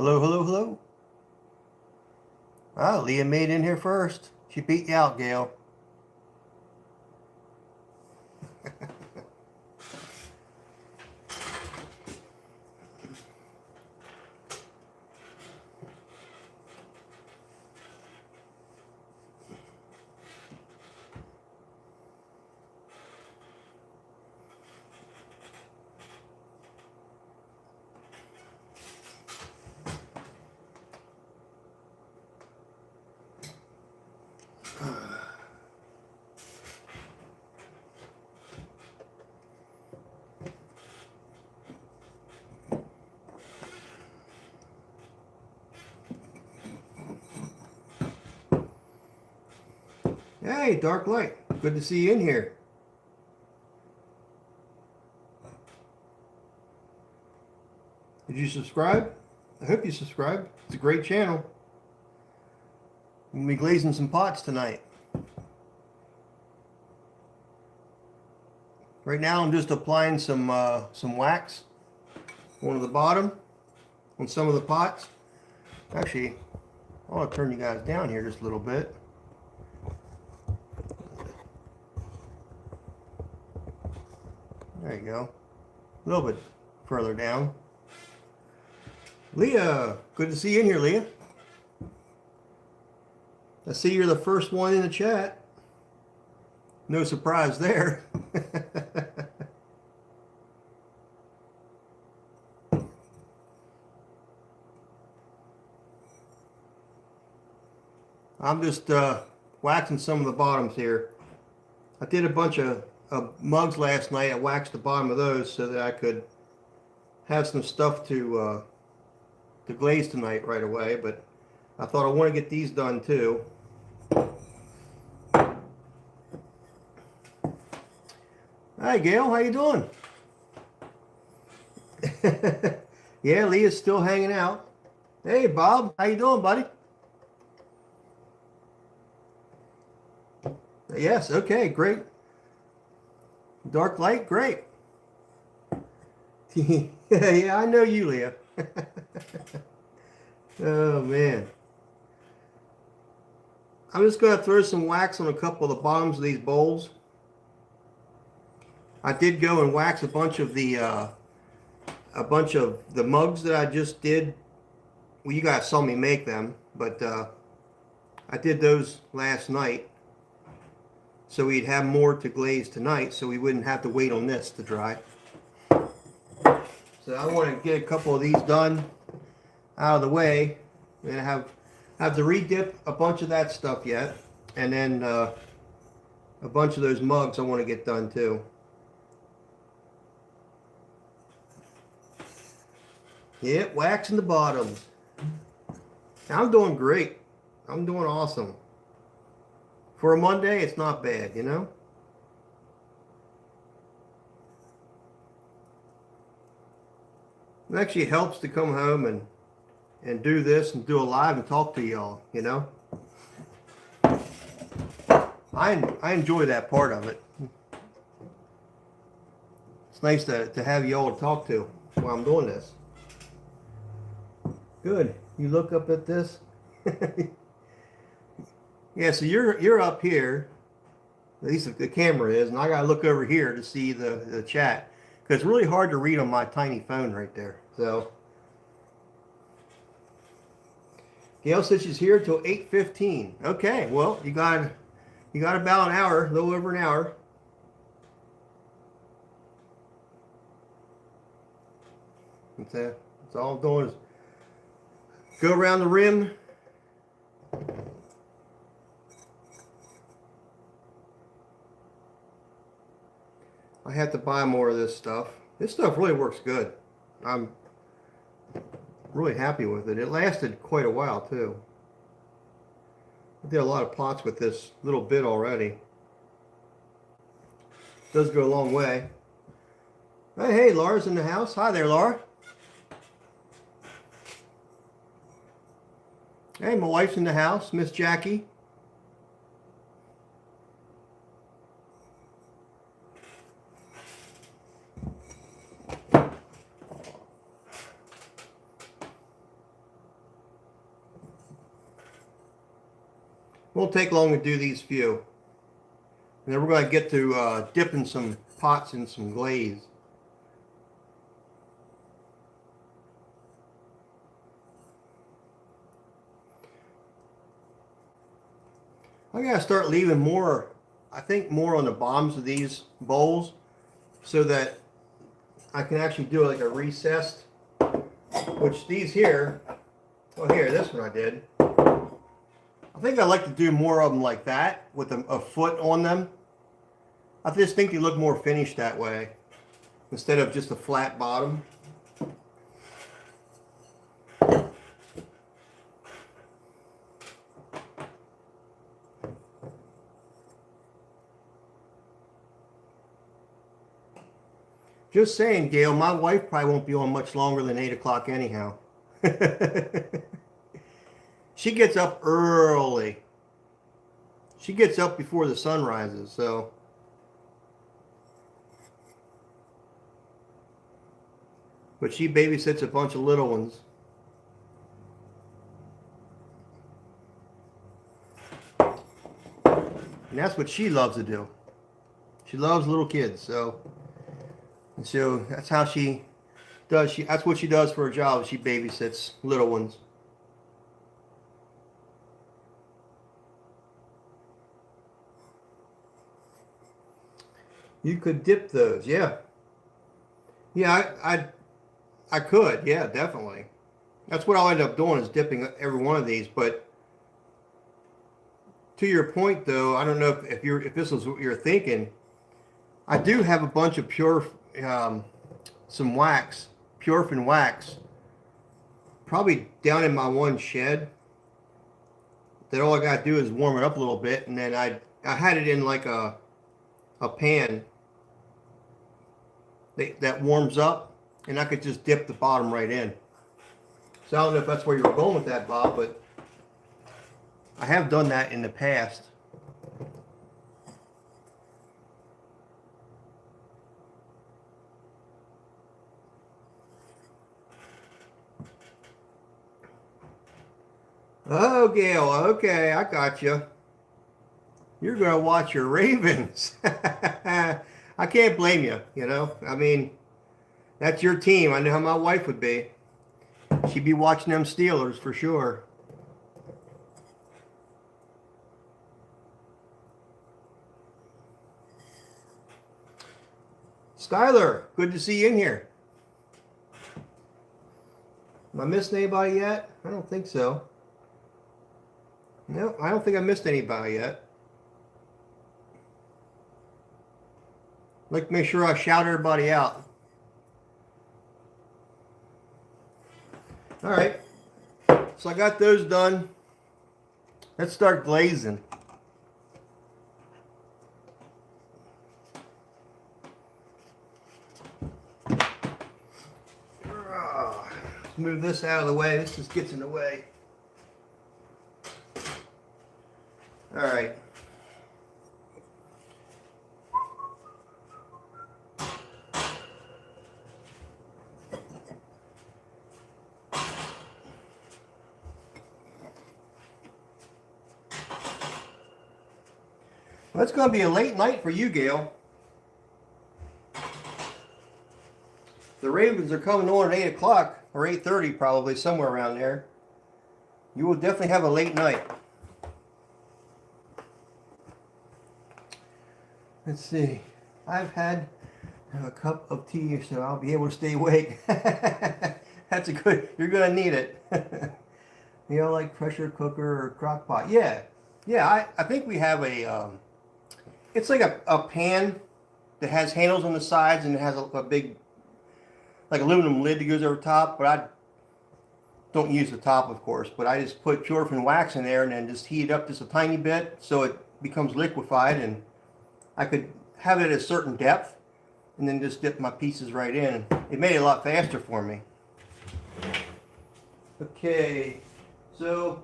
Hello, hello, hello. Ah, Leah made in here first. She beat you out, Gail. Hey, Dark Light. Good to see you in here. Did you subscribe? I hope you subscribe. It's a great channel. We'll be glazing some pots tonight. Right now I'm just applying some wax on the bottom on some of the pots. Actually, I want to turn you guys down here just a little bit. There you go. A little bit further down. Leah, good to see you in here, Leah. I see you're the first one in the chat. No surprise there. I'm just waxing some of the bottoms here. I did a bunch of mugs last night. I waxed the bottom of those so that I could have some stuff to glaze tonight right away. But I thought I want to get these done too. Hi Gail, how you doing? Yeah, Leah's still hanging out. Hey Bob, how you doing, buddy? Yes, okay, great. Dark Light, great. Yeah, I know you, Leah. Oh man. I'm just going to throw some wax on a couple of the bottoms of these bowls. I did go and wax a bunch of the mugs that I just did. Well, you guys saw me make them, but I did those last night. So we'd have more to glaze tonight, so we wouldn't have to wait on this to dry. So I want to get a couple of these done out of the way. And I have to redip a bunch of that stuff yet, and then a bunch of those mugs I want to get done too. Yep, waxing the bottoms. I'm doing great. I'm doing awesome. For a Monday, it's not bad, you know? It actually helps to come home and do this and do a live and talk to y'all, you know? I enjoy that part of it. It's nice to have y'all to talk to while I'm doing this. Good. You look up at this. Yeah, so you're up here. At least the camera is, and I gotta look over here to see the chat because it's really hard to read on my tiny phone right there. So Gail says she's here till 8:15. Okay, well you got about an hour, a little over an hour. That's all I'm doing is go around the rim. I have to buy more of this stuff. This stuff really works good. I'm really happy with it. It lasted quite a while too. I did a lot of pots with this little bit already. It does go a long way. Hey, Laura's in the house. Hi there, Laura. Hey, my wife's in the house, Miss Jackie. Won't take long to do these few. And then we're going to get to dipping some pots in some glaze. I gotta start leaving more, I think more on the bottoms of these bowls so that I can actually do like a recessed, which these here, well here, this one I did. I think I like to do more of them like that with a foot on them. I just think they look more finished that way instead of just a flat bottom. Just saying, Gail, my wife probably won't be on much longer than 8 o'clock anyhow. She gets up early. She gets up before the sun rises, so. But she babysits a bunch of little ones. And that's what she loves to do. She loves little kids, so. And so that's how she does. That's what she does for her job. She babysits little ones. You could dip those, yeah. Yeah, I could, yeah, definitely. That's what I'll end up doing is dipping every one of these. But to your point, though, I don't know if this is what you're thinking. I do have a bunch of some wax, Purefin wax, probably down in my one shed. That all I gotta do is warm it up a little bit, and then I had it in like a pan that warms up, and I could just dip the bottom right in. So I don't know if that's where you were going with that, Bob, but I have done that in the past. Oh, Gail, okay, I got you. You're going to watch your Ravens. I can't blame you, you know. I mean, that's your team. I know how my wife would be. She'd be watching them Steelers for sure. Skylar, good to see you in here. Am I missing anybody yet? I don't think so. No, I don't think I missed anybody yet. I'd like to make sure I shout everybody out. All right. So I got those done. Let's start glazing. Let's move this out of the way. This just gets in the way. All right. Well, it's going to be a late night for you, Gail. The Ravens are coming on at 8 o'clock, or 8:30 probably, somewhere around there. You will definitely have a late night. Let's see. I've had a cup of tea, so I'll be able to stay awake. That's a good, you're going to need it. You know, like pressure cooker or crock pot. Yeah. Yeah, I think we have a, it's like a pan that has handles on the sides and it has a big, like aluminum lid that goes over top, but I don't use the top, of course, but I just put Purefin wax in there and then just heat it up just a tiny bit so it becomes liquefied, and I could have it at a certain depth and then just dip my pieces right in. It made it a lot faster for me. Okay, so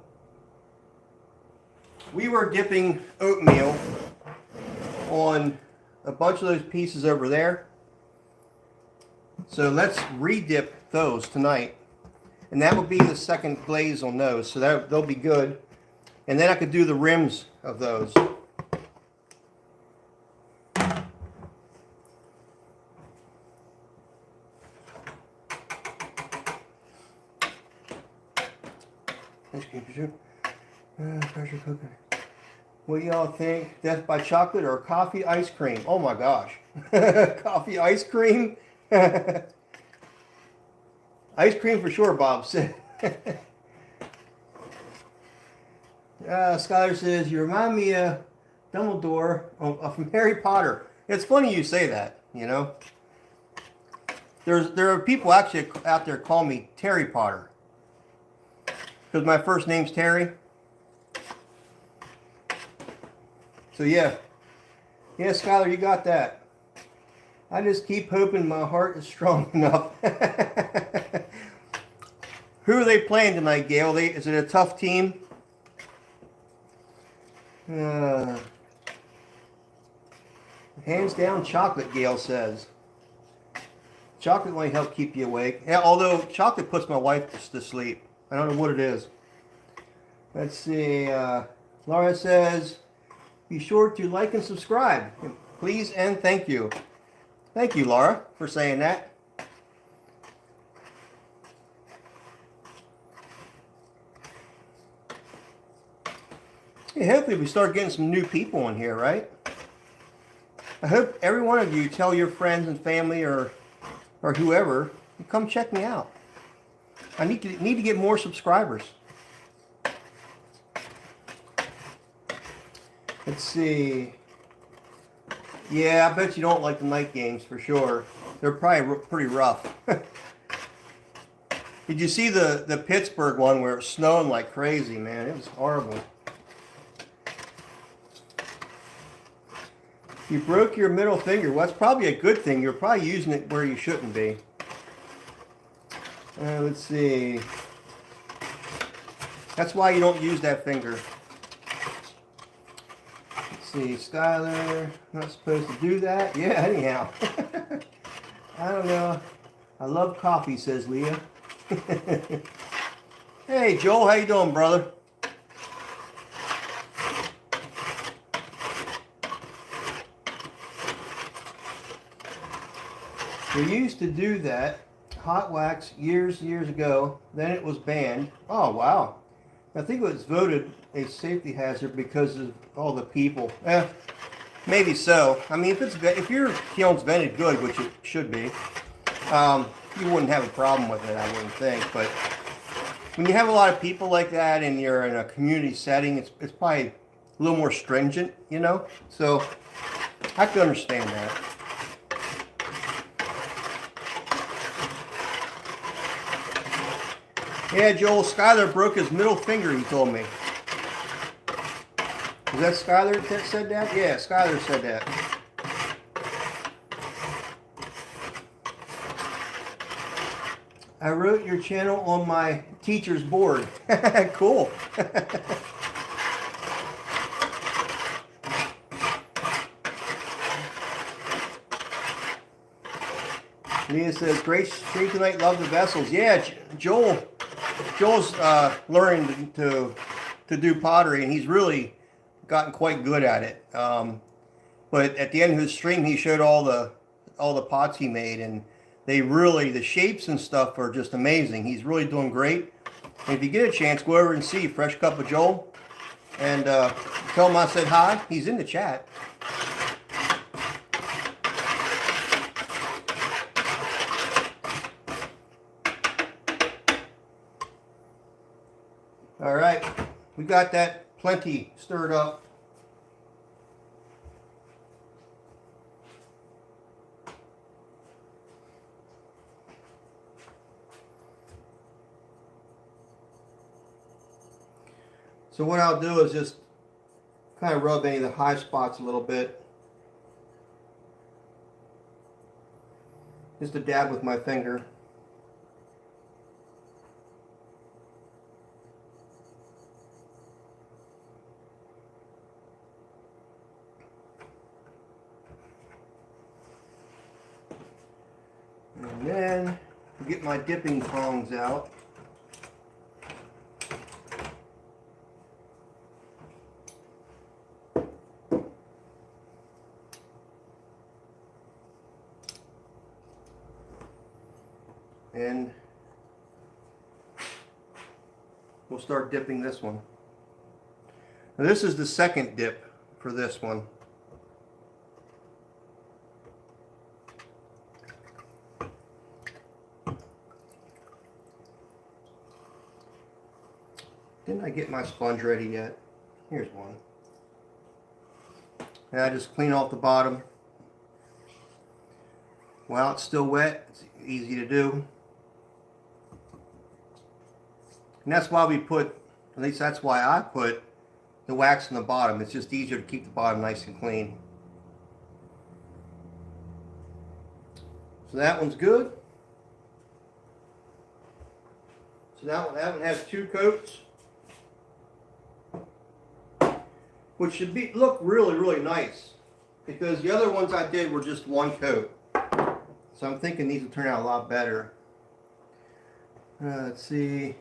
we were dipping oatmeal on a bunch of those pieces over there. So let's re-dip those tonight. And that will be the second glaze on those, so they'll be good. And then I could do the rims of those. Pressure cooker. What do y'all think? Death by chocolate or coffee ice cream? Oh my gosh. Coffee ice cream? Ice cream for sure, Bob said. Skylar says, you remind me of Dumbledore from Harry Potter. It's funny you say that, you know. There are people actually out there call me Terry Potter. Because my first name's Terry. So yeah. Yeah, Skylar, you got that. I just keep hoping my heart is strong enough. Who are they playing tonight, Gail? Is it a tough team? Hands down chocolate, Gail says. Chocolate might help keep you awake. Yeah, although chocolate puts my wife to sleep. I don't know what it is. Let's see. Laura says, be sure to like and subscribe. Please and thank you. Thank you, Laura, for saying that. Hey, hopefully we start getting some new people in here, right? I hope every one of you tell your friends and family or whoever to come check me out. I need to get more subscribers. Let's see. Yeah, I bet you don't like the night games for sure. They're probably pretty rough. Did you see the Pittsburgh one where it was snowing like crazy, man? It was horrible. You broke your middle finger. Well, that's probably a good thing. You're probably using it where you shouldn't be. Let's see. That's why you don't use that finger. Let's see, Skylar, not supposed to do that. Yeah, anyhow. I don't know. I love coffee, says Leah. Hey, Joel, how you doing, brother? We used to do that hot wax years ago. Then it was banned. Oh, wow. I think it was voted a safety hazard because of all the people. Maybe so. I mean, if your kiln's vented good, which it should be, you wouldn't have a problem with it, I wouldn't think. But when you have a lot of people like that and you're in a community setting, it's probably a little more stringent, you know? So I can understand that. Yeah, Joel, Skylar broke his middle finger, he told me. Is that Skylar that said that? Yeah, Skylar said that. I wrote your channel on my teacher's board. Cool. Leah says, great stream tonight, love the vessels. Yeah, Joel's learning to do pottery, and he's really gotten quite good at it. But at the end of his stream, he showed all the pots he made, and the shapes and stuff are just amazing. He's really doing great. And if you get a chance, go over and see Fresh Cup of Joel, and tell him I said hi. He's in the chat. All right, we got that plenty stirred up. So what I'll do is just kind of rub any of the high spots a little bit. Just a dab with my finger. And then get my dipping tongs out. And we'll start dipping this one. Now this is the second dip for this one. Didn't I get my sponge ready yet? Here's one. And I just clean off the bottom. While it's still wet, it's easy to do. And that's why we put, at least that's why I put the wax in the bottom. It's just easier to keep the bottom nice and clean. So that one's good. So that one has 2 coats, which should look really nice, because the other ones I did were just 1 coat. So I'm thinking these will turn out a lot better. Let's see.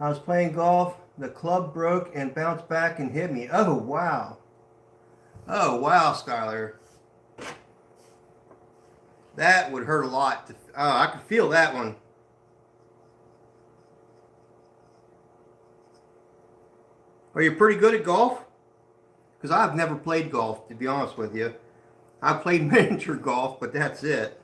I was playing golf. The club broke and bounced back and hit me. Oh, wow. Oh, wow, Skylar. That would hurt a lot. I could feel that one. Are you pretty good at golf? Because I've never played golf, to be honest with you. I've played miniature golf, but that's it.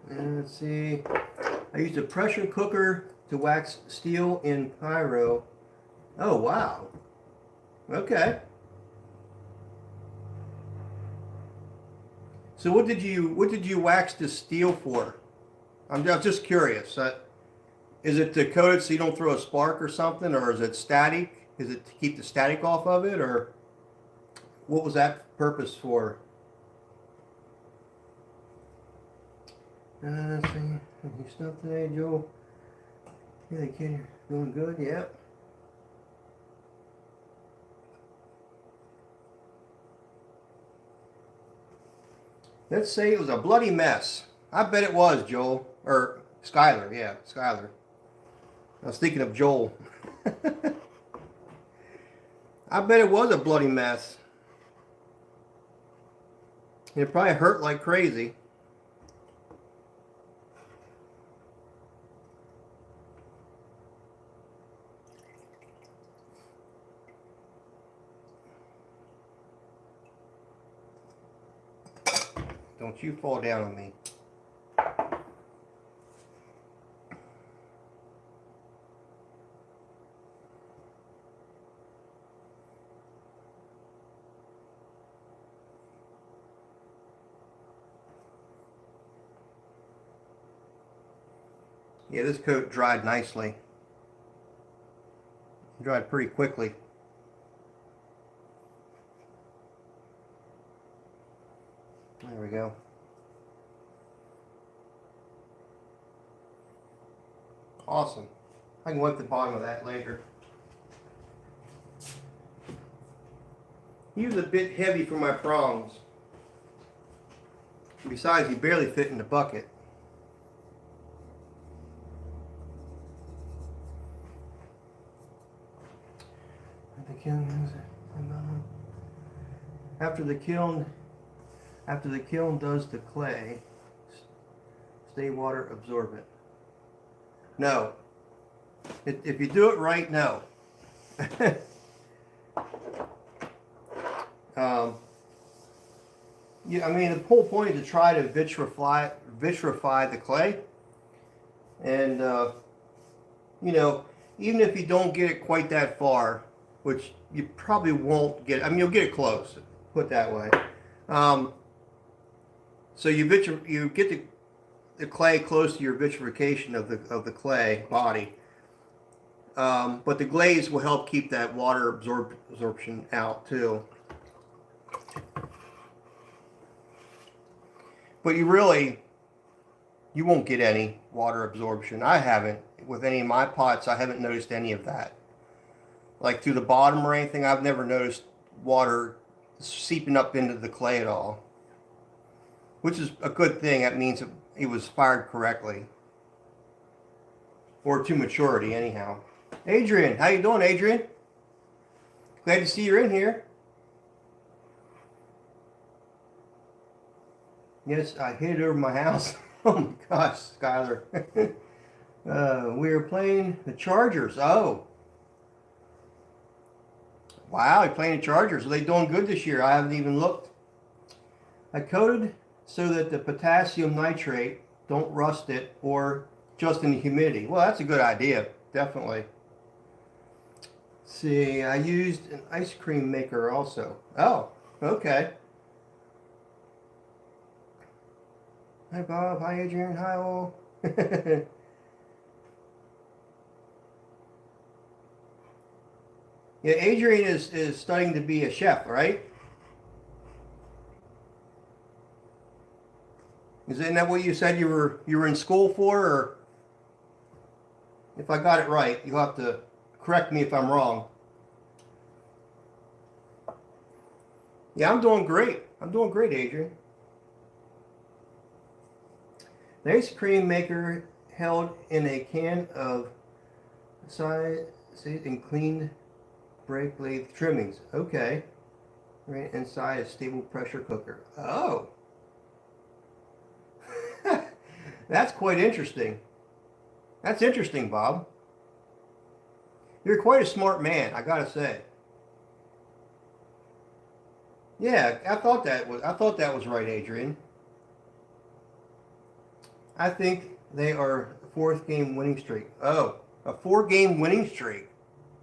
And let's see. I used a pressure cooker to wax steel in pyro. Oh, wow. Okay. So what did you wax the steel for? I'm just curious. Is it to coat it so you don't throw a spark or something, or is it static? Is it to keep the static off of it, or what was that purpose for? Let's see. You stuff today, Joe? Yeah, the kid doing good. Yep. Let's say it was a bloody mess. I bet it was, Joel. Or Skylar, yeah, Skylar. I was thinking of Joel. I bet it was a bloody mess. It probably hurt like crazy. Don't you fall down on me. Yeah, this coat dried nicely. It dried pretty quickly. There we go. Awesome. I can wipe the bottom of that later. He was a bit heavy for my prongs. Besides, he barely fit in the bucket. After the kiln does the clay, stay water absorbent. No. If you do it right, no. Yeah, I mean, the whole point is to try to vitrify the clay. And, you know, even if you don't get it quite that far, which you probably won't get, I mean, you'll get it close, put it that way. So you get the clay close to your vitrification of the clay body, but the glaze will help keep that water absorption out too. But you won't get any water absorption. I haven't with any of my pots. I haven't noticed any of that. Like through the bottom or anything, I've never noticed water seeping up into the clay at all. Which is a good thing. That means it was fired correctly. or to maturity anyhow. Adrian, how you doing, Adrian? Glad to see you're in here. Yes, I hit it over my house. Oh my gosh, Skylar. We were playing the Chargers. Oh. Wow, you're playing the Chargers. Are they doing good this year? I haven't even looked. I coated so that the potassium nitrate don't rust it or just in the humidity. Well, that's a good idea, definitely. See, I used an ice cream maker also. Oh, okay. Hi, Bob. Hi, Adrian. Hi, all. Yeah, Adrian is studying to be a chef, right? Isn't that what you said you were in school for? Or if I got it right, you'll have to correct me if I'm wrong. Yeah, I'm doing great. I'm doing great, Adrian. The ice cream maker held in a can of size and cleaned brake lathe trimmings. Okay. Right inside a stable pressure cooker. Oh. That's quite interesting. That's interesting, Bob. You're quite a smart man, I gotta say. Yeah, I thought that was right, Adrian. I think they are fourth game winning streak. Oh, a 4-game winning streak.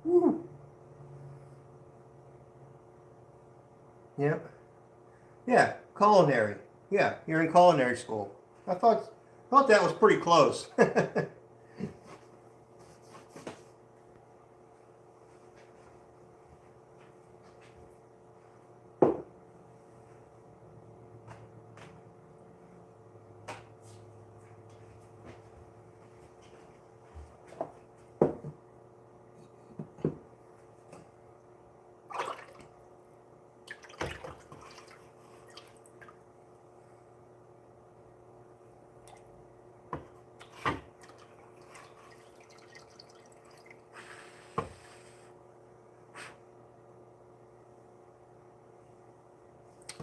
Woo. Yep. Yeah, culinary. Yeah, you're in culinary school. I thought that was pretty close.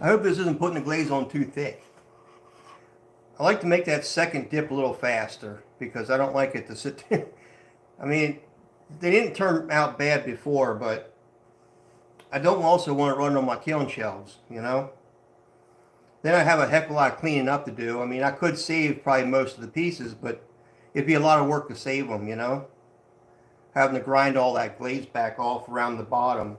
I hope this isn't putting the glaze on too thick. I like to make that second dip a little faster because I don't like it to sit there. I mean, they didn't turn out bad before, but I don't also want it running on my kiln shelves, you know? Then I have a heck of a lot of cleaning up to do. I mean, I could save probably most of the pieces, but it'd be a lot of work to save them, you know? Having to grind all that glaze back off around the bottom.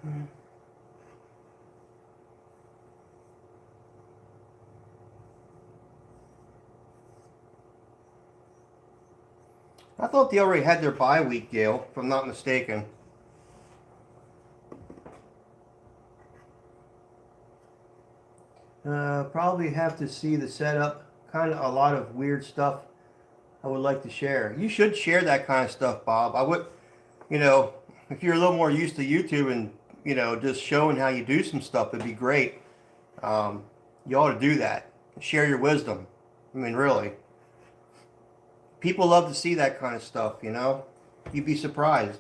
Mm-hmm. I thought they already had their bye week, Gail, if I'm not mistaken. Probably have to see the setup. Kind of a lot of weird stuff I would like to share. You should share that kind of stuff, Bob. I would, you know, if you're a little more used to YouTube and, you know, just showing how you do some stuff, it'd be great. You ought to do that. Share your wisdom. I mean, really. People love to see that kind of stuff, you know? You'd be surprised.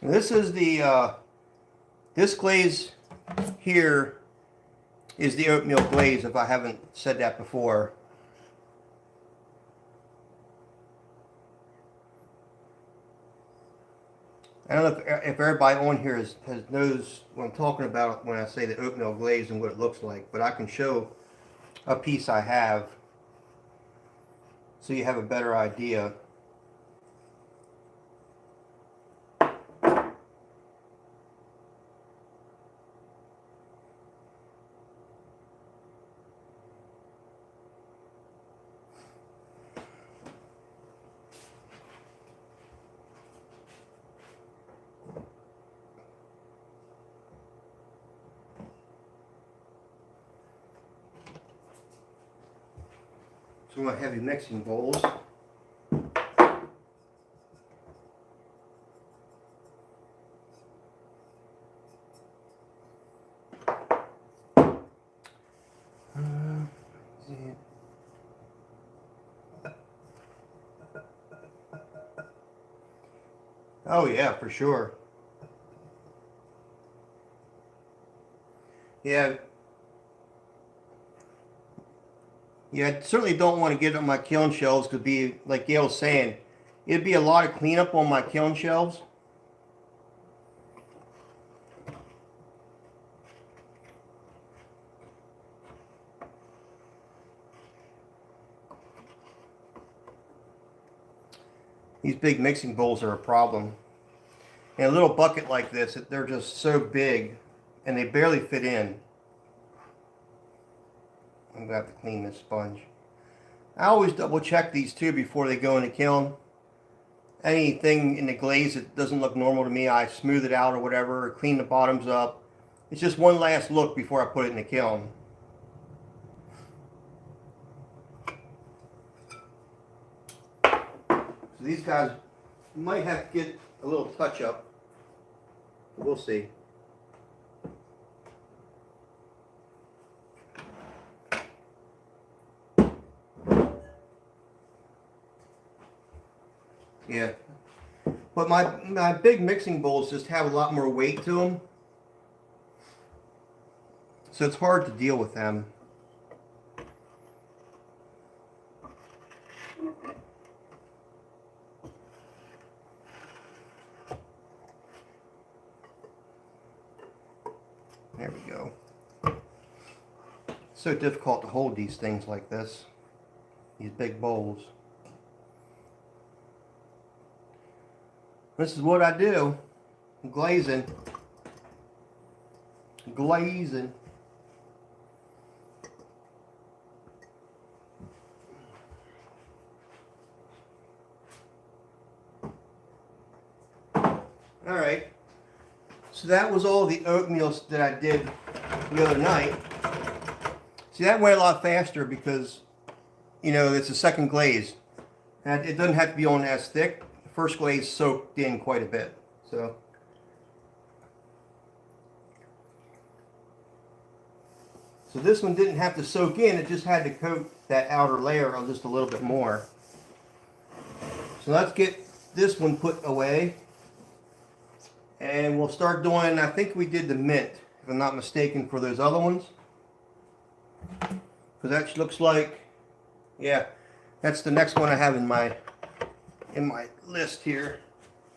And this is this glaze here is the oatmeal glaze, if I haven't said that before. I don't know if everybody on here knows what I'm talking about when I say the oatmeal glaze and what it looks like, but I can show a piece I have so you have a better idea. some more heavy mixing bowls. Oh yeah, for sure. Yeah. Yeah, I certainly don't want to get on my kiln shelves because be like Gail was saying, it'd be a lot of cleanup on my kiln shelves. These big mixing bowls are a problem. And a little bucket like this, they're just so big and they barely fit in. I'm going to have to clean this sponge. I always double check these too before they go in the kiln. Anything in the glaze that doesn't look normal to me, I smooth it out or whatever, or clean the bottoms up. It's just one last look before I put it in the kiln. So these guys might have to get a little touch up. We'll see. Yeah. But my big mixing bowls just have a lot more weight to them. So it's hard to deal with them. There we go. It's so difficult to hold these things like this. These big bowls. This is what I do. Glazing. Glazing. Alright. So that was all the oatmeal that I did the other night. See, that went a lot faster because, you know, it's a second glaze. And it doesn't have to be on as thick. The first glaze soaked in quite a bit. So this one didn't have to soak in, it just had to coat that outer layer just a little bit more. So let's get this one put away. And we'll start doing, I think we did the mint, if I'm not mistaken, for those other ones. Because that looks like, yeah, that's the next one I have in my list here.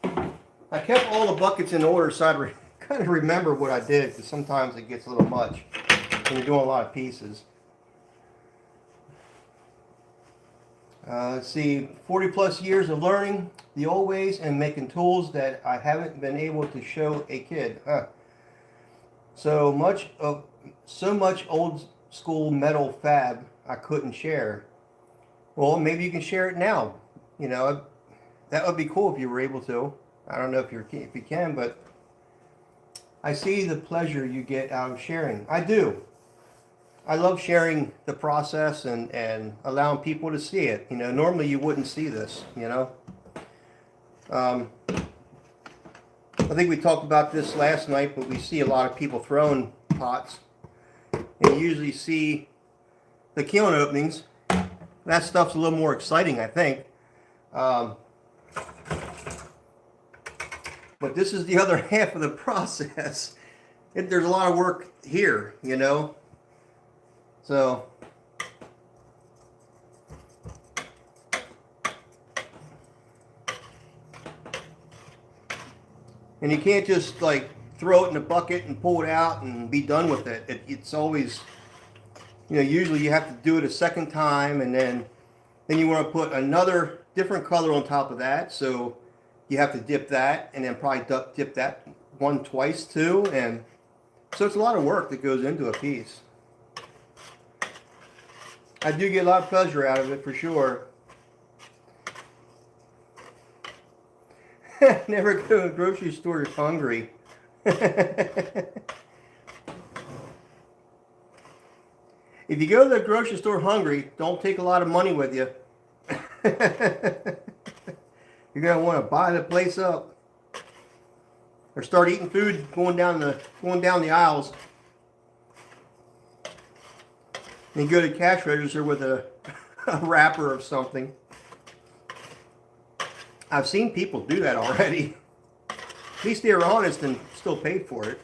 I kept all the buckets in order so I kind of remember what I did, because sometimes it gets a little much when you're doing a lot of pieces. Let's see, 40 plus years of learning the old ways and making tools that I haven't been able to show a kid. So much old school metal fab I couldn't share. Well, maybe you can share it now. You know, that would be cool if you were able to. I don't know if you can, but I see the pleasure you get out of sharing. I do. I love sharing the process and allowing people to see it. You know, normally you wouldn't see this, you know. I think we talked about this last night, but we see a lot of people throwing pots. And you usually see the kiln openings. That stuff's a little more exciting, I think. But this is the other half of the process. There's a lot of work here, you know. So, and you can't just like throw it in a bucket and pull it out and be done with it. It's always, you know, usually you have to do it a second time, and then you want to put another different color on top of that. So you have to dip that, and then probably dip that one twice too. And so it's a lot of work that goes into a piece. I do get a lot of pleasure out of it, for sure. Never go to a grocery store hungry. If you go to the grocery store hungry, don't take a lot of money with you. You're gonna want to buy the place up, or start eating food going down the aisles. And go to cash register with a wrapper of something. I've seen people do that already. At least they were honest and still paid for it.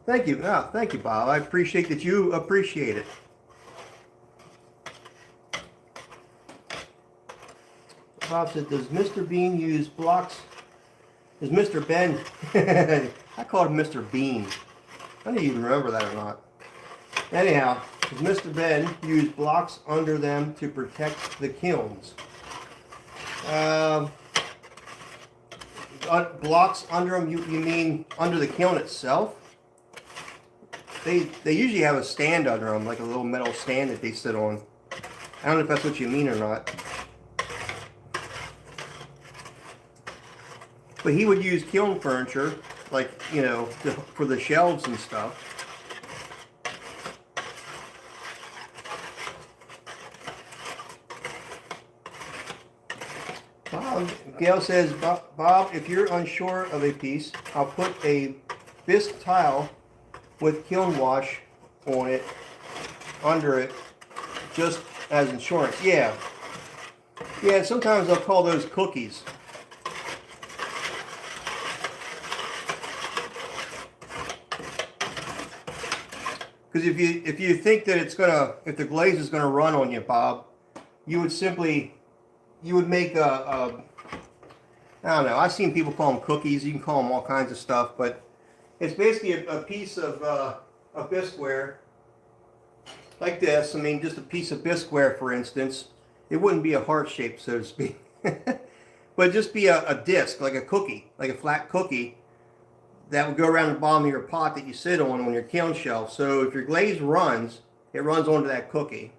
Thank you. Oh, thank you, Bob. I appreciate that you appreciate it. Bob said, does Mr. Bean use blocks? Does Mr. Ben? I called him Mr. Bean. I don't even remember that or not. Anyhow, does Mr. Ben use blocks under them to protect the kilns? Blocks under them, you mean under the kiln itself? They usually have a stand under them, like a little metal stand that they sit on. I don't know if that's what you mean or not. But he would use kiln furniture, like, you know, for the shelves and stuff. Gail says, Bob, if you're unsure of a piece, I'll put a bisque tile with kiln wash on it, under it, just as insurance. Yeah. Yeah, sometimes I'll call those cookies. Because if you think that if the glaze is gonna run on you, Bob, you would make I don't know. I've seen people call them cookies. You can call them all kinds of stuff, but it's basically a piece of bisqueware like this. I mean, just a piece of bisqueware, for instance. It wouldn't be a heart shape, so to speak, but just be a disc, like a cookie, like a flat cookie that would go around the bottom of your pot that you sit on your kiln shelf. So if your glaze runs, it runs onto that cookie.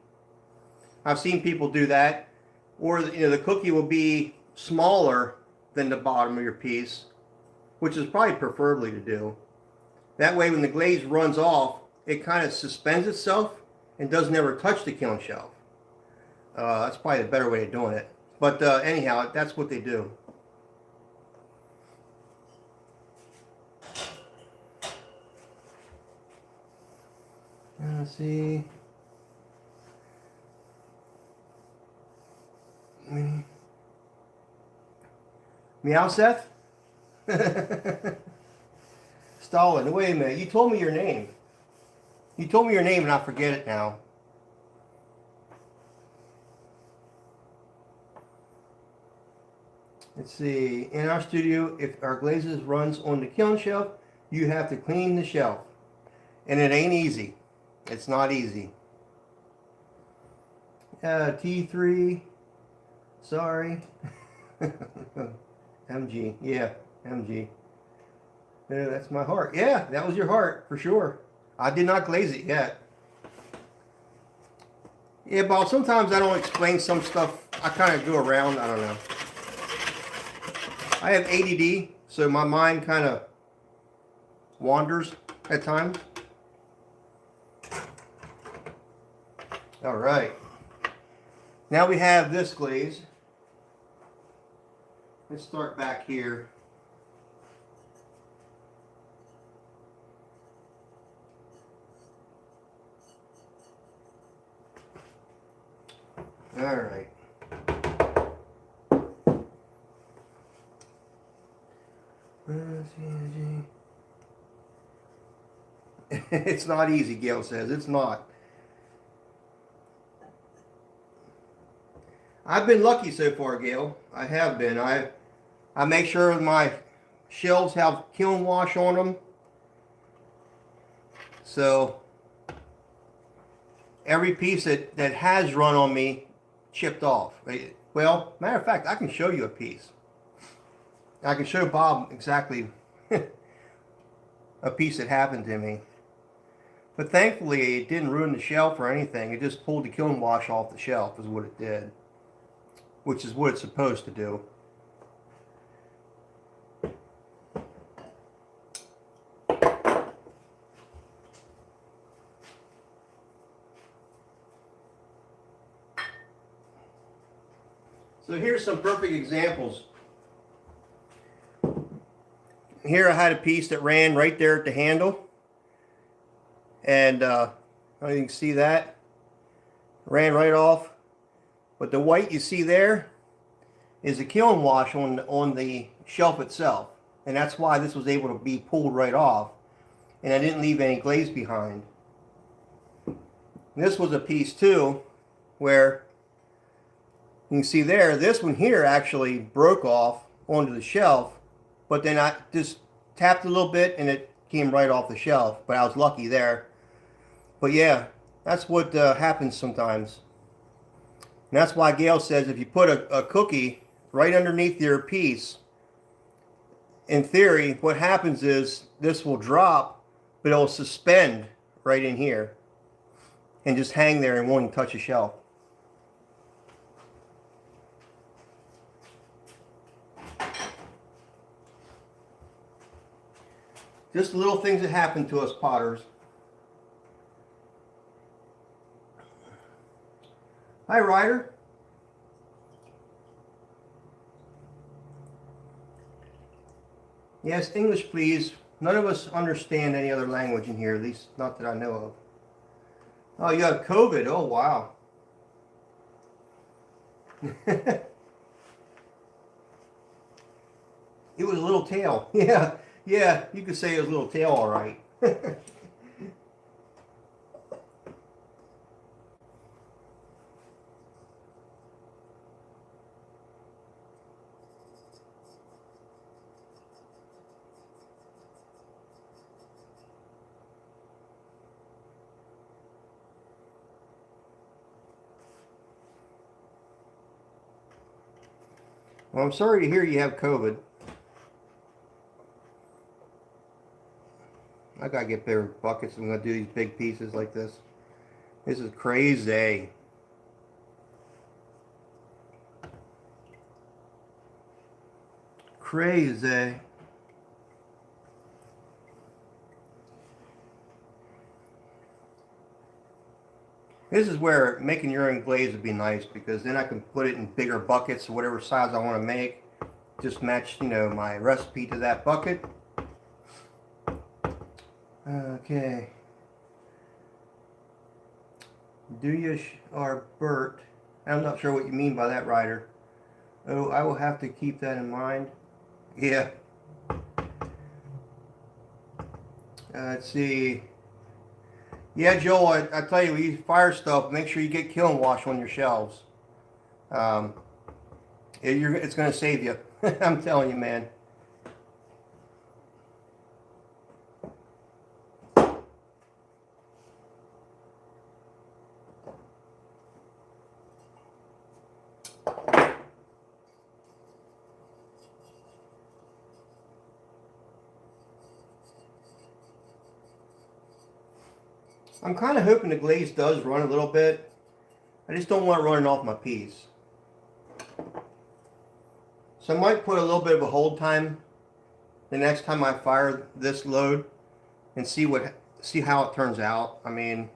I've seen people do that, or the cookie will be smaller than the bottom of your piece, which is probably preferably to do. That way when the glaze runs off, it kind of suspends itself and doesn't ever touch the kiln shelf. That's probably the better way of doing it. But anyhow, that's what they do. Let's see. Meow, Seth? Stalin, wait a minute. You told me your name. You told me your name and I forget it now. Let's see. In our studio, if our glazes runs on the kiln shelf, you have to clean the shelf. And it ain't easy. It's not easy. T3. Sorry. MG. Yeah, MG. Yeah, that's my heart. Yeah, that was your heart, for sure. I did not glaze it yet. Yeah, Bob, sometimes I don't explain some stuff. I kind of go around. I don't know. I have ADD, so my mind kind of wanders at times. All right. Now we have this glaze. Let's start back here. All right. It's not easy, Gail says. It's not. I've been lucky so far, Gail. I have been. I make sure my shelves have kiln wash on them. So every piece that has run on me chipped off. Well, matter of fact, I can show you a piece. I can show Bob exactly a piece that happened to me. But thankfully, it didn't ruin the shelf or anything. It just pulled the kiln wash off the shelf is what it did. Which is what it's supposed to do. So here's some perfect examples. Here I had a piece that ran right there at the handle. And you can see that. Ran right off. But the white you see there is a kiln wash on the shelf itself. And that's why this was able to be pulled right off. And I didn't leave any glaze behind. And this was a piece too where you can see there, this one here actually broke off onto the shelf, but then I just tapped a little bit and it came right off the shelf, but I was lucky there. But yeah, that's what happens sometimes. And that's why Gail says if you put a cookie right underneath your piece, in theory, what happens is this will drop, but it'll suspend right in here and just hang there and won't even touch the shelf. Just little things that happen to us potters. Hi, Ryder. Yes, English, please. None of us understand any other language in here, at least not that I know of. Oh, you have COVID. Oh, wow. It was a little tail. Yeah. Yeah, you could say it was a little tail, all right. Well, I'm sorry to hear you have COVID. I gotta get bigger buckets. I'm gonna do these big pieces like this. This is crazy. Crazy. This is where making your own glaze would be nice, because then I can put it in bigger buckets, whatever size I want to make. Just match, you know, my recipe to that bucket. Okay. Do you or Bert? I'm not sure what you mean by that, Ryder. Oh, I will have to keep that in mind. Yeah. Let's see. Yeah, Joel, I tell you, when you fire stuff, make sure you get kiln wash on your shelves. It's going to save you. I'm telling you, man. I'm kind of hoping the glaze does run a little bit. I just don't want it running off my piece. So I might put a little bit of a hold time the next time I fire this load and see how it turns out. I mean,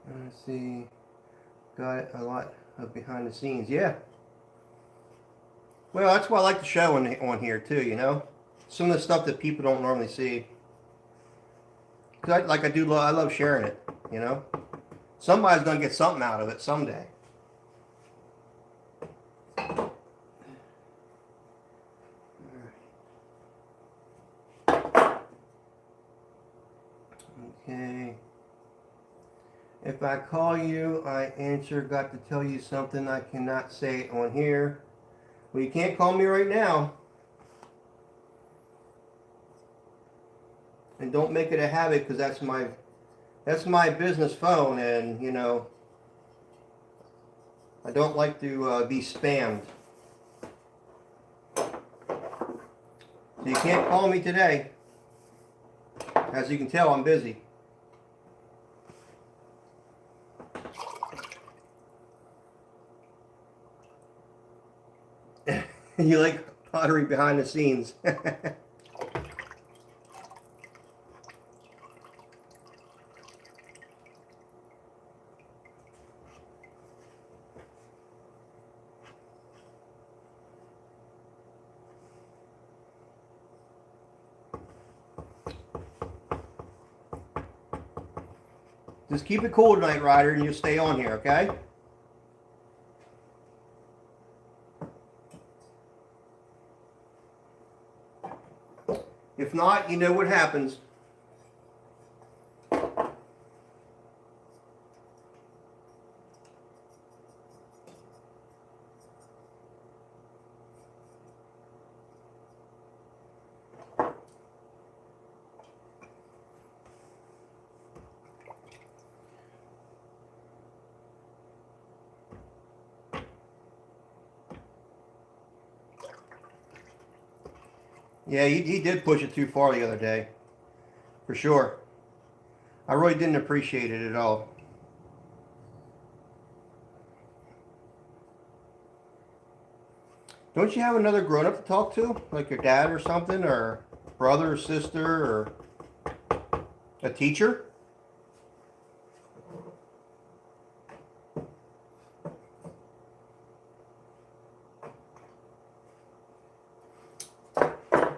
let's see. Got a lot of behind the scenes. Yeah. Well, that's what I like to show on here too, you know? Some of the stuff that people don't normally see. Because I love sharing it, you know? Somebody's going to get something out of it someday. Okay. If I call you, I answer. Got to tell you something I cannot say on here. Well, you can't call me right now. And don't make it a habit, because that's my business phone, and you know, I don't like to be spammed. So you can't call me today. As you can tell, I'm busy. You like pottery behind the scenes. Just keep it cool tonight, Ryder, and you'll stay on here, okay? If not, you know what happens. Yeah, he did push it too far the other day, for sure. I really didn't appreciate it at all. Don't you have another grown-up to talk to? Like your dad or something, or brother or sister, or a teacher?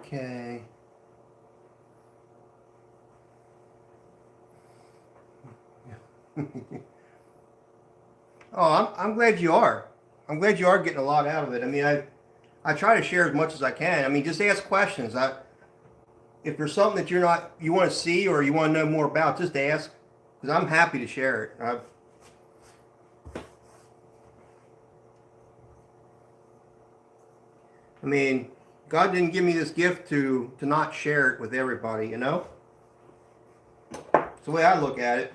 Okay. Oh, I'm glad you are. I'm glad you are getting a lot out of it. I mean, I try to share as much as I can. I mean, just ask questions. If there's something that you want to see or you want to know more about, just ask, because I'm happy to share it. I mean, God didn't give me this gift to not share it with everybody, you know? It's the way I look at it.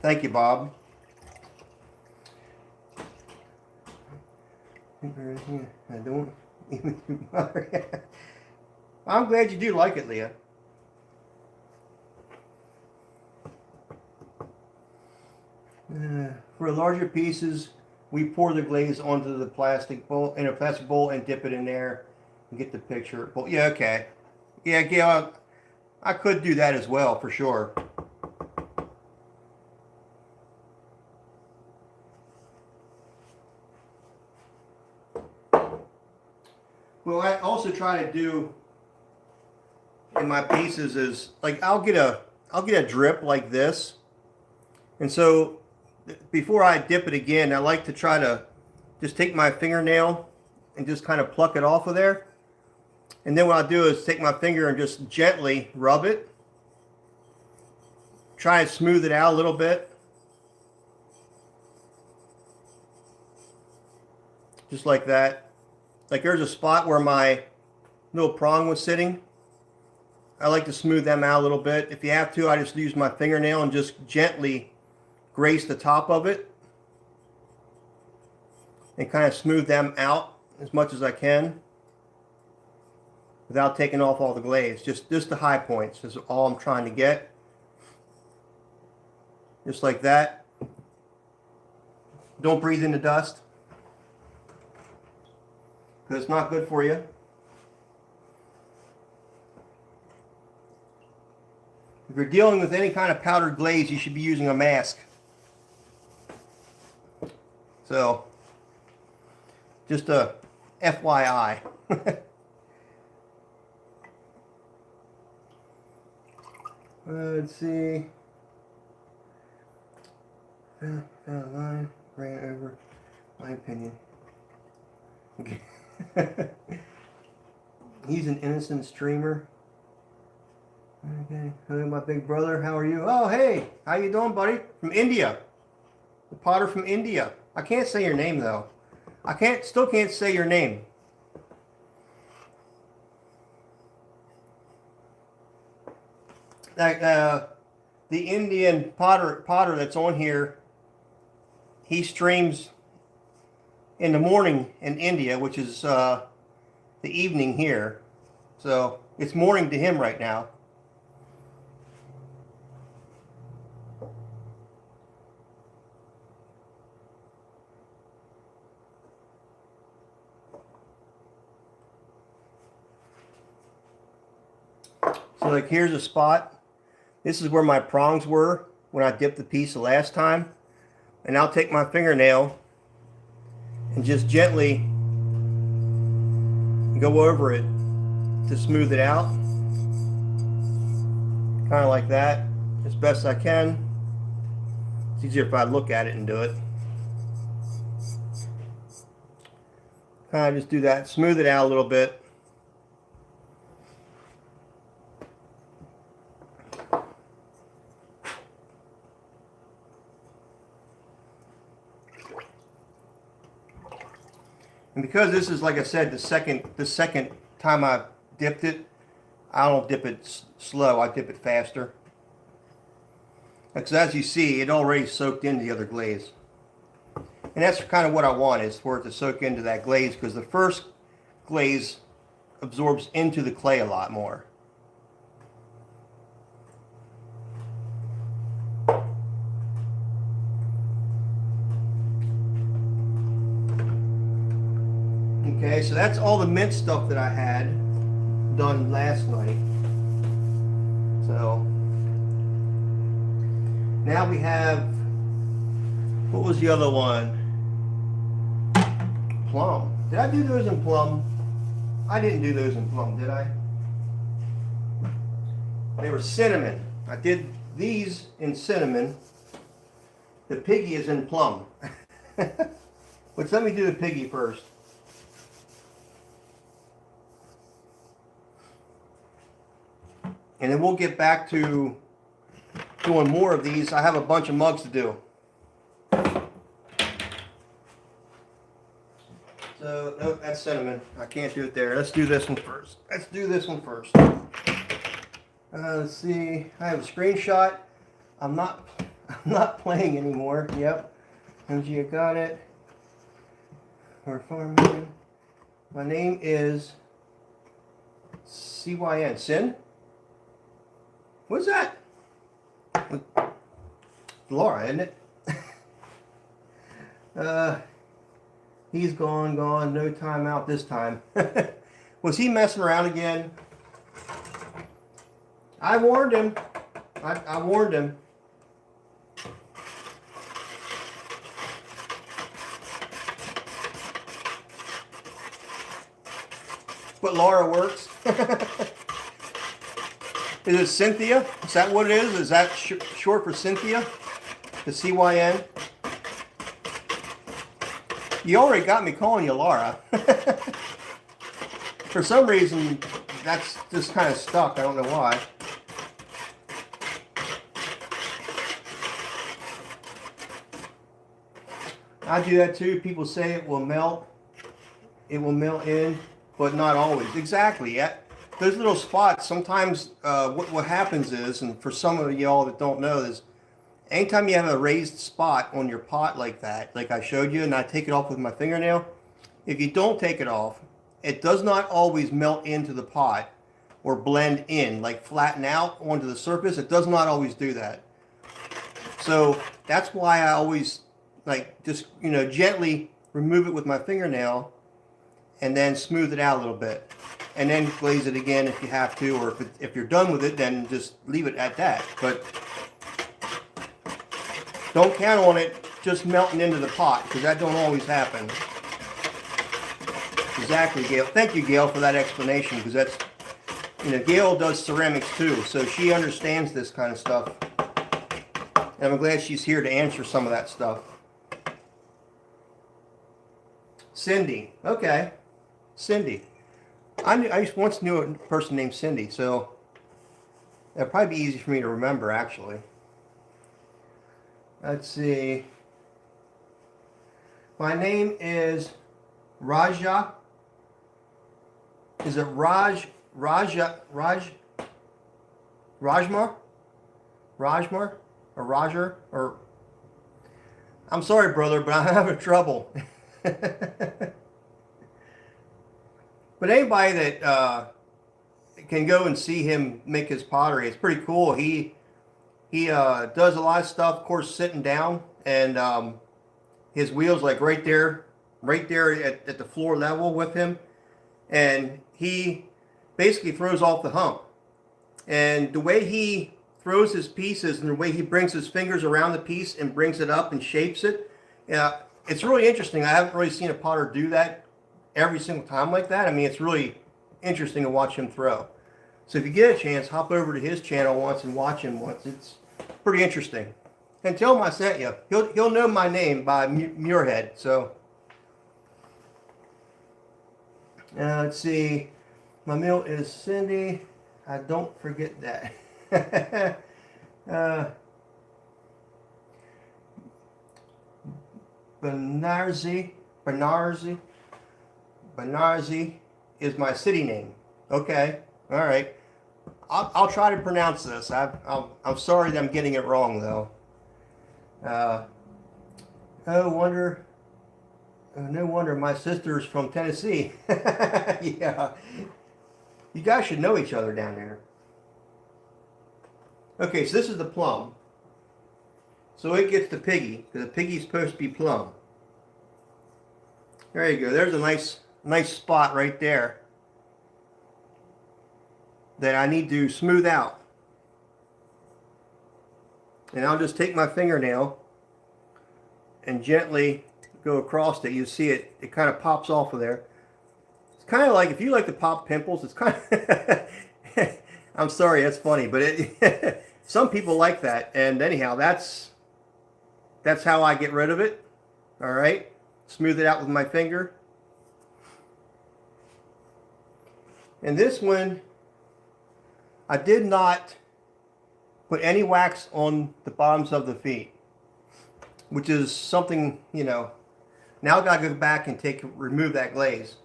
Thank you, Bob. I don't even. I'm glad you do like it, Leah. For larger pieces, we pour the glaze onto the plastic bowl in a plastic bowl and dip it in there and get the picture. Well, yeah, okay. Yeah, Gail, I could do that as well for sure. Well, I also try to do in my pieces is like I'll get a drip like this, and so before I dip it again, I like to try to just take my fingernail and just kind of pluck it off of there, and then what I'll do is take my finger and just gently rub it, try and smooth it out a little bit, just like that. Like there's a spot where my little prong was sitting. I like to smooth them out a little bit. If you have to, I just use my fingernail and just gently graze the top of it and kind of smooth them out as much as I can without taking off all the glaze. Just the high points is all I'm trying to get. Just like that. Don't breathe in the dust, because it's not good for you. If you're dealing with any kind of powdered glaze, you should be using a mask. So, just a FYI. Let's see. Found a line, ran over, my opinion. Okay. He's an innocent streamer. Okay, hello, my big brother. How are you? Oh, hey, how you doing, buddy? From India. The potter from India. I can't say your name though. Still can't say your name. Like the Indian potter that's on here, he streams in the morning in India, which is the evening here. So it's morning to him right now. So like here's a spot. This is where my prongs were when I dipped the piece the last time. And I'll take my fingernail and just gently go over it to smooth it out. Kind of like that, as best I can. It's easier if I look at it and do it. Kind of just do that, smooth it out a little bit. And because this is, like I said, the second time I dipped it, I don't dip it slow, I dip it faster. Because as you see, it already soaked into the other glaze. And that's kind of what I want, is for it to soak into that glaze, because the first glaze absorbs into the clay a lot more. Okay, so that's all the mint stuff that I had done last night. So now we have, what was the other one? Plum. Did I do those in plum? I didn't do those in plum, did I? They were cinnamon. I did these in cinnamon. The piggy is in plum. But let me do the piggy first. And then we'll get back to doing more of these. I have a bunch of mugs to do. So, nope, that's cinnamon. I can't do it there. Let's do this one first. Let's do this one first. Let's see. I have a screenshot. I'm not playing anymore. Yep. MG, I got it. Or farming. My name is CYN. Sin? What's that? Laura, isn't it? He's gone, no time out this time. Was he messing around again? I warned him. I warned him. But Laura works. Is it Cynthia? Is that what it is? Is that short for Cynthia? The CYN? You already got me calling you Laura. For some reason, that's just kind of stuck. I don't know why. I do that too. People say it will melt. It will melt in, but not always. Exactly. Those little spots, sometimes what happens is, and for some of y'all that don't know this, anytime you have a raised spot on your pot like that, like I showed you, and I take it off with my fingernail, if you don't take it off, it does not always melt into the pot or blend in, like flatten out onto the surface. It does not always do that. So that's why I always like just, gently remove it with my fingernail and then smooth it out a little bit. And then glaze it again if you have to, or if you're done with it, then just leave it at that. But don't count on it just melting into the pot, because that don't always happen. Exactly, Gail. Thank you, Gail, for that explanation, because that's, Gail does ceramics too, so she understands this kind of stuff. And I'm glad she's here to answer some of that stuff. Cindy. Okay. Cindy. I once knew a person named Cindy, so that'd probably be easy for me to remember, actually. Let's see. My name is Raja. Is it Rajmar? Or Roger? Or I'm sorry, brother, but I'm having trouble. But anybody that can go and see him make his pottery, it's pretty cool. He does a lot of stuff, of course, sitting down, and his wheel's like right there at the floor level with him, and he basically throws off the hump. And the way he throws his pieces and the way he brings his fingers around the piece and brings it up and shapes it, it's really interesting. I haven't really seen a potter do that every single time like that. I mean, it's really interesting to watch him throw. So if you get a chance, hop over to his channel once and watch him once. It's pretty interesting. And tell him I sent you. He'll know my name by Muirhead. So let's see. My meal is Cindy. I don't forget that. Banarzi is my city name. Okay, all right. I'll try to pronounce this. I'm sorry that I'm getting it wrong though. No wonder my sister's from Tennessee. Yeah, you guys should know each other down there. Okay, so this is the plum. So it gets the piggy, because the piggy's supposed to be plum. There you go. There's a nice spot right there that I need to smooth out. And I'll just take my fingernail and gently go across it. You see it kind of pops off of there. It's kind of like, if you like to pop pimples, it's kind of, I'm sorry, that's funny, but some people like that. And anyhow, that's how I get rid of it. All right. Smooth it out with my finger. And this one, I did not put any wax on the bottoms of the feet, which is something, now I gotta go back and remove that glaze.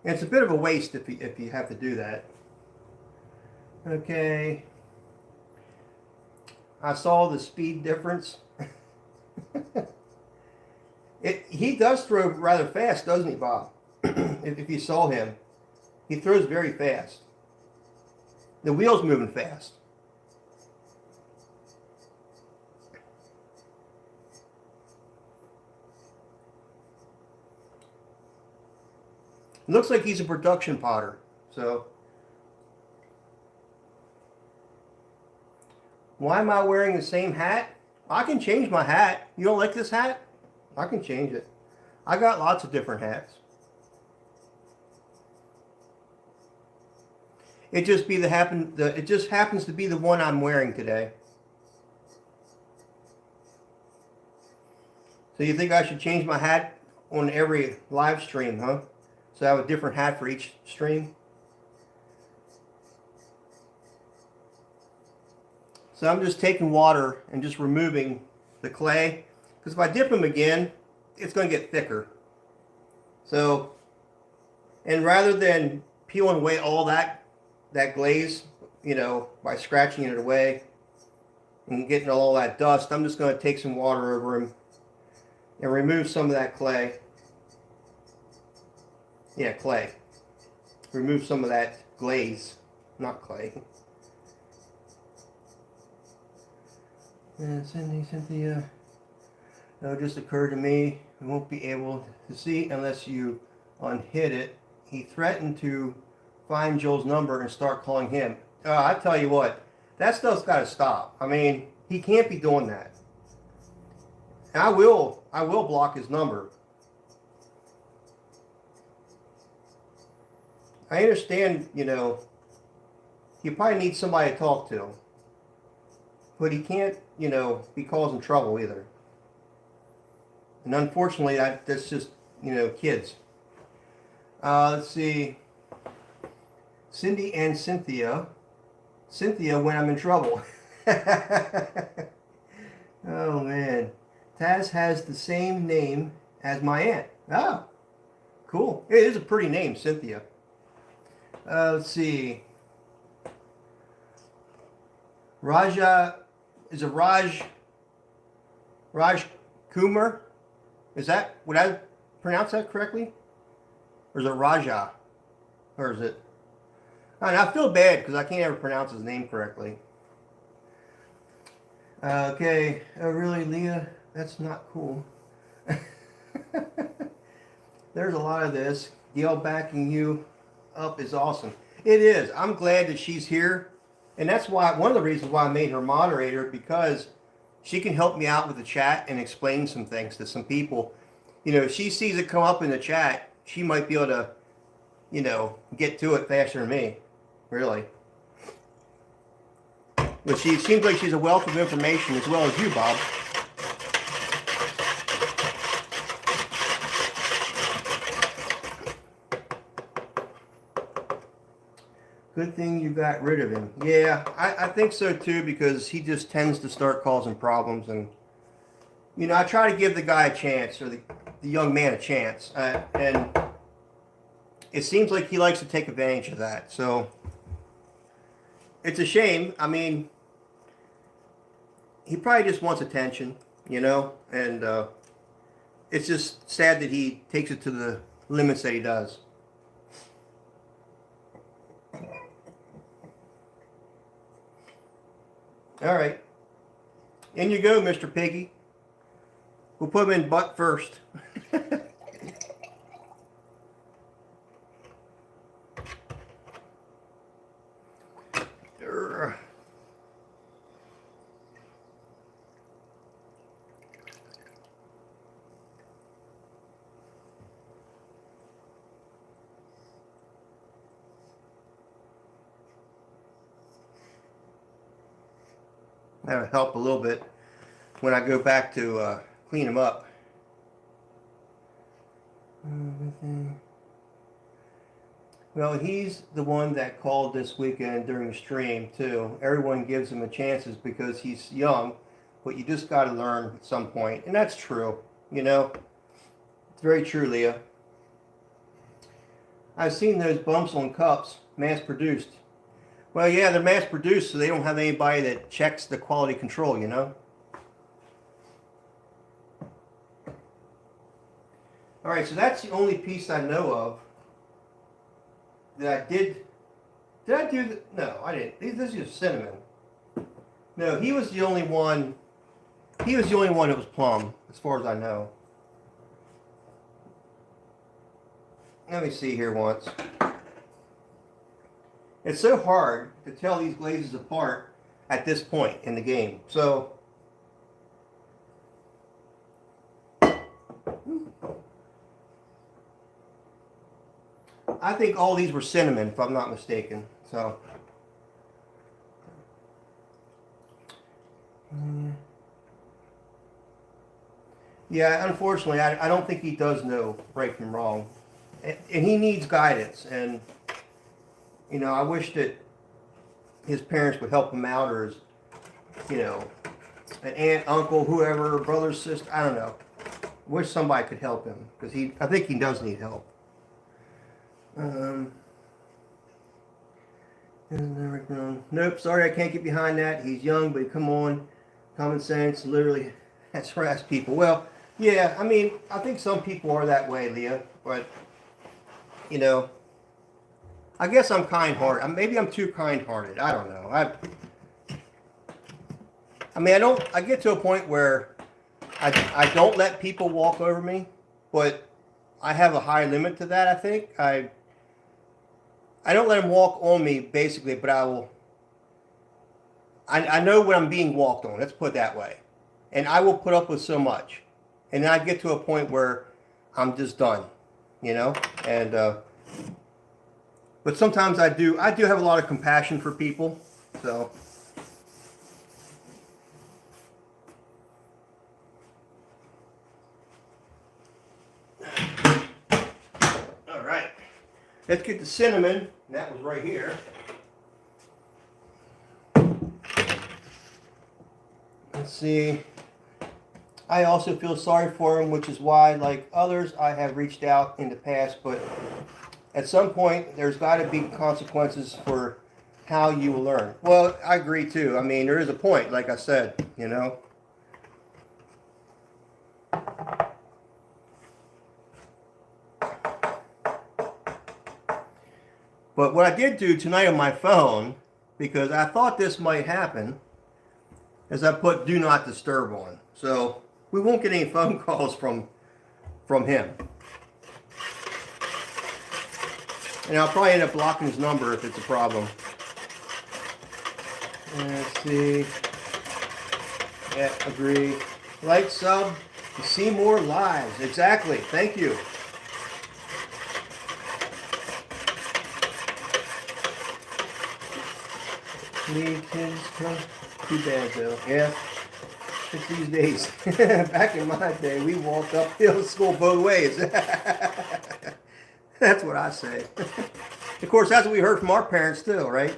And it's a bit of a waste if you have to do that. Okay. I saw the speed difference. He does throw rather fast, doesn't he, Bob? If you saw him, he throws very fast. The wheel's moving fast. It looks like he's a production potter. So, why am I wearing the same hat? I can change my hat. You don't like this hat? I can change it. I got lots of different hats. It just happens to be the one I'm wearing today. So you think I should change my hat on every live stream, huh? So I have a different hat for each stream? So I'm just taking water and just removing the clay. Because if I dip them again, it's going to get thicker. So, and rather than peeling away all that glaze, by scratching it away and getting all that dust, I'm just going to take some water over them and remove some of that clay. Yeah, clay. Remove some of that glaze, not clay. And Cynthia, it just occurred to me, we won't be able to see unless you unhit it. He threatened to find Joel's number and start calling him. I tell you what, that stuff's got to stop. I mean, he can't be doing that. And I will block his number. I understand, he probably needs somebody to talk to. But he can't, be causing trouble either. And unfortunately, that's just, kids. Let's see. Cindy and Cynthia. Cynthia when I'm in trouble. Oh, man. Taz has the same name as my aunt. Oh, cool. It is a pretty name, Cynthia. Let's see. Raja, is it Raj Kumar? Would I pronounce that correctly? Or is it Raja? Or is it? I feel bad because I can't ever pronounce his name correctly. Okay. Oh, really, Leah? That's not cool. There's a lot of this. Gail backing you up is awesome. It is. I'm glad that she's here. And that's why, one of the reasons why I made her moderator, because she can help me out with the chat and explain some things to some people. If she sees it come up in the chat, she might be able to, you know, get to it faster than me, really. But she seems like she's a wealth of information as well as you, Bob. Good thing you got rid of him. Yeah, I think so too, because he just tends to start causing problems. And, you know, I try to give the guy a chance, or the young man a chance. And it seems like he likes to take advantage of that. So it's a shame. I mean, he probably just wants attention, you know, and it's just sad that he takes it to the limits that he does. All right. In you go, Mr. Piggy. We'll put him in butt first. That'll help a little bit when I go back to clean them up. Well, he's the one that called this weekend during the stream too. Everyone gives him a chances because he's young, but you just got to learn at some point, and that's true. You know, it's very true, Leah. I've seen those bumps on cups, mass-produced. Well, yeah, they're mass-produced, so they don't have anybody that checks the quality control, you know? All right, so that's the only piece I know of that I did. Did I do the... No, I didn't. This is cinnamon. No, he was the only one. He was the only one that was plum, as far as I know. Let me see here once. It's so hard to tell these glazes apart at this point in the game. So, I think all these were cinnamon, if I'm not mistaken. So, yeah, unfortunately, I don't think he does know right from wrong. And he needs guidance. And, you know, I wish that his parents would help him out, or his, you know, an aunt, uncle, whoever, brother, sister, I don't know. Wish somebody could help him, because I think he does need help. Nope, sorry, I can't get behind that. He's young, but come on, common sense literally has harassed people. Well, yeah, I mean, I think some people are that way, Leah, but, you know, I guess I'm kind-hearted. Maybe I'm too kind-hearted. I don't know. I mean, I get to a point where I don't let people walk over me, but I have a high limit to that, I think. I don't let them walk on me, basically, but I know when I'm being walked on, let's put it that way. And I will put up with so much. And then I get to a point where I'm just done, you know? And, but sometimes I do have a lot of compassion for people, so. All right, let's get the cinnamon. That was right here. Let's see. I also feel sorry for him, which is why, like others, I have reached out in the past, but at some point, there's got to be consequences for how you will learn. Well, I agree too. I mean, there is a point, like I said, you know. But what I did do tonight on my phone, because I thought this might happen, is I put Do Not Disturb on. So we won't get any phone calls from him. And I'll probably end up blocking his number if it's a problem. Let's see. Yeah, agree. Like, sub, to see more lives. Exactly. Thank you. Leave kids come. Too bad though. Yeah. It's these days. Back in my day, we walked uphill to school both ways. That's what I say. Of course, that's what we heard from our parents too, right?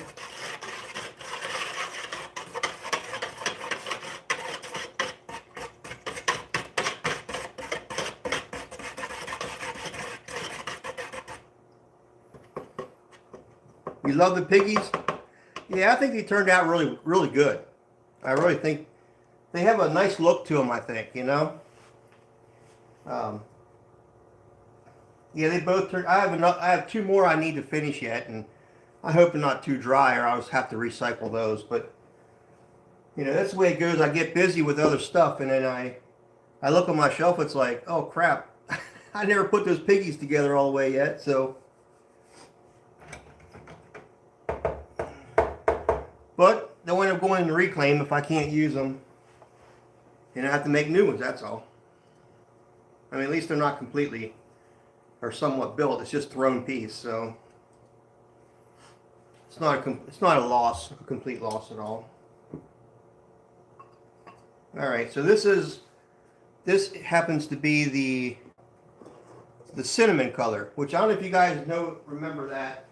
You love the piggies? Yeah, I think they turned out really, really good. I really think they have a nice look to them, I think, you know? Um, yeah, they both turned. I have two more I need to finish yet, and I hope they're not too dry or I'll just have to recycle those. But, you know, that's the way it goes. I get busy with other stuff, and then I look on my shelf, it's like, oh, crap. I never put those piggies together all the way yet, so. But they'll end up going into reclaim if I can't use them. And I have to make new ones, that's all. I mean, at least they're not completely or somewhat built. It's just thrown piece, so it's not a loss, a complete loss at all. All right, so this happens to be the cinnamon color, which I don't know if you guys remember that.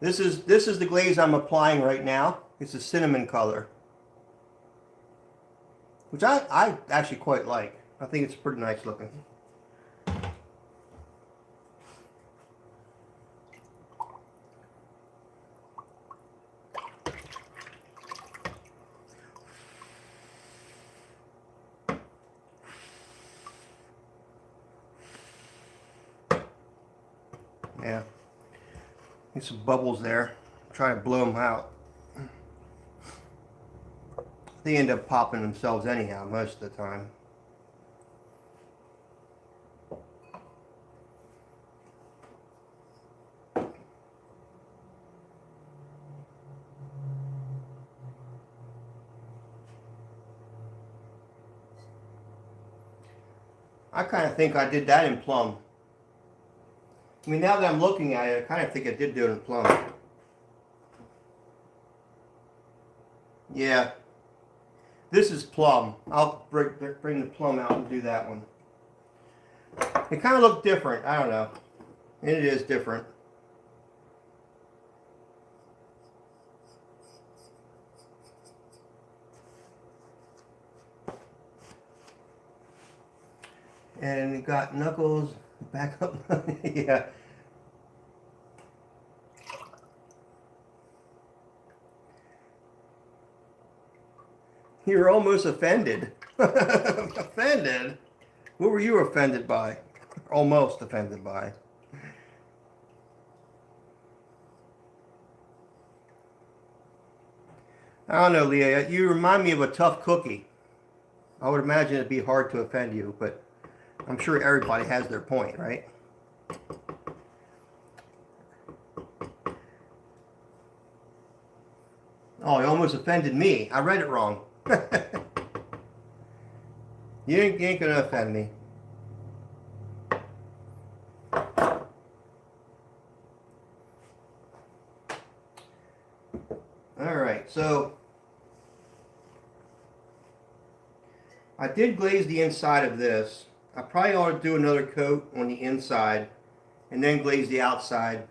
This is the glaze I'm applying right now. It's a cinnamon color, which I actually quite like. I think it's pretty nice looking. Yeah. Some bubbles there. Try to blow them out. They end up popping themselves anyhow most of the time. I kind of think I did that in plum. I mean, now that I'm looking at it, I kind of think I did do it in plum. Yeah. This is plum. I'll bring the plum out and do that one. It kind of looked different. I don't know. And it is different. And we got Knuckles back up. Yeah. You're almost offended. Offended? What were you offended by? Almost offended by. I don't know, Leah. You remind me of a tough cookie. I would imagine it'd be hard to offend you, but I'm sure everybody has their point, right? Oh, he almost offended me. I read it wrong. You ain't gonna offend me. Alright, so I did glaze the inside of this. I probably ought to do another coat on the inside and then glaze the outside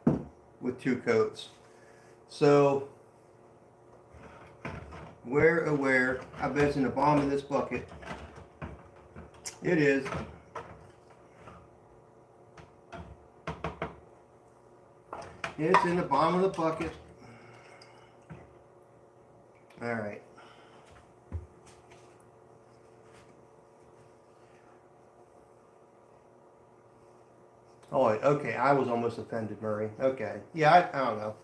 with 2 coats. So where I bet it's in the bottom of this bucket. It is. It's in the bottom of the bucket. All right. Oh, okay. I was almost offended, Murray. Okay. Yeah, I don't know.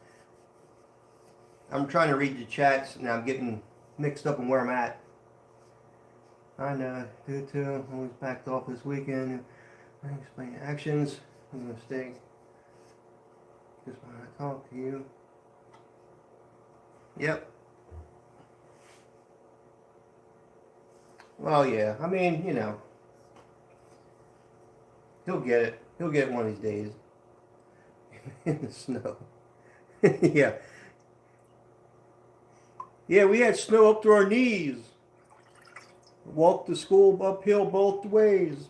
I'm trying to read the chats and I'm getting mixed up on where I'm at. I know. Due to I was backed off this weekend. I explain actions. A mistake. Just when I talk to you. Yep. Well, yeah. I mean, you know. He'll get it. He'll get it one of these days. in the snow. Yeah. Yeah, we had snow up to our knees. Walked to school uphill both ways.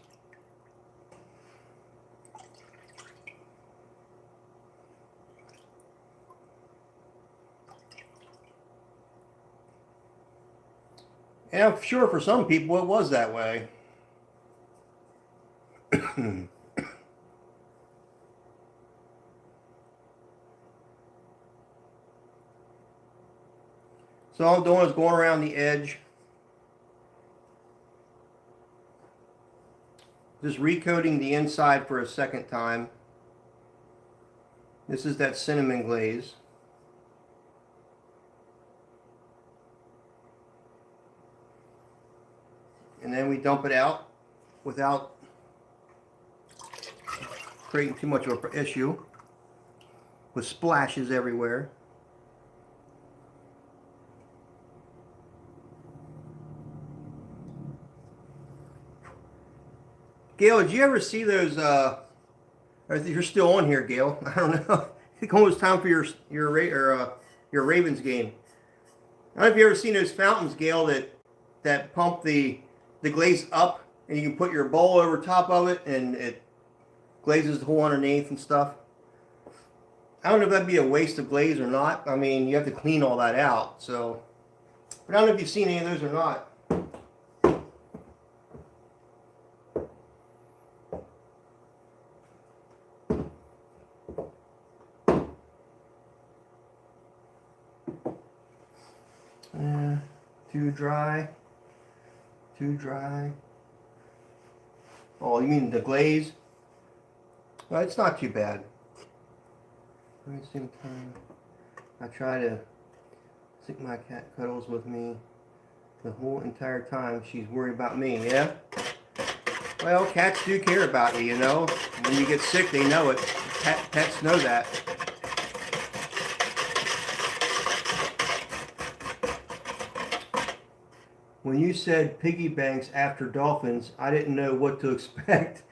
And I'm sure for some people it was that way. So all I'm doing is going around the edge. Just recoating the inside for a second time. This is that cinnamon glaze. And then we dump it out without creating too much of an issue with splashes everywhere. Gail, did you ever see those? You're still on here, Gail. I don't know. It's almost time for your Ravens game. I don't know if you ever seen those fountains, Gail, that pump the glaze up, and you can put your bowl over top of it, and it glazes the hole underneath and stuff. I don't know if that'd be a waste of glaze or not. I mean, you have to clean all that out. So, but I don't know if you've seen any of those or not. Too dry. Too dry. Oh, you mean the glaze? Well, it's not too bad. At the same time, I try to think my cat cuddles with me the whole entire time. She's worried about me, yeah? Well, cats do care about you, you know? When you get sick, they know it. Pets know that. When you said piggy banks after dolphins, I didn't know what to expect.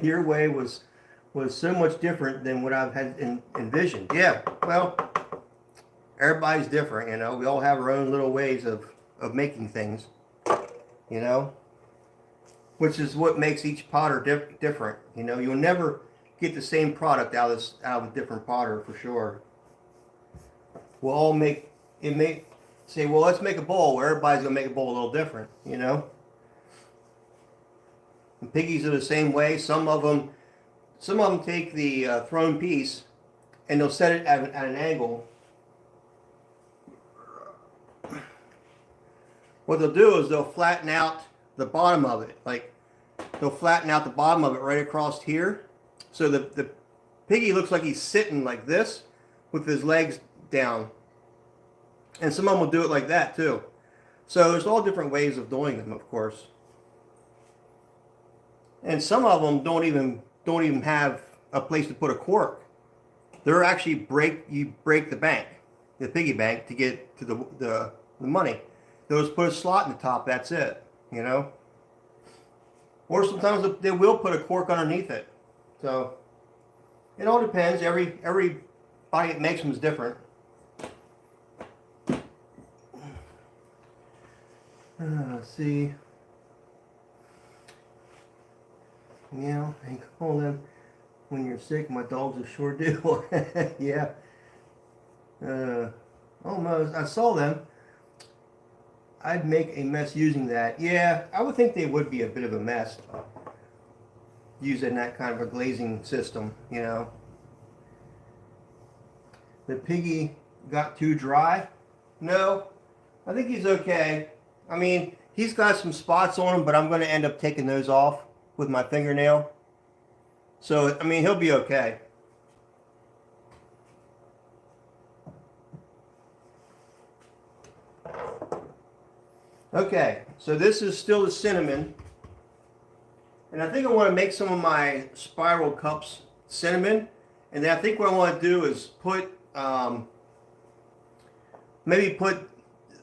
Your way was so much different than what I've had envisioned. Yeah, well, everybody's different, you know. We all have our own little ways of making things, you know, which is what makes each potter different. You know, you'll never get the same product out of a different potter for sure. We'll all say, well, let's make a bowl where everybody's going to make a bowl a little different, you know. And piggies are the same way. Some of them take the thrown piece and they'll set it at an angle. What they'll do is they'll flatten out the bottom of it. Like, they'll flatten out the bottom of it right across here. So the piggy looks like he's sitting like this with his legs down. And some of them will do it like that too. So there's all different ways of doing them, of course. And some of them don't even have a place to put a cork. They're actually you break the bank, the piggy bank, to get to the money. They'll just put a slot in the top. That's it, you know. Or sometimes they will put a cork underneath it. So it all depends. Everybody that makes them is different. Let's see. Yeah, I call them when you're sick. My dogs are sure do. Yeah. Almost. I saw them. I'd make a mess using that. Yeah, I would think they would be a bit of a mess using that kind of a glazing system, you know. The piggy got too dry? No, I think he's okay. I mean, he's got some spots on him, but I'm going to end up taking those off with my fingernail. So, I mean, he'll be okay. Okay, so this is still the cinnamon. And I think I want to make some of my spiral cups cinnamon. And then I think what I want to do is put, maybe put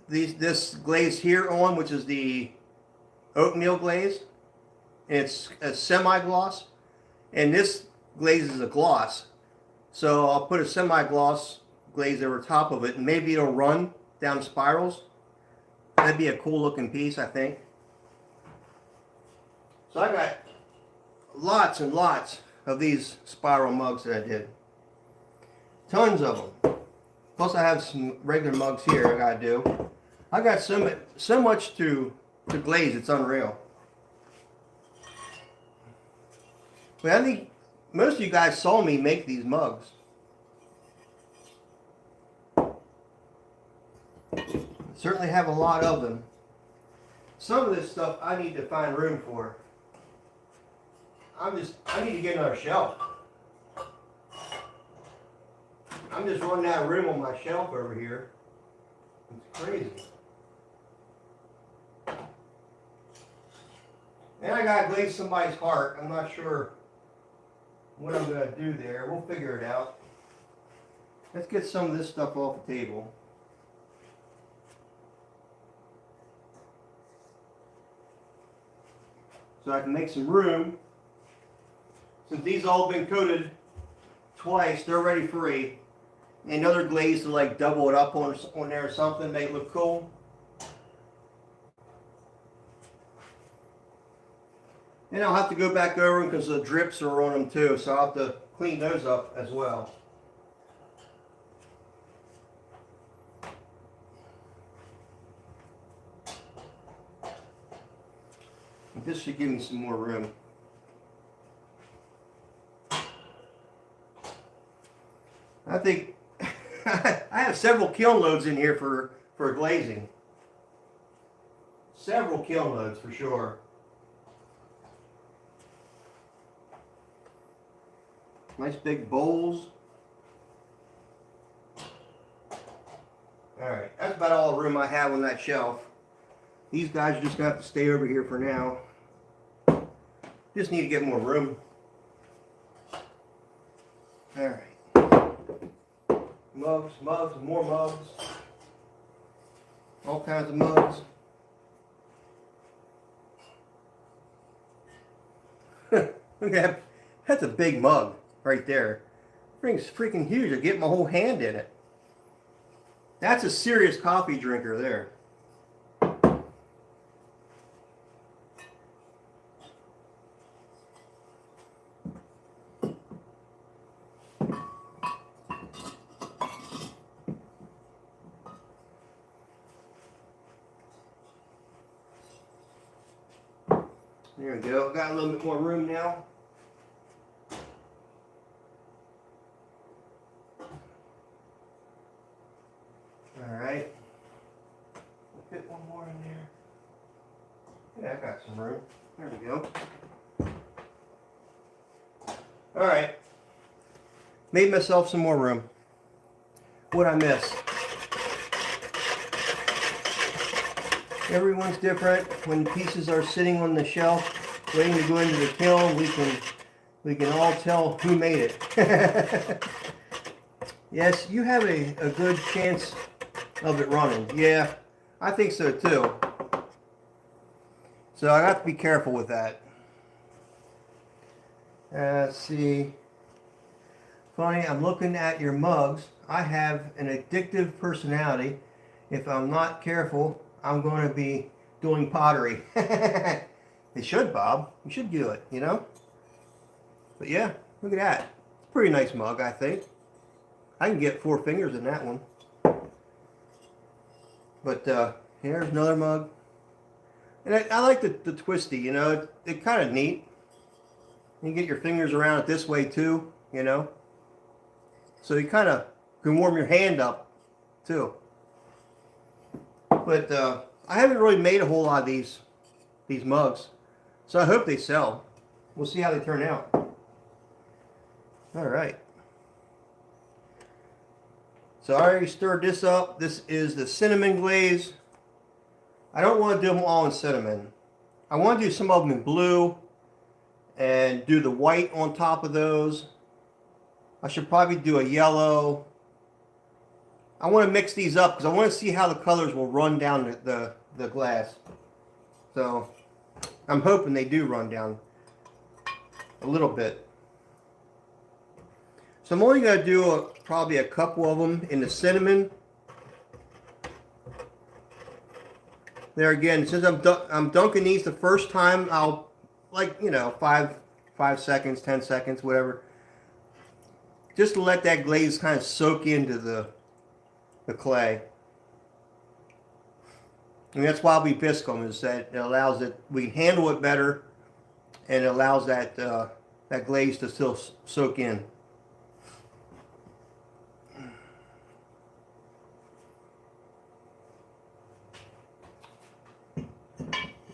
this glaze here on, which is the oatmeal glaze. And it's a semi-gloss. And this glaze is a gloss. So I'll put a semi-gloss glaze over top of it, and maybe it'll run down spirals. That'd be a cool looking piece, I think. So I got lots and lots of these spiral mugs that I did. Tons of them. Plus I have some regular mugs here I gotta do. I got so much to glaze, it's unreal. But I think most of you guys saw me make these mugs. Certainly have a lot of them. Some of this stuff I need to find room for. I need to get another shelf. I'm just running out of room on my shelf over here. It's crazy. And I gotta glaze somebody's heart. I'm not sure what I'm gonna do there. We'll figure it out. Let's get some of this stuff off the table. So I can make some room. Since these all been coated twice, they're already free. Another glaze to like double it up on there or something, make it look cool. And I'll have to go back over them because the drips are on them too, so I'll have to clean those up as well. This should give me some more room. I think I have several kiln loads in here for glazing. Several kiln loads for sure. Nice big bowls. Alright, that's about all the room I have on that shelf. These guys are just going to have to stay over here for now. Just need to get more room. Alright. Mugs, mugs, more mugs. All kinds of mugs. Look at that. That's a big mug right there. Thing's freaking huge. I get my whole hand in it. That's a serious coffee drinker there. There we go. Got a little bit more room now. Alright. Fit one more in there. Yeah, I got some room. There we go. Alright. Made myself some more room. What'd I miss? Everyone's different. When pieces are sitting on the shelf waiting to go into the kiln, we can all tell who made it. Yes, you have a good chance of it running. Yeah, I think so too. So I have to be careful with that. Let's see. Funny, I'm looking at your mugs. I have an addictive personality. If I'm not careful, I'm going to be doing pottery. It should, Bob. You should do it, you know? But yeah, look at that. Pretty nice mug, I think. I can get 4 fingers in that one. But here's another mug. And I like the twisty, you know. It's kind of neat. You can get your fingers around it this way too, you know. So you kind of can warm your hand up too. But I haven't really made a whole lot of these mugs, so I hope they sell. We'll see how they turn out. All right. So I already stirred this up. This is the cinnamon glaze. I don't want to do them all in cinnamon. I want to do some of them in blue and do the white on top of those. I should probably do a yellow. I want to mix these up because I want to see how the colors will run down the glass. So I'm hoping they do run down a little bit. So I'm only going to do probably a couple of them in the cinnamon. There again, since I'm dunking these the first time, I'll, like, you know, 5 seconds, 10 seconds, whatever. Just to let that glaze kind of soak into the clay. And that's why we bisque them, is that it allows it, we can handle it better, and it allows that that glaze to still soak in.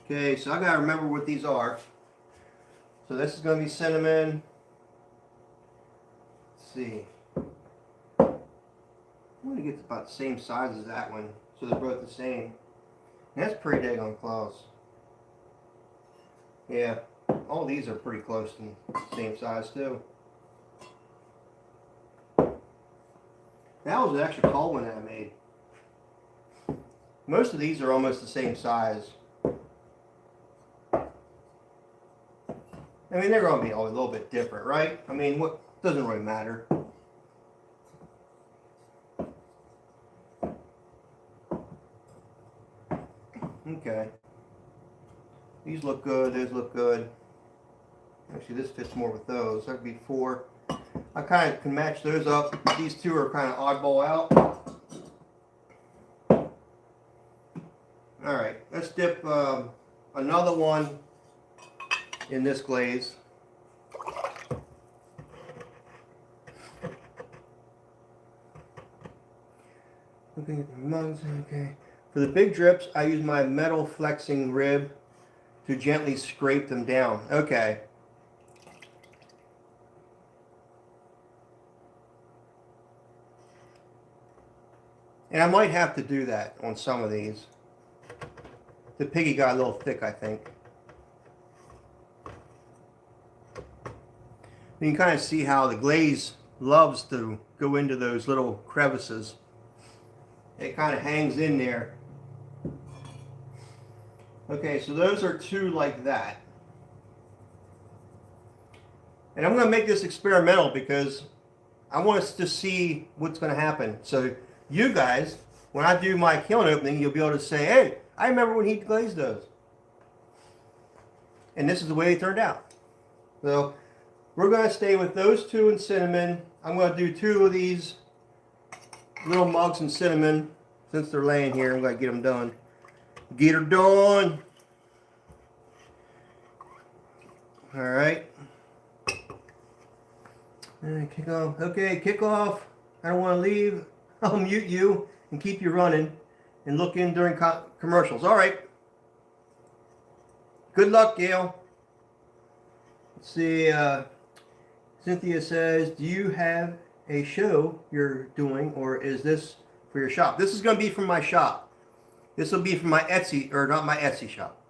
Okay, so I gotta remember what these are. So this is gonna be cinnamon. Let's see. I'm gonna get about the same size as that one, so they're both the same. And that's pretty daggone close. Yeah, all these are pretty close to the same size too. That was an extra tall one that I made. Most of these are almost the same size. I mean, they're going to be a little bit different, right? I mean, what doesn't really matter. Okay. These look good. Those look good. Actually, this fits more with those. That would be 4. I kind of can match those up. These two are kind of oddball out. All right. Let's dip another one in this glaze. Okay, mugs. Okay. For the big drips, I use my metal flexing rib to gently scrape them down. Okay. And I might have to do that on some of these. The piggy got a little thick, I think. You can kind of see how the glaze loves to go into those little crevices. It kind of hangs in there. Okay, so those are 2 like that. And I'm going to make this experimental because I want us to see what's going to happen. So you guys, when I do my kiln opening, you'll be able to say, hey, I remember when he glazed those. And this is the way they turned out. So we're going to stay with those 2 in cinnamon. I'm going to do 2 of these little mugs in cinnamon. Since they're laying here, I'm going to get them done. Get her done. All right. And kick off. Okay, kick off. I don't want to leave. I'll mute you and keep you running and look in during commercials. All right. Good luck, Gail. Let's see. Cynthia says, do you have a show you're doing, or is this for your shop? This is going to be from my shop. This will be from my Etsy, or not my Etsy shop.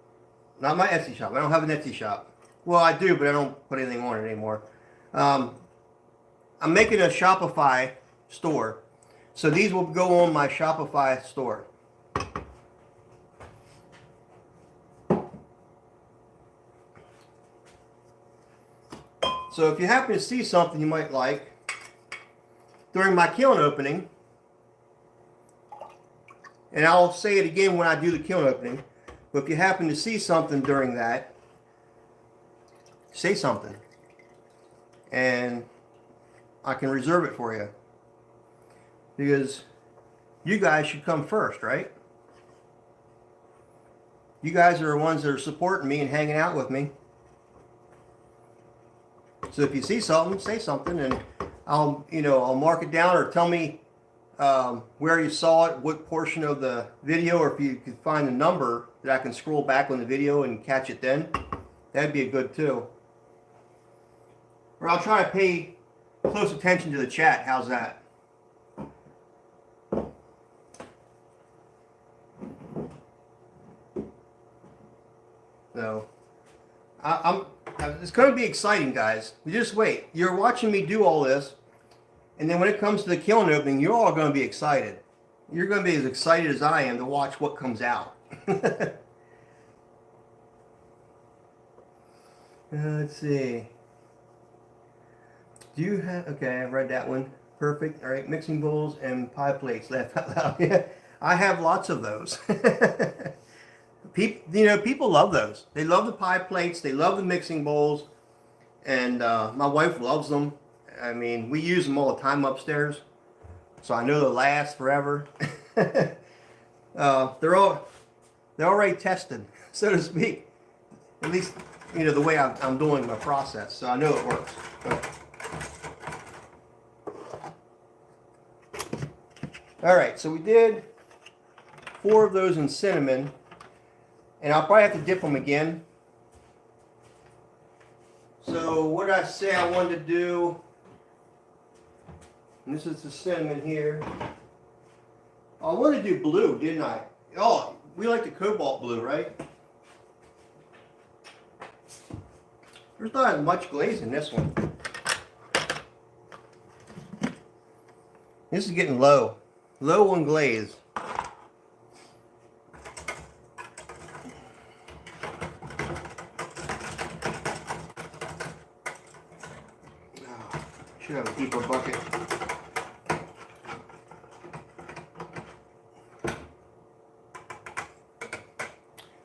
Not my Etsy shop. I don't have an Etsy shop. Well, I do, but I don't put anything on it anymore. I'm making a Shopify store. So these will go on my Shopify store. So if you happen to see something you might like during my kiln opening, and I'll say it again when I do the kiln opening, but if you happen to see something during that, say something. And I can reserve it for you. Because you guys should come first, right? You guys are the ones that are supporting me and hanging out with me. So if you see something, say something, and I'll mark it down, or tell me where you saw it, what portion of the video, or if you could find the number that I can scroll back on the video and catch it then. That'd be good too. Or I'll try to pay close attention to the chat. How's that? So, it's going to be exciting, guys. You just wait. You're watching me do all this, and then when it comes to the kiln opening, you're all going to be excited. You're going to be as excited as I am to watch what comes out. Let's see. Do you have, okay, I read that one. Perfect. All right, mixing bowls and pie plates. Laugh out loud. Yeah, I have lots of those. People love those. They love the pie plates. They love the mixing bowls. And my wife loves them. I mean, we use them all the time upstairs. So I know they'll last forever. They're already tested, so to speak. At least, the way I'm doing my process. So I know it works. All right, so we did 4 of those in cinnamon, and I'll probably have to dip them again. So what did I say I wanted to do? And this is the cinnamon here. I wanted to do blue, didn't I? Oh, we like the cobalt blue, right? There's not as much glaze in this one. This is getting low. Low on glaze. Oh, should have a deeper bucket.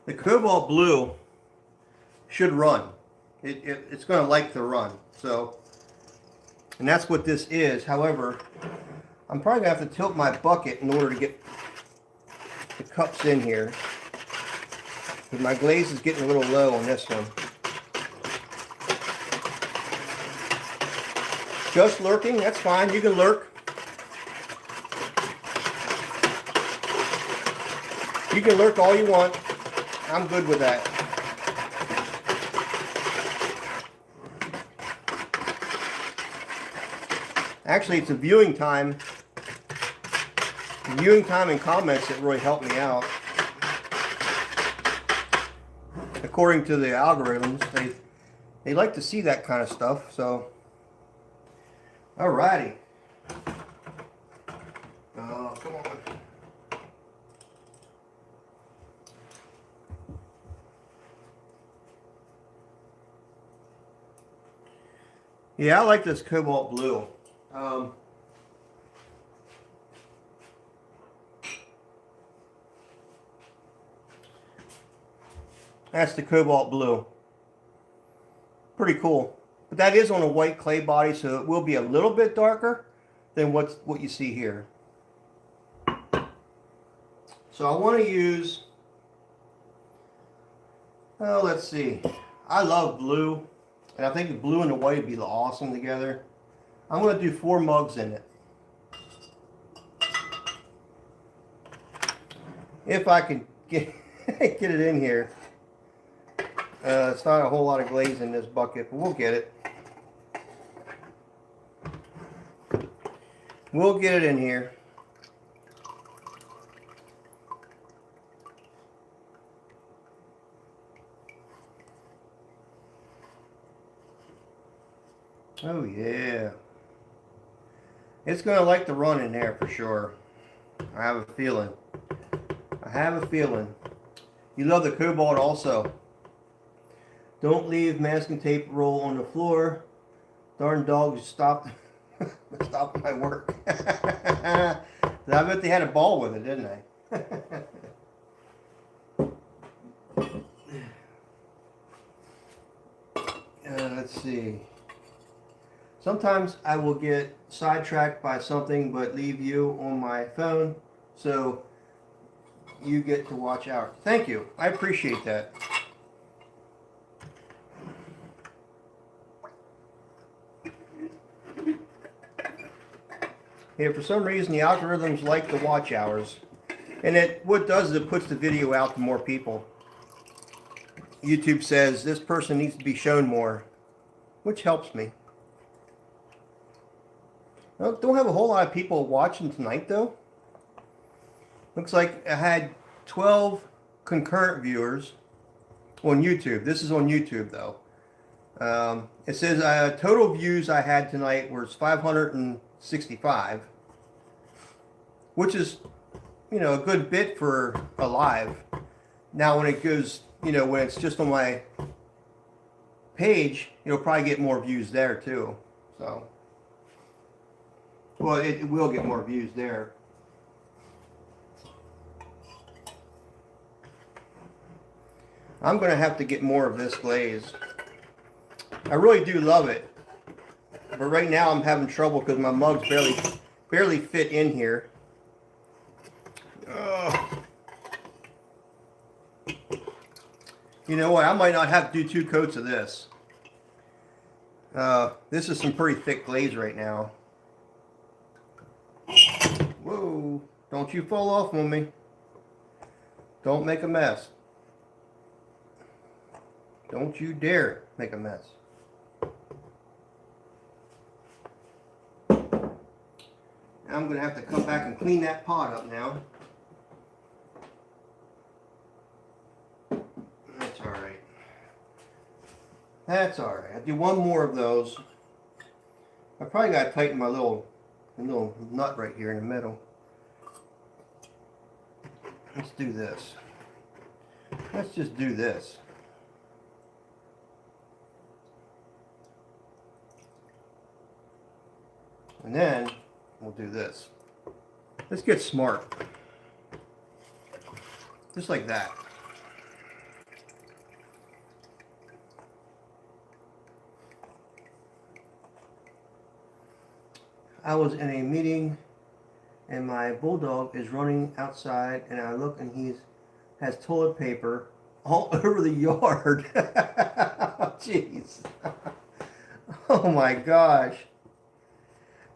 The cobalt blue should run. It's going to like the run. So, and that's what this is. However, I'm probably going to have to tilt my bucket in order to get the cups in here. Because my glaze is getting a little low on this one. Just lurking, that's fine. You can lurk. You can lurk all you want. I'm good with that. Actually, it's a viewing time. Viewing time and comments that really help me out. According to the algorithms, they like to see that kind of stuff. So, alrighty. Oh, come on. Yeah, I like this cobalt blue. That's the cobalt blue. Pretty cool. But that is on a white clay body, so it will be a little bit darker than what you see here. So I want to use, oh, let's see. I love blue, and I think the blue and the white would be awesome together. I'm going to do 4 mugs in it. If I can get get it in here. It's not a whole lot of glaze in this bucket, but we'll get it. We'll get it in here. Oh yeah. It's going to like to run in there for sure. I have a feeling. I have a feeling. You love the cobalt also. Don't leave masking tape roll on the floor. Darn dogs stopped my work. I bet they had a ball with it, didn't they? Let's see. Sometimes I will get sidetracked by something but leave you on my phone, so you get to watch out. Thank you. I appreciate that. Yeah, for some reason the algorithms like the watch hours. And what it does is it puts the video out to more people. YouTube says this person needs to be shown more, which helps me. I don't have a whole lot of people watching tonight though. Looks like I had 12 concurrent viewers on YouTube. This is on YouTube though. It says total views I had tonight was 565, which is, a good bit for a live. Now when it goes, when it's just on my page, you'll probably get more views there too. So Well, it will get more views there. I'm going to have to get more of this glaze. I really do love it. But right now I'm having trouble because my mugs barely fit in here. Ugh. You know what? I might not have to do 2 coats of this. This is some pretty thick glaze right now. Whoa. Don't you fall off on me. Don't make a mess. Don't you dare make a mess. I'm going to have to come back and clean that pot up now. That's alright. That's alright. I'll do one more of those. I probably got to tighten my little nut right here in the middle. Let's do this. Let's just do this. And then we'll do this. Let's get smart. Just like that. I was in a meeting and my bulldog is running outside and I look and he has toilet paper all over the yard. Jeez. Oh my gosh.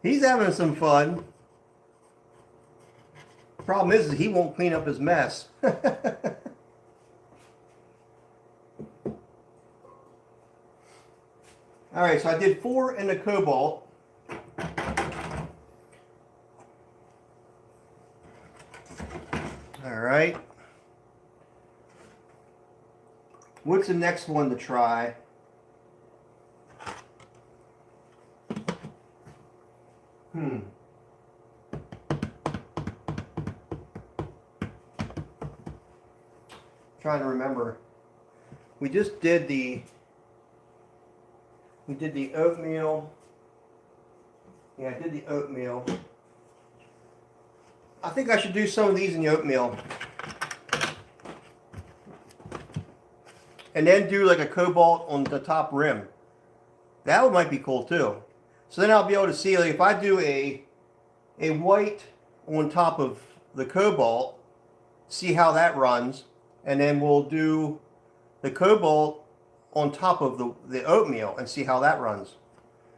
He's having some fun. Problem is he won't clean up his mess. Alright, so I did 4 in the cobalt. Alright. What's the next one to try? Trying to remember. We just did the oatmeal. Yeah, I did the oatmeal. I think I should do some of these in the oatmeal. And then do like a cobalt on the top rim. That one might be cool too. So then I'll be able to see, like, if I do a white on top of the cobalt, see how that runs. And then we'll do the cobalt on top of the oatmeal and see how that runs.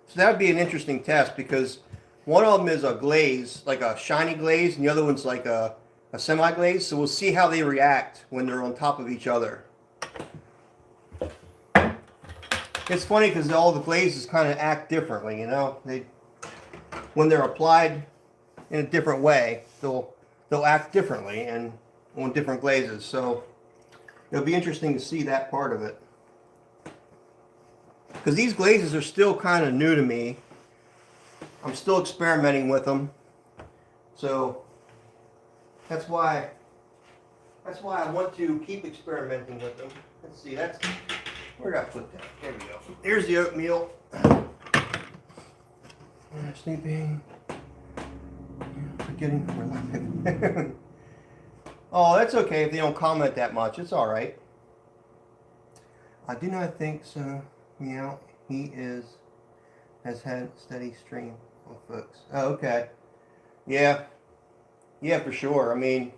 So that would be an interesting test because one of them is a glaze, like a shiny glaze, and the other one's like a semi-glaze. So we'll see how they react when they're on top of each other. It's funny because all the glazes kind of act differently, you know. When they're applied in a different way, they'll act differently and on different glazes. So it'll be interesting to see that part of it. Because these glazes are still kind of new to me. I'm still experimenting with them. So that's why I want to keep experimenting with them. Let's see, where did I put that? There we go. There's the oatmeal. Sleeping. Forgetting for life. Oh, that's okay if they don't comment that much. It's all right. I do not think so. Meow. He has had steady stream of folks. Oh, okay. Yeah. Yeah, for sure. I mean,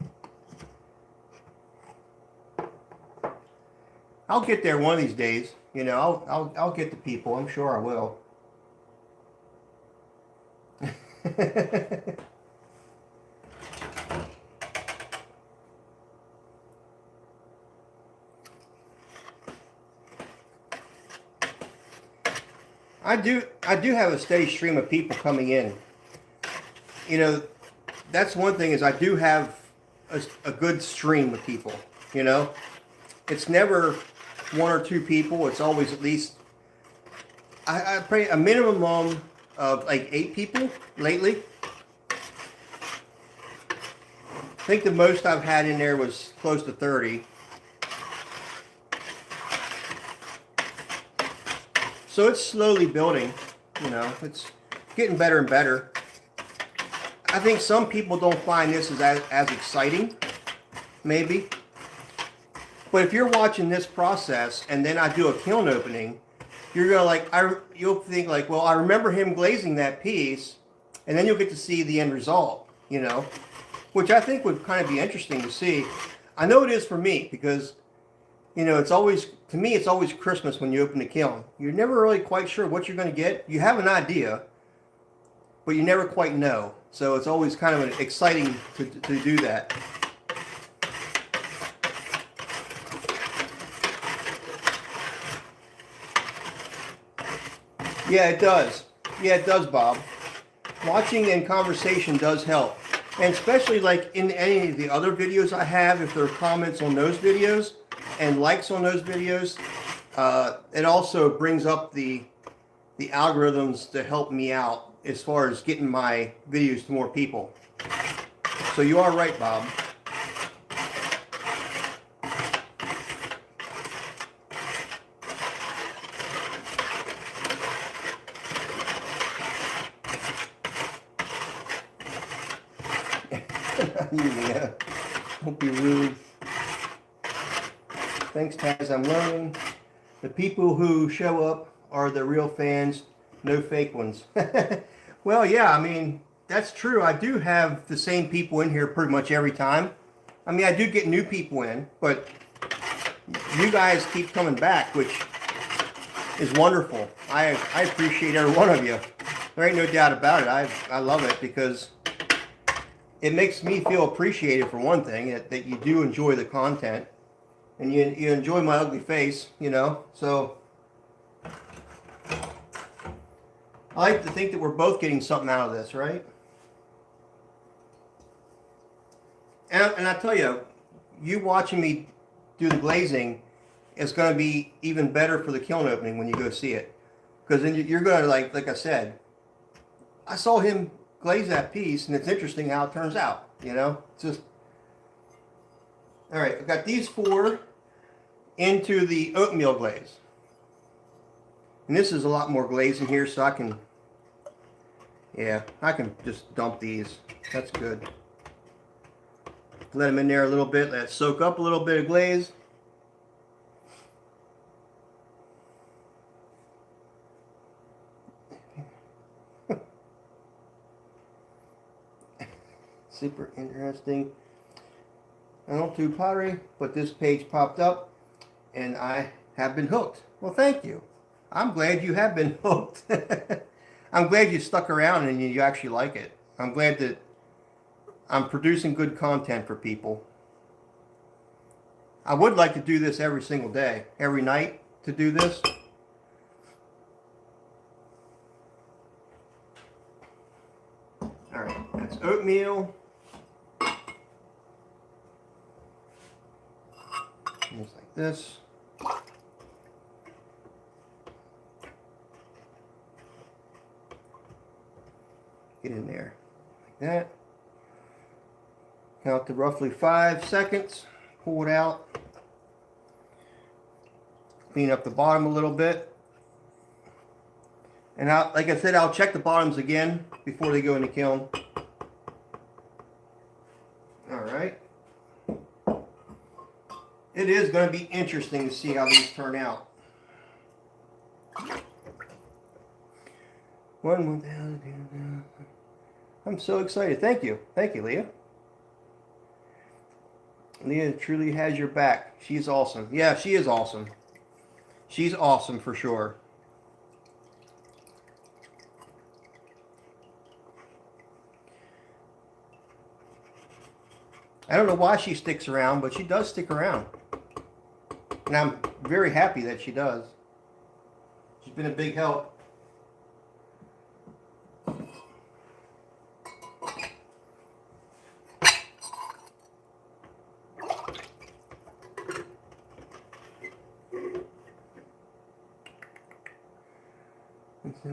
I'll get there one of these days. You know, I'll get to people. I'm sure I will. I do have a steady stream of people coming in. You know, that's one thing is I do have a good stream of people, you know. It's never 1 or 2 people. It's always at least, I pray a minimum of like 8 people lately. I think the most I've had in there was close to 30. So it's slowly building, you know, it's getting better and better. I think some people don't find this as exciting, maybe. But if you're watching this process and then I do a kiln opening, you're gonna you'll think like, well, I remember him glazing that piece, and then you'll get to see the end result, you know, which I think would kind of be interesting to see. I know it is for me because, you know, it's always, to me, it's always Christmas when you open the kiln. You're never really quite sure what you're going to get. You have an idea, but you never quite know. So it's always kind of exciting to do that. Yeah, it does. Yeah, it does, Bob. Watching and conversation does help. And especially like in any of the other videos I have, if there are comments on those videos and likes on those videos, it also brings up the algorithms to help me out as far as getting my videos to more people. So you are right, Bob. Yeah, don't be rude. Thanks, Taz. I'm learning. The people who show up are the real fans, no fake ones. Well, yeah, I mean, that's true. I do have the same people in here pretty much every time. I mean, I do get new people in, but you guys keep coming back, which is wonderful. I appreciate every one of you. There ain't no doubt about it. I love it because it makes me feel appreciated for one thing, that you do enjoy the content and you enjoy my ugly face, you know. So I like to think that we're both getting something out of this, right? And I tell you, you watching me do the glazing is going to be even better for the kiln opening when you go see it. Because then you're going to, like I said, I saw him glaze that piece, and it's interesting how it turns out, you know. It's just, all right, I've got these 4 into the oatmeal glaze, and this is a lot more glaze in here, so I can just dump these. That's good. Let them in there a little bit, let it soak up a little bit of glaze. Super interesting. I don't do pottery, but this page popped up and I have been hooked. Well, thank you. I'm glad you have been hooked. I'm glad you stuck around and you actually like it. I'm glad that I'm producing good content for people. I would like to do this every single day, every night to do this. All right, that's oatmeal. Just like this. Get in there like that. Count to roughly 5 seconds. Pull it out. Clean up the bottom a little bit. And like I said, I'll check the bottoms again before they go in the kiln. All right. It is going to be interesting to see how these turn out. I'm so excited. Thank you. Thank you, Leah. Leah truly has your back. She's awesome. Yeah, she is awesome. She's awesome for sure. I don't know why she sticks around, but she does stick around. And I'm very happy that she does. She's been a big help.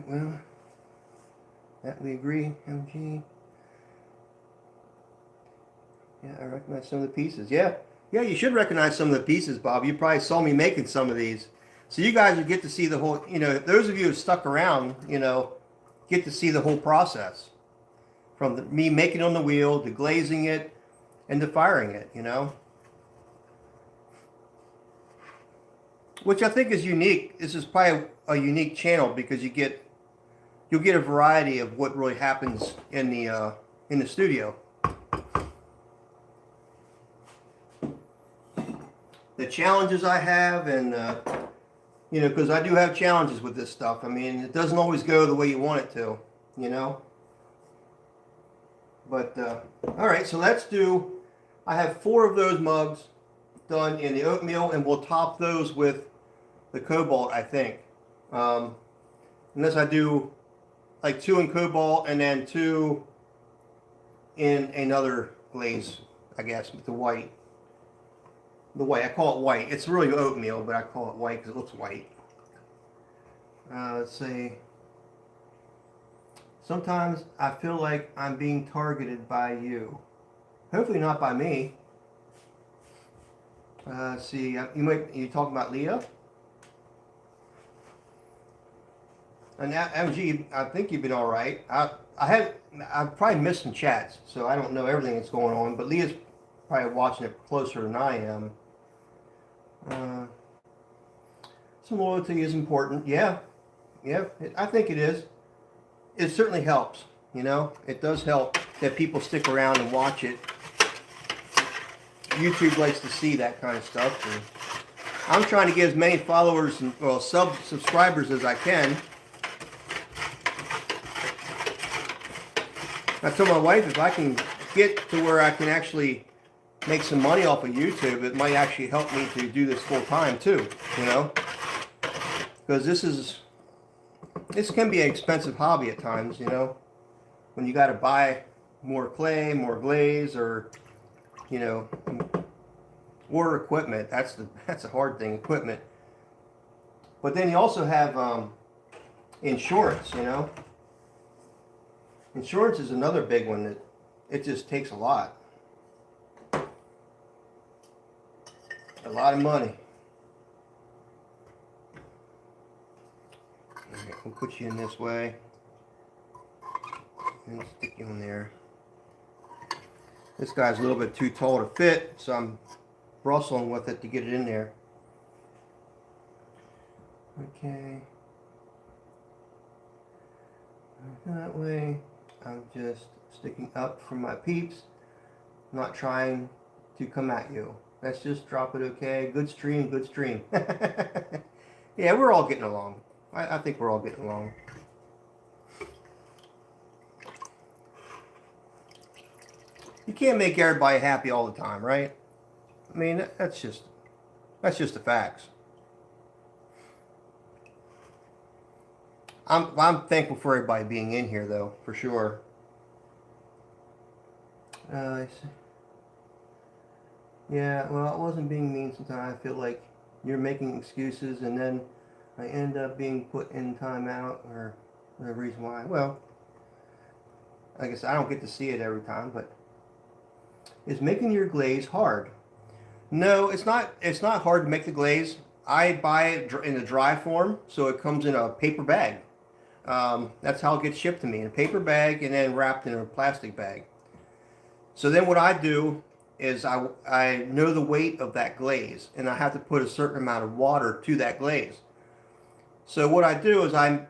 Well, that we agree, MG. Yeah, I recognize some of the pieces. Yeah, you should recognize some of the pieces, Bob. You probably saw me making some of these. So you guys would get to see the whole, you know, those of you who stuck around, you know, get to see the whole process from me making it on the wheel to glazing it and to firing it, you know. Which I think is unique. This is probably a unique channel because you'll get a variety of what really happens in the studio. The challenges I have, and you know, because I do have challenges with this stuff. I mean, it doesn't always go the way you want it to, you know. But all right, so let's do. I have 4 of those mugs done in the oatmeal, and we'll top those with the cobalt, I think. Unless I do like 2 in cobalt and then 2 in another glaze, I guess, with the white. The white, I call it white. It's really oatmeal, but I call it white because it looks white. Let's see. Sometimes I feel like I'm being targeted by you. Hopefully not by me. See, you talking about Leah? And MG, I think you've been all right. I've probably missed some chats, so I don't know everything that's going on. But Leah's probably watching it closer than I am. Some loyalty is important. Yeah, I think it is. It certainly helps. You know, it does help that people stick around and watch it. YouTube likes to see that kind of stuff. And I'm trying to get as many followers and subscribers as I can. I told my wife if I can get to where I can actually make some money off of YouTube, it might actually help me to do this full time too, you know, because this can be an expensive hobby at times, you know, when you got to buy more clay, more glaze, or, you know, or equipment. That's a hard thing, equipment. But then you also have insurance, you know. Insurance is another big one that it just takes a lot. A lot of money. Okay, we'll put you in this way and stick you in there. This guy's a little bit too tall to fit, so I'm bristling with it to get it in there. Okay. That way, I'm just sticking up from my peeps, not trying to come at you. Let's just drop it, okay? Good stream, good stream. Yeah, we're all getting along. I think we're all getting along. You can't make everybody happy all the time, right? I mean, that's just the facts. I'm thankful for everybody being in here, though, for sure. I see. Yeah, well, it wasn't being mean sometimes. I feel like you're making excuses, and then I end up being put in timeout, or the reason why. Well, I guess I don't get to see it every time, but is making your glaze hard? No, it's not. It's not hard to make the glaze. I buy it in a dry form, so it comes in a paper bag. That's how it gets shipped to me, in a paper bag and then wrapped in a plastic bag. So then what I do is I know the weight of that glaze, and I have to put a certain amount of water to that glaze. So what I do is I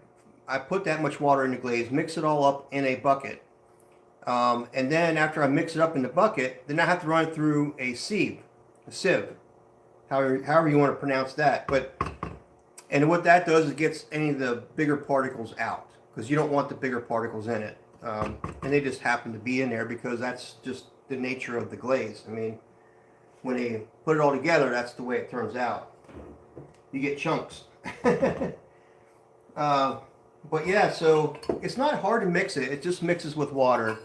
put that much water in the glaze, mix it all up in a bucket. And then after I mix it up in the bucket, then I have to run it through a sieve, however you want to pronounce that. And what that does is it gets any of the bigger particles out, because you don't want the bigger particles in it. And they just happen to be in there because that's just the nature of the glaze. I mean, when they put it all together, that's the way it turns out. You get chunks. But yeah, so it's not hard to mix it. It just mixes with water.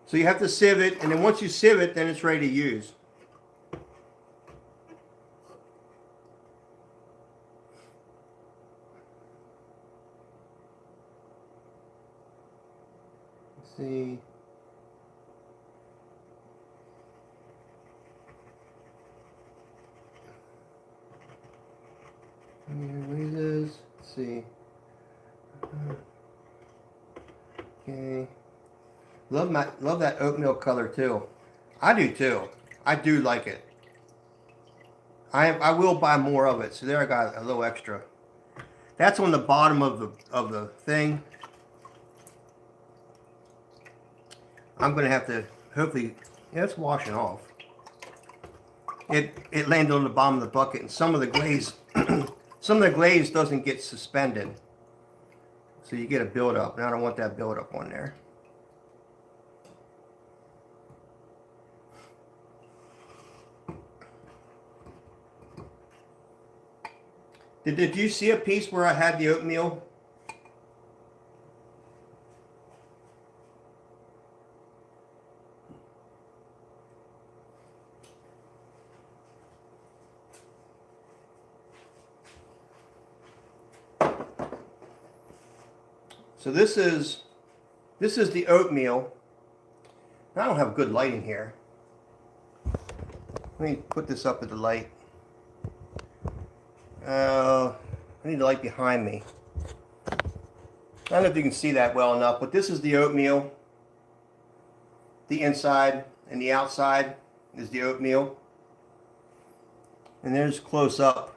So you have to sieve it, and then once you sieve it, then it's ready to use. Let's see. Let's see. Okay. Love that oatmeal color too. I do too. I do like it. I will buy more of it. So there I got a little extra. That's on the bottom of the thing. I'm gonna have to hopefully, yeah, it's washing off. It landed on the bottom of the bucket, and some of the glaze some of the glaze doesn't get suspended. So you get a buildup, and I don't want that buildup on there. Did you see a piece where I had the oatmeal? So this is the oatmeal. I don't have good lighting here. Let me put this up at the light. I need the light behind me. I don't know if you can see that well enough, but this is the oatmeal. The inside and the outside is the oatmeal. And there's close up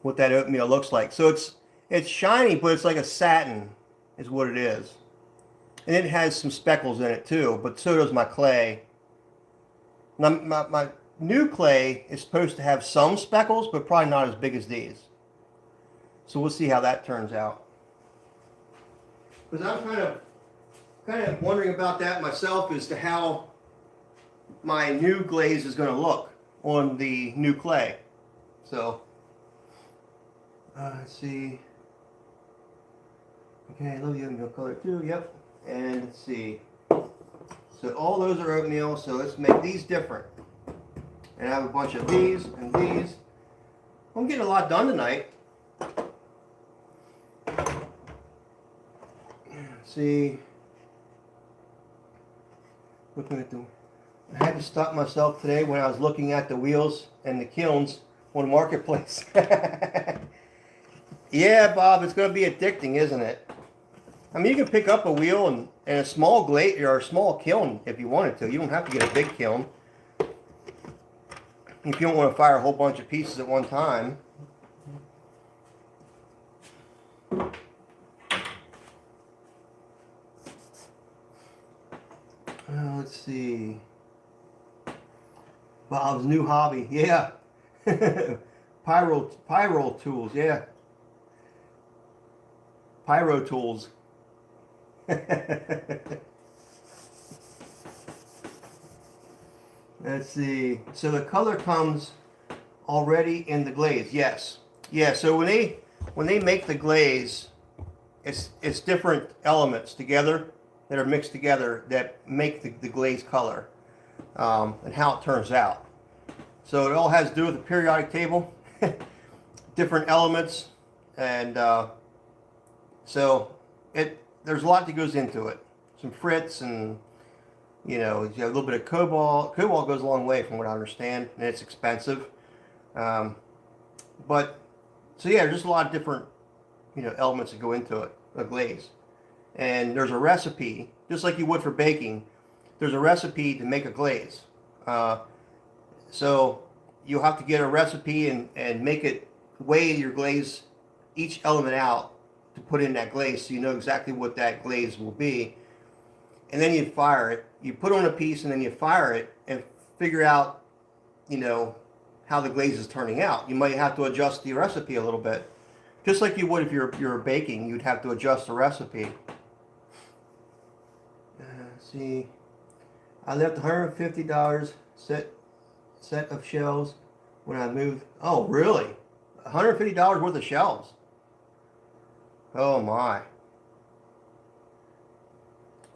what that oatmeal looks like. So it's shiny, but it's like a satin is what it is. And it has some speckles in it too, but so does my clay. Now, my new clay is supposed to have some speckles, but probably not as big as these. So we'll see how that turns out. Because I'm kind of wondering about that myself as to how my new glaze is going to look on the new clay. So let's see. Okay, I love the oatmeal color too. Yep. And let's see. So all those are oatmeal. So let's make these different. And I have a bunch of these and these. I'm getting a lot done tonight. Let's see. Looking at the. I had to stop myself today when I was looking at the wheels and the kilns on Marketplace. Yeah, Bob, it's going to be addicting, isn't it? I mean, you can pick up a wheel and a small glaze or a small kiln if you wanted to. You don't have to get a big kiln if you don't want to fire a whole bunch of pieces at one time. Let's see. Bob's new hobby, yeah. Pyro tools, yeah. Pyro tools. Let's see. So the color comes already in the glaze. Yes. Yeah. So when they make the glaze, it's different elements together that are mixed together that make the glaze color and how it turns out. So it all has to do with the periodic table, different elements, and so there's a lot that goes into it. Some Fritz and, you know, you have a little bit of cobalt. Cobalt goes a long way from what I understand, and it's expensive. But, so yeah, there's just a lot of different, you know, elements that go into it, a glaze. And there's a recipe, just like you would for baking, there's a recipe to make a glaze. So you'll have to get a recipe and make it, weigh your glaze, each element out, to put in that glaze so you know exactly what that glaze will be. And then you fire it. You put on a piece and then you fire it and figure out, you know, how the glaze is turning out. You might have to adjust the recipe a little bit. Just like you would if you're baking, you'd have to adjust the recipe. Let's see. I left $150 set of shelves when I moved. Oh, really? $150 worth of shelves? Oh my.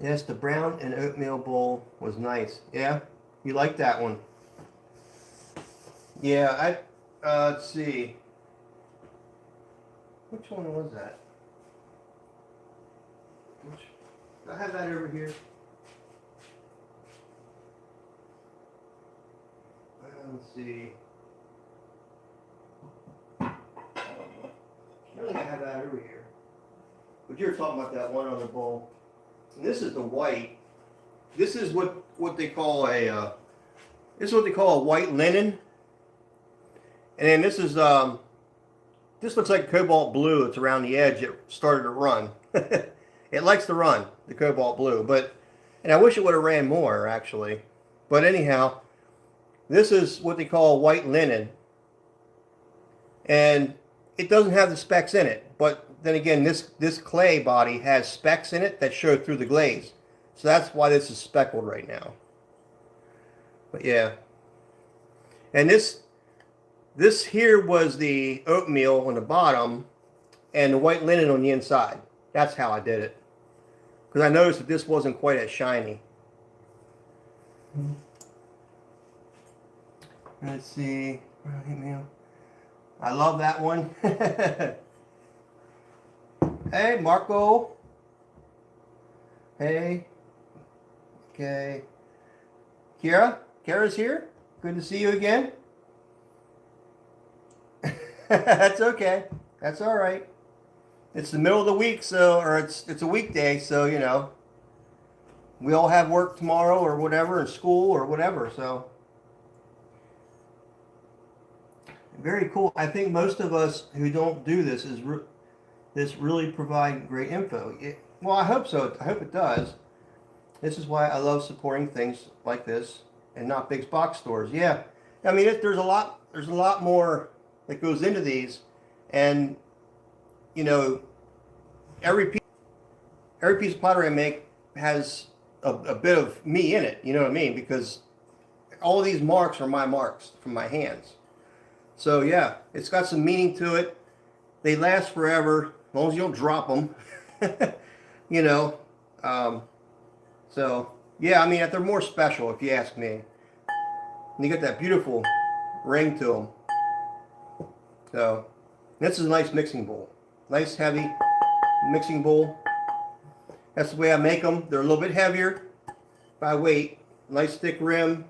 Yes, the brown and oatmeal bowl was nice. Yeah? You like that one? Yeah, let's see. Which one was that? I have that over here. Let's see. I think I have that over here. But you're talking about that one on the bowl. And this is the white. This is what they call a this is what they call a white linen, and then this is this looks like cobalt blue. It's around the edge. It started to run. It likes to run, the cobalt blue, and I wish it would have ran more actually. But anyhow, this is what they call white linen, and it doesn't have the specks in it. But then again, this clay body has specks in it that show through the glaze, so that's why this is speckled right now. But yeah, and this here was the oatmeal on the bottom, and the white linen on the inside. That's how I did it, because I noticed that this wasn't quite as shiny. Let's see. I love that one. Hey, Marco. Hey. Okay. Kira's here. Good to see you again. That's okay. That's all right. It's the middle of the week, or it's a weekday, so you know. We all have work tomorrow or whatever, and school or whatever, so. Very cool. I think most of us who don't do this this really provide great info. Well, I hope so. I hope it does. This is why I love supporting things like this and not big box stores. Yeah, I mean there's a lot more that goes into these, and you know every piece of pottery I make has a bit of me in it. You know what I mean? Because all of these marks are my marks from my hands. So yeah, it's got some meaning to it. They last forever, as long as you don't drop them. You know, so yeah, I mean they're more special if you ask me. And you get that beautiful ring to them. So this is a nice mixing bowl, nice heavy mixing bowl. That's the way I make them. They're a little bit heavier by weight. Nice thick rim,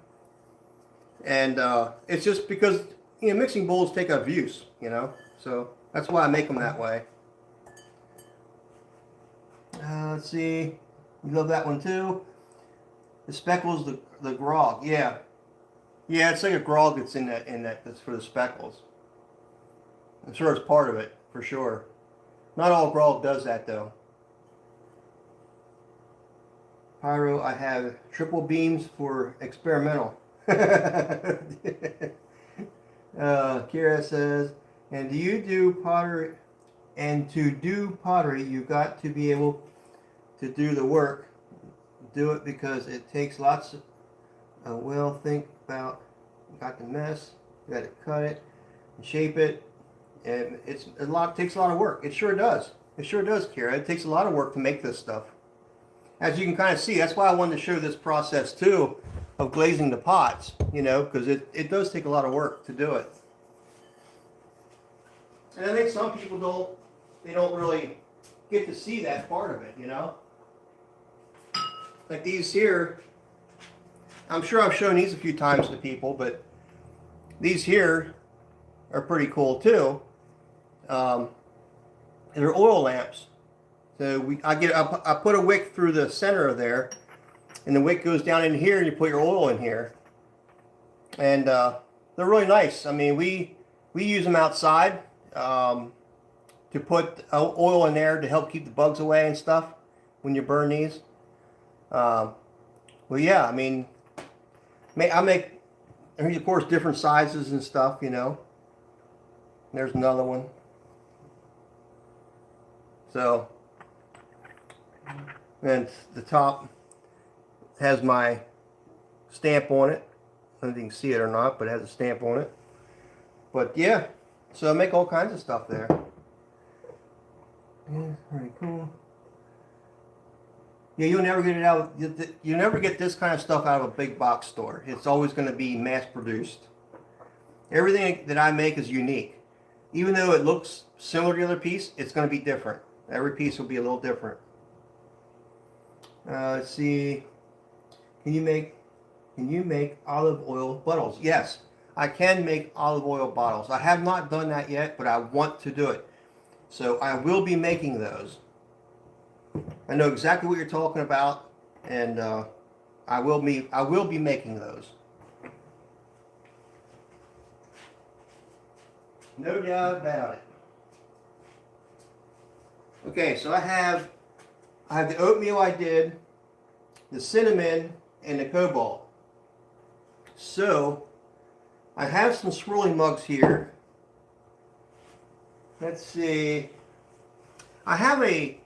and it's just because. You know, mixing bowls take out of use, you know, so that's why I make them that way. Let's see, you love that one too. The speckles, the grog, yeah, it's like a grog that's in that that's for the speckles. I'm sure it's part of it for sure. Not all grog does that though. Pyro, I have triple beams for experimental. Kira says, and do you do pottery? And to do pottery, you got to be able to do the work. Do it because it takes lots of well, think about. You got the mess. You got to cut it and shape it, and takes a lot of work. It sure does. It sure does, Kira. It takes a lot of work to make this stuff. As you can kind of see, that's why I wanted to show this process too. Of glazing the pots, you know, because it does take a lot of work to do it. And I think some people don't really get to see that part of it, you know. Like these here, I'm sure I've shown these a few times to people, but these here are pretty cool too. They're oil lamps. So I put a wick through the center of there. And the wick goes down in here, and you put your oil in here. And they're really nice. I mean, we use them outside to put oil in there to help keep the bugs away and stuff when you burn these. Well, yeah, I mean, I make, of course, different sizes and stuff, you know. There's another one. So, and the top has my stamp on it. I don't know if you can see it or not, but it has a stamp on it. But yeah, so I make all kinds of stuff there. Yeah, pretty cool. Yeah, you'll never get it out. You never get this kind of stuff out of a big box store. It's always going to be mass produced. Everything that I make is unique. Even though it looks similar to the other piece, it's going to be different. Every piece will be a little different. Let's see. Can you make olive oil bottles? Yes, I can make olive oil bottles. I have not done that yet, but I want to do it. So I will be making those. I know exactly what you're talking about, and I will be making those. No doubt about it. Okay, so I have the oatmeal I did, the cinnamon, and the cobalt. So I have some swirling mugs here. Let's see. I have a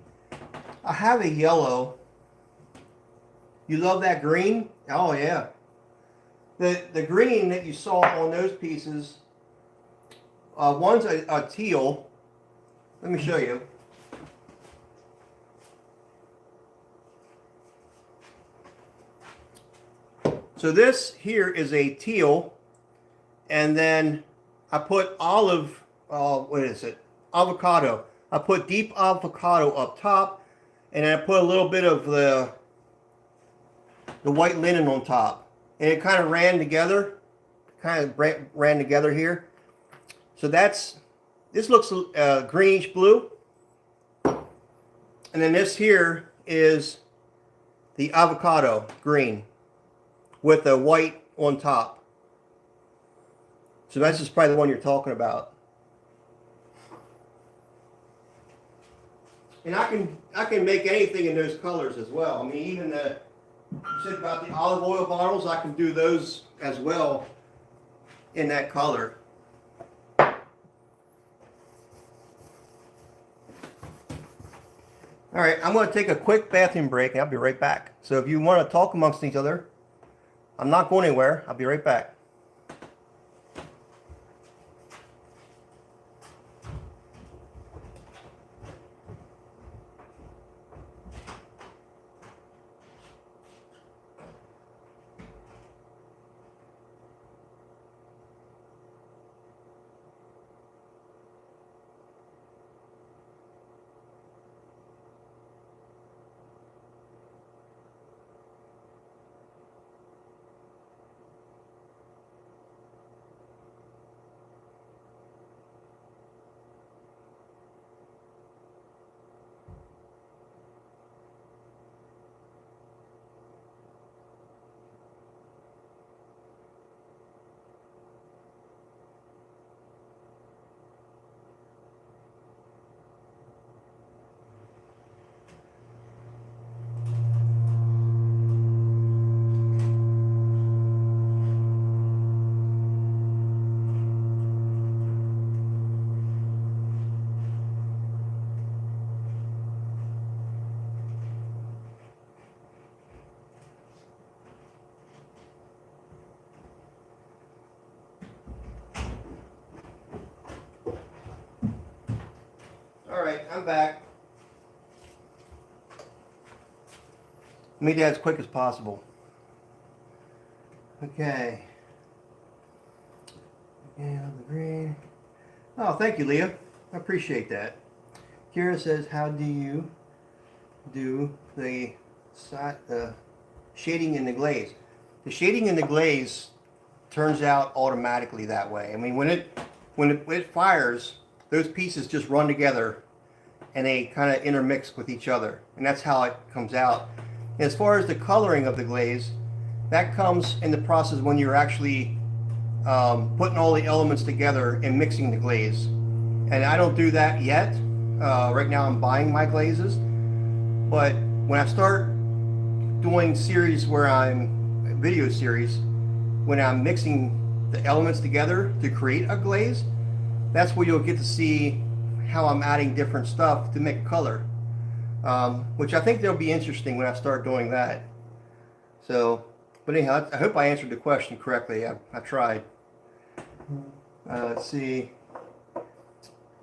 yellow. You love that green? Oh yeah. The green that you saw on those pieces, one's a teal. Let me show you. So this here is a teal, and then I put what is it? Avocado. I put deep avocado up top, and then I put a little bit of the white linen on top, and it kind of ran together, here. So this looks greenish blue, and then this here is the avocado green with the white on top. So that's just probably the one you're talking about. And I can make anything in those colors as well. I mean, even you said about the olive oil bottles, I can do those as well in that color. All right, I'm going to take a quick bathroom break and I'll be right back. So if you want to talk amongst each other, I'm not going anywhere. I'll be right back. All right, I'm back. Make that as quick as possible. Okay. And the green. Oh, thank you, Leah. I appreciate that. Kira says, how do you do the shading in the glaze? The shading in the glaze turns out automatically that way. I mean, when it fires, those pieces just run together and they kind of intermix with each other, and that's how it comes out. And as far as the coloring of the glaze, that comes in the process when you're actually putting all the elements together and mixing the glaze. And I don't do that yet. Right now I'm buying my glazes, but when I start doing video series, when I'm mixing the elements together to create a glaze, that's where you'll get to see how I'm adding different stuff to make a color, which I think they'll be interesting when I start doing that. So, but anyhow, I hope I answered the question correctly. I tried. Let's see.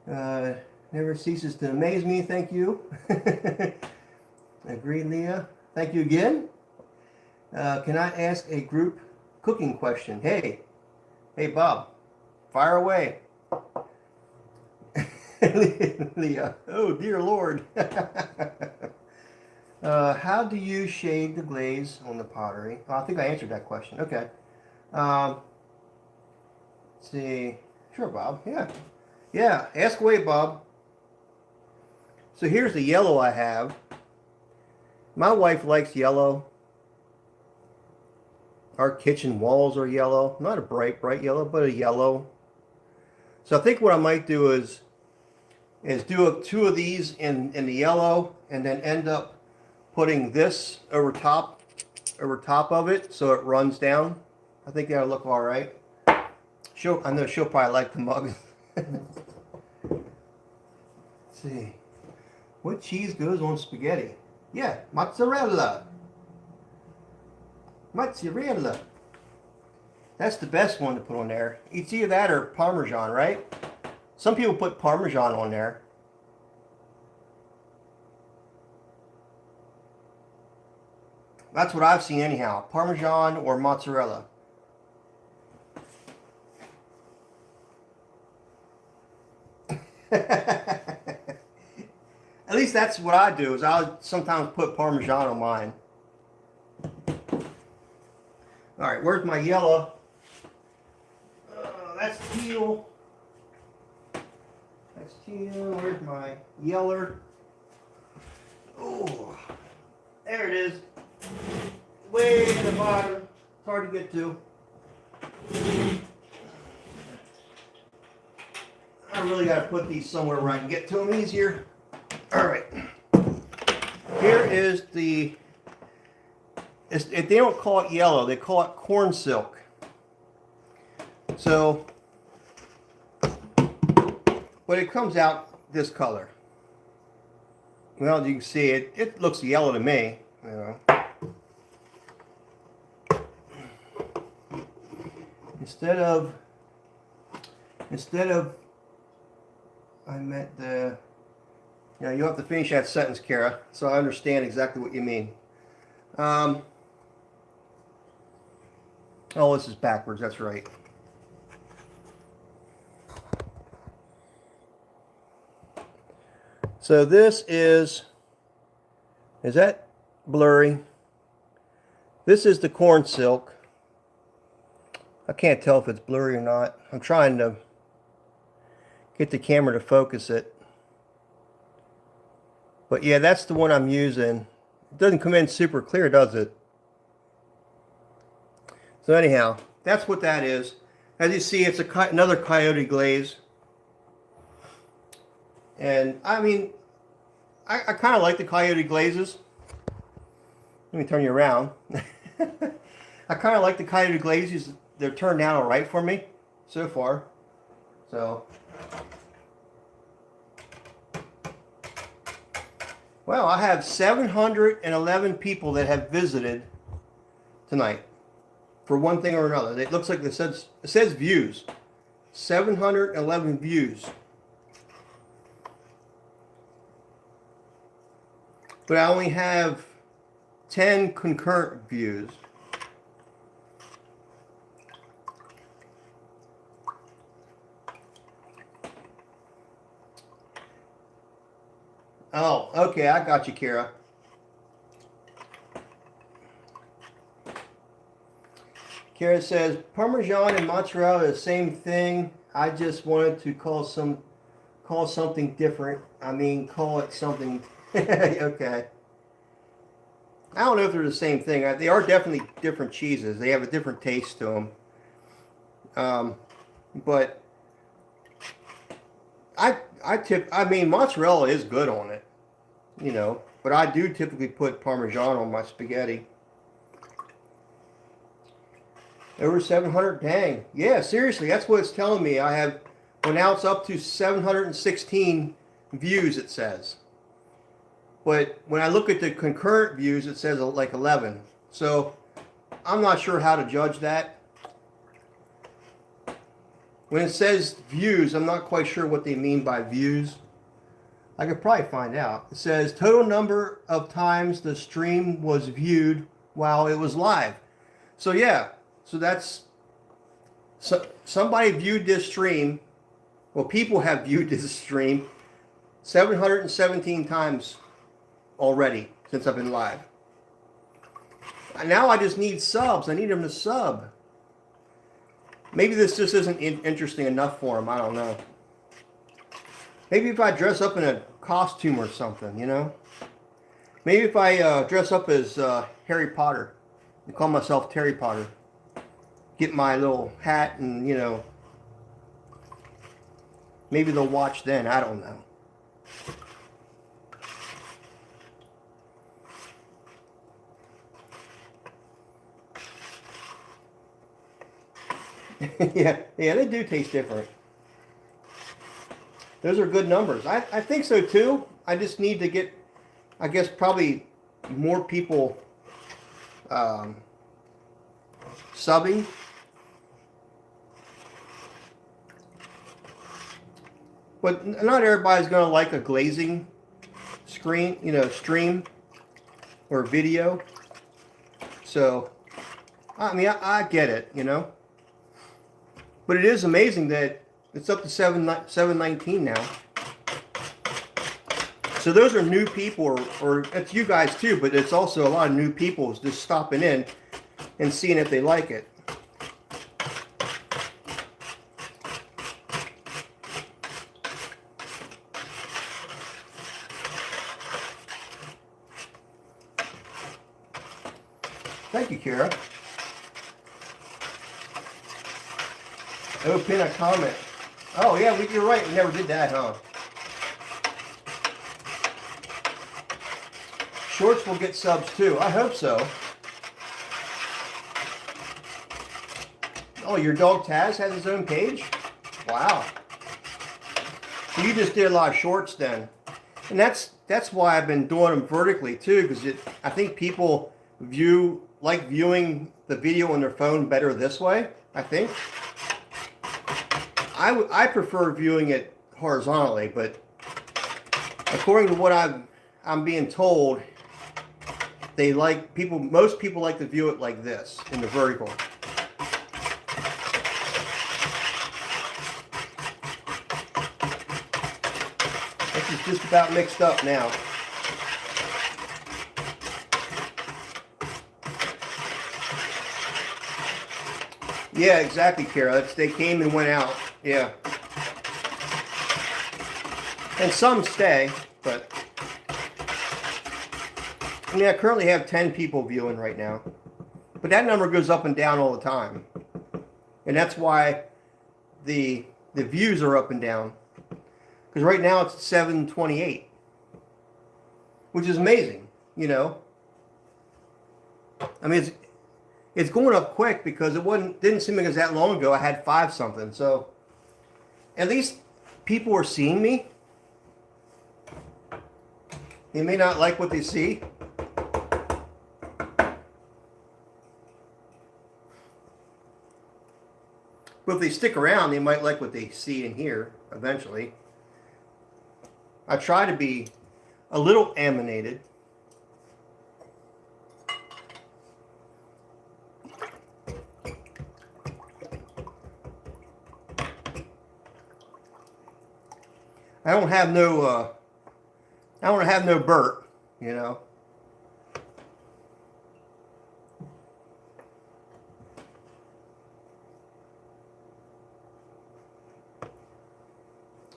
Never ceases to amaze me. Thank you. Agreed, Leah. Thank you again. Can I ask a group cooking question? Hey, Bob, fire away. Leah, oh dear Lord. How do you shade the glaze on the pottery? Oh, I think I answered that question. Okay. Let's see. Sure, Bob. Yeah. Ask away, Bob. So here's the yellow I have. My wife likes yellow. Our kitchen walls are yellow. Not a bright yellow, but a yellow. So I think what I might do is do two of these in the yellow, and then end up putting this over top of it so it runs down. I think that'll look all right. I know she'll probably like the mug. Let's see. What cheese goes on spaghetti? Yeah, mozzarella. Mozzarella. That's the best one to put on there. It's either that or Parmesan, right? Some people put Parmesan on there. That's what I've seen anyhow. Parmesan or mozzarella. At least that's what I do, is I'll sometimes put Parmesan on mine. Alright, where's my yellow? That's teal. That's teal. Where's my yeller? Oh, there it is. Way in the bottom. It's hard to get to. I really got to put these somewhere where I can get to them easier. Alright. Here is the... If they don't call it yellow, they call it corn silk. So, but it comes out this color. Well, you can see it looks yellow to me, you know. Instead of I meant the, you know, you have to finish that sentence, Kara, so I understand exactly what you mean. Oh, this is backwards, that's right. So this is that blurry? This is the corn silk. I can't tell if it's blurry or not. I'm trying to get the camera to focus it. But yeah, that's the one I'm using. It doesn't come in super clear, does it? So anyhow, that's what that is. As you see, it's another coyote glaze. And I mean, I kind of like the coyote glazes. Let me turn you around. I kind of like the coyote glazes. They're turned out all right for me so far. So, well, I have 711 people that have visited tonight for one thing or another. It looks like it says views. 711 views. But I only have 10 concurrent views. Oh, okay, I got you, Kara. Kara says, Parmesan and mozzarella are the same thing. I just wanted to call something different. I mean, call it something. Okay. I don't know if they're the same thing. They are definitely different cheeses. They have a different taste to them. But I mean, mozzarella is good on it, you know. But I do typically put Parmesan on my spaghetti. Over 700, dang. Yeah, seriously, that's what it's telling me. Well, now it's up to 716 views, it says. But when I look at the concurrent views, it says like 11. So I'm not sure how to judge that. When it says views, I'm not quite sure what they mean by views. I could probably find out. It says total number of times the stream was viewed while it was live. So yeah, so somebody viewed this stream. Well, people have viewed this stream 717 times already since I've been live. Now I just need subs. I need them to sub. Maybe this just isn't interesting enough for them. I don't know. Maybe if I dress up in a costume or something, you know? Maybe if I dress up as Harry Potter and call myself Terry Potter. get my little hat and, you know, maybe they'll watch then. I don't know. Yeah, they do taste different. Those are good numbers. I think so too. I just need to get, I guess, probably more people subbing. But not everybody's going to like a glazing screen, you know, stream or video. So, I mean, I get it, you know. But it is amazing that it's up to 719 now. So those are new people, or it's you guys too, but it's also a lot of new people just stopping in and seeing if they like it. Thank you, Kara. Oh, pin a comment. Oh, yeah, you're right. We never did that, huh? Shorts will get subs, too. I hope so. Oh, your dog Taz has his own page? Wow. So you just did a lot of shorts then. And that's why I've been doing them vertically, too, because I think people like viewing the video on their phone better this way, I think. I prefer viewing it horizontally, but according to what I'm being told, most people like to view it like this, in the vertical. This is just about mixed up now. Yeah, exactly, Kara. They came and went out. Yeah. And some stay, but I mean, I currently have 10 people viewing right now. But that number goes up and down all the time. And that's why the views are up and down. Because right now it's 728. Which is amazing, you know. I mean, it's going up quick because didn't seem like it was that long ago. I had 5 something. So at least people are seeing me. They may not like what they see. But if they stick around, they might like what they see and hear eventually. I try to be a little animated. I don't have no Bert, you know.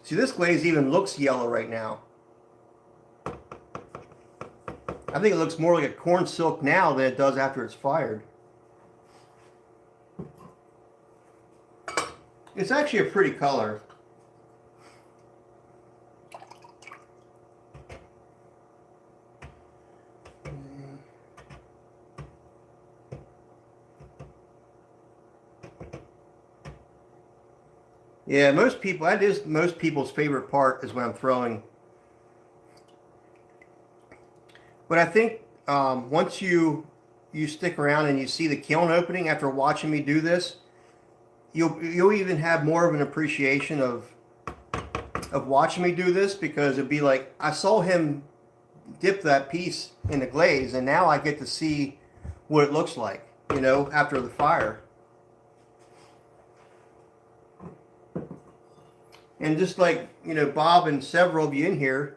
See, this glaze even looks yellow right now. I think it looks more like a corn silk now than it does after it's fired. It's actually a pretty color. Yeah, most people's favorite part is when I'm throwing. But I think once you stick around and you see the kiln opening after watching me do this, you'll even have more of an appreciation of watching me do this, because it'd be like I saw him dip that piece in the glaze, and now I get to see what it looks like, you know, after the fire. And just like, you know, Bob and several of you in here,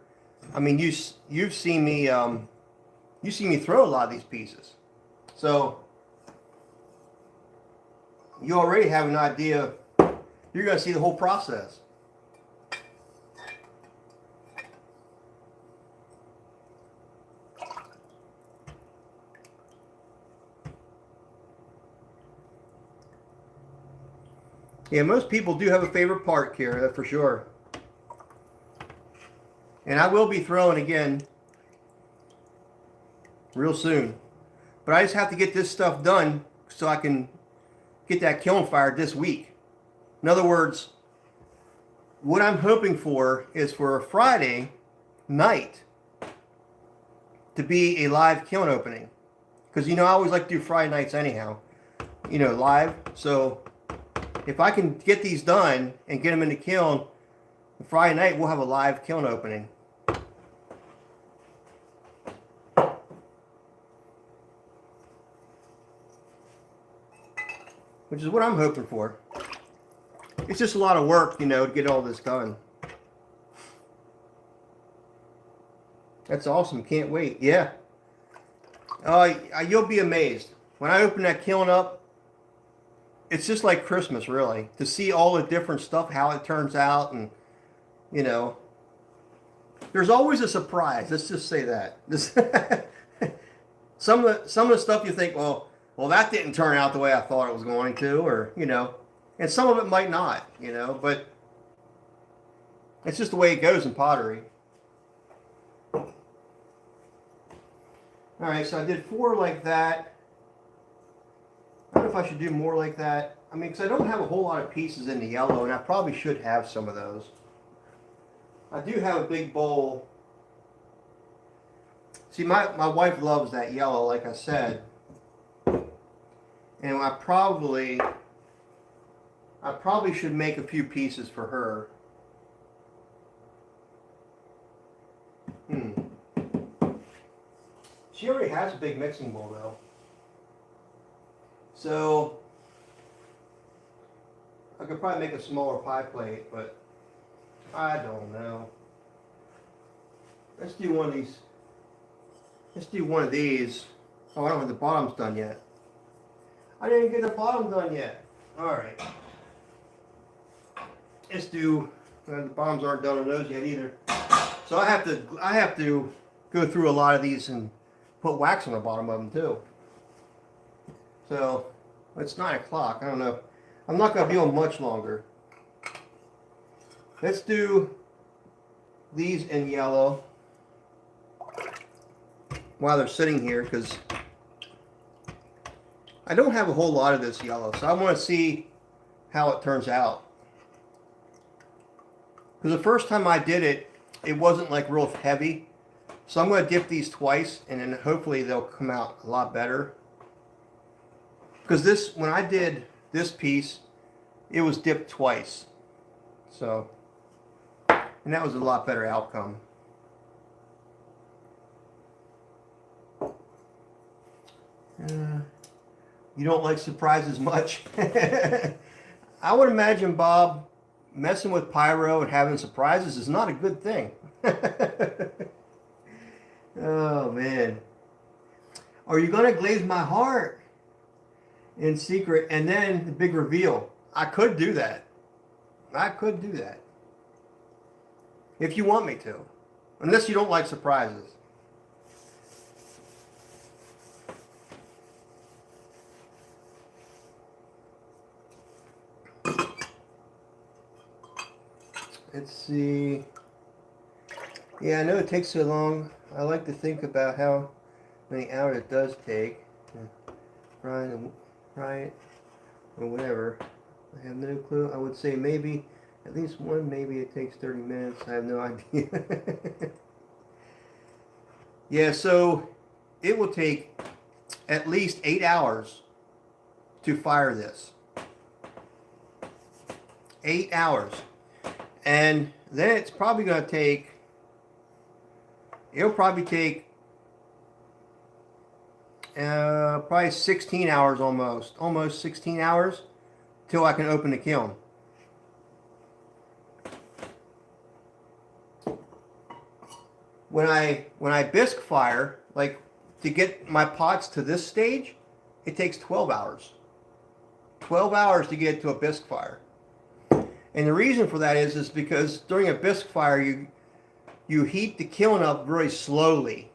I mean, you've seen me throw a lot of these pieces, so you already have an idea. You're going to see the whole process. Yeah, most people do have a favorite part, Kara, that's for sure. And I will be throwing again real soon. But I just have to get this stuff done so I can get that kiln fired this week. In other words, what I'm hoping for is for a Friday night to be a live kiln opening. Because, I always like to do Friday nights anyhow, live. So if I can get these done and get them in the kiln, Friday night we'll have a live kiln opening. Which is what I'm hoping for. It's just a lot of work, to get all this done. That's awesome. Can't wait. Yeah. You'll be amazed. When I open that kiln up, it's just like Christmas, really. To see all the different stuff, how it turns out, and, there's always a surprise. Let's just say that. Some of the stuff you think, well, that didn't turn out the way I thought it was going to, or, and some of it might not, but it's just the way it goes in pottery. All right, so I did 4 like that. I don't know if I should do more like that. I mean, because I don't have a whole lot of pieces in the yellow, and I probably should have some of those. I do have a big bowl. See, my wife loves that yellow, like I said. And I probably should make a few pieces for her. She already has a big mixing bowl though. So I could probably make a smaller pie plate, but I don't know. Let's do one of these. Let's do one of these. Oh, I don't have the bottoms done yet. I didn't get the bottom done yet. Alright. Let's do, the bottoms aren't done on those yet either. So I have to go through a lot of these and put wax on the bottom of them too. So it's 9 o'clock. I don't know. I'm not going to be on much longer. Let's do these in yellow while they're sitting here, because I don't have a whole lot of this yellow, so I want to see how it turns out. Because the first time I did it, it wasn't like real heavy. So I'm going to dip these twice, and then hopefully they'll come out a lot better. Because when I did this piece, it was dipped twice. So, and that was a lot better outcome. You don't like surprises much. I would imagine, Bob, messing with pyro and having surprises is not a good thing. Oh, man. Are you going to glaze my heart in secret? And then the big reveal. I could do that. I could do that. If you want me to. Unless you don't like surprises. Let's see. Yeah, I know it takes so long. I like to think about how many hours it does take. Fry it, or whatever. I have no clue. I would say maybe, at least one, maybe it takes 30 minutes. I have no idea. Yeah, so it will take at least 8 hours to fire this. 8 hours. And then it's probably going to take, it'll probably take probably 16 hours almost 16 hours till I can open the kiln. When I bisque fire, like to get my pots to this stage, it takes 12 hours. 12 hours to get to a bisque fire. And the reason for that is because during a bisque fire, you heat the kiln up very slowly.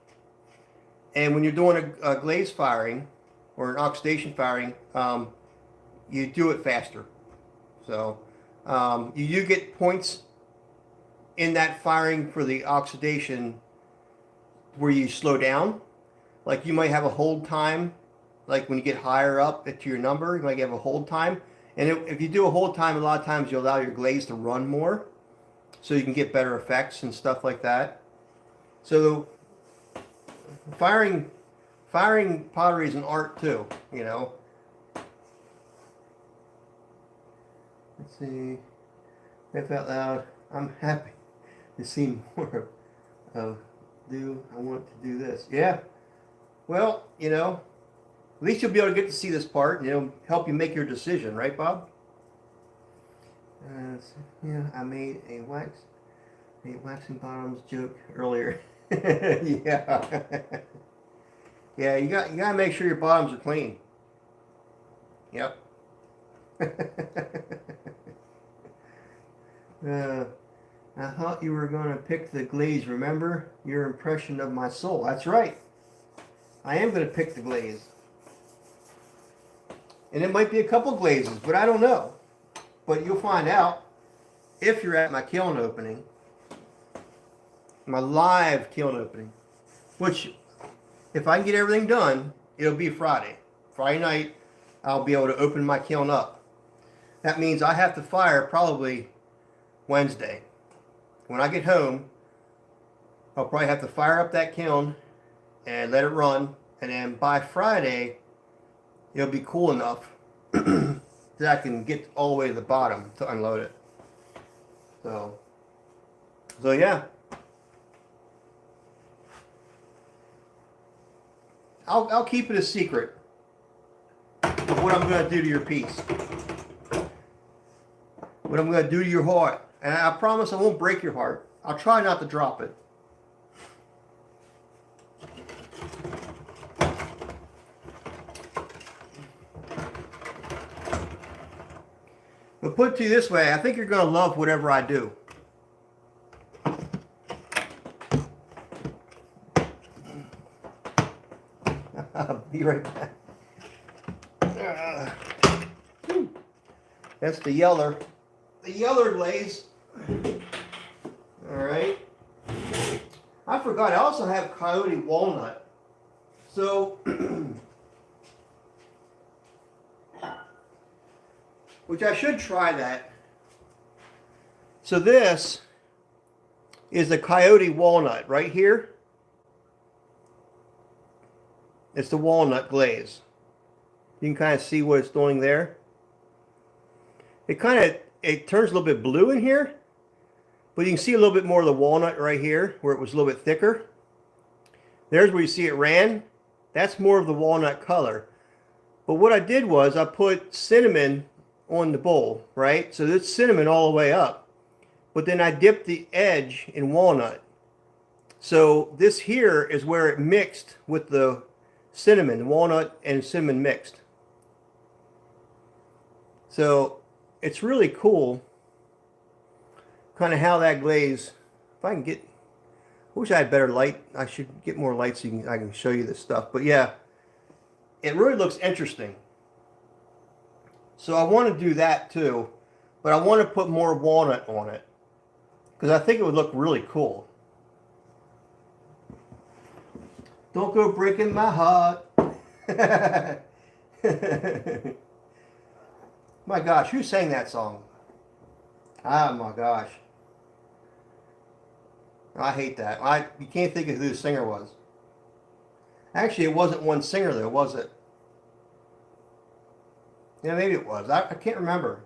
And when you're doing a glaze firing or an oxidation firing, you do it faster. So you do get points in that firing for the oxidation where you slow down. Like you might have a hold time, like when you get higher up to your number, you might have a hold time. And if you do a hold time, a lot of times you allow your glaze to run more, so you can get better effects and stuff like that. So firing pottery is an art too, you know. Let's see. Laugh out loud. I'm happy to see more of I want to do this. Yeah. Well, you know, at least you'll be able to get to see this part, and it'll help you make your decision, right, Bob? Yeah, I made a waxing bottoms joke earlier. Yeah. Yeah, you gotta make sure your bottoms are clean. Yep. I thought you were going to pick the glaze, remember? Your impression of my soul. That's right. I am going to pick the glaze. And it might be a couple glazes, but I don't know. But you'll find out if you're at my kiln opening. My live kiln opening. Which, if I can get everything done, it'll be Friday. Friday night, I'll be able to open my kiln up. That means I have to fire probably Wednesday. When I get home, I'll probably have to fire up that kiln and let it run. And then by Friday, it'll be cool enough that I can get all the way to the bottom to unload it. So yeah. I'll keep it a secret of what I'm going to do to your piece. What I'm going to do to your heart. And I promise I won't break your heart. I'll try not to drop it. But put it to you this way, I think you're going to love whatever I do. I'll be right back. That's the yeller glaze. All right. I forgot, I also have coyote walnut. So, which I should try that. So this is the coyote walnut right here. It's the walnut glaze. You can kind of see what it's doing there. It turns a little bit blue in here, but you can see a little bit more of the walnut right here where it was a little bit thicker. There's where you see it ran. That's more of the walnut color. But what I did was I put cinnamon on the bowl, right? So it's cinnamon all the way up. But then I dipped the edge in walnut. So this here is where it mixed with the cinnamon, walnut and cinnamon mixed. So it's really cool kind of how that glaze, if I can get, I wish I had better light. I should get more light so I can show you this stuff. But yeah, it really looks interesting. So I want to do that too, but I want to put more walnut on it because I think it would look really cool. Don't go breaking my heart. My gosh, who sang that song? Oh my gosh. I hate that. You can't think of who the singer was. Actually, it wasn't one singer though, was it? Yeah, maybe it was. I can't remember.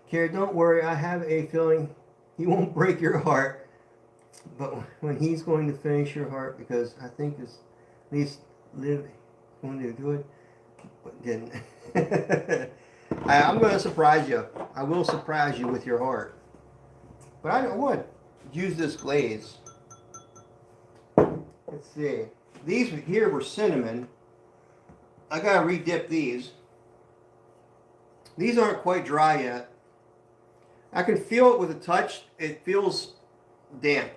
Carrie, don't worry. I have a feeling he won't break your heart. But when he's going to finish your heart, because I think it's at least live going to do it, but didn't. I'm going to surprise you. I will surprise you with your heart. But I would use this glaze. Let's see. These here were cinnamon. I got to re-dip these. These aren't quite dry yet. I can feel it with a touch. It feels damp.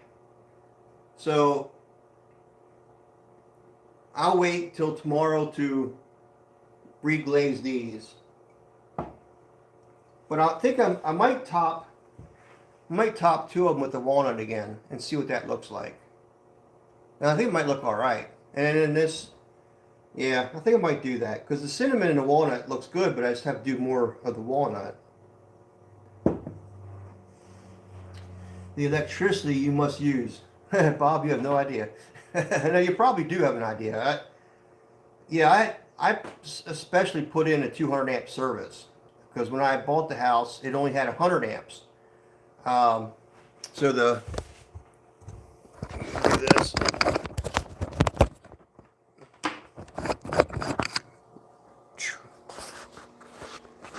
So I'll wait till tomorrow to reglaze these. But I think I might top two of them with the walnut again and see what that looks like. And I think it might look all right. And then this, yeah, I think I might do that because the cinnamon and the walnut looks good, but I just have to do more of the walnut. The electricity you must use. Bob, you have no idea. No, you probably do have an idea. I especially put in a 200 amp service because when I bought the house, it only had 100 amps. So do this.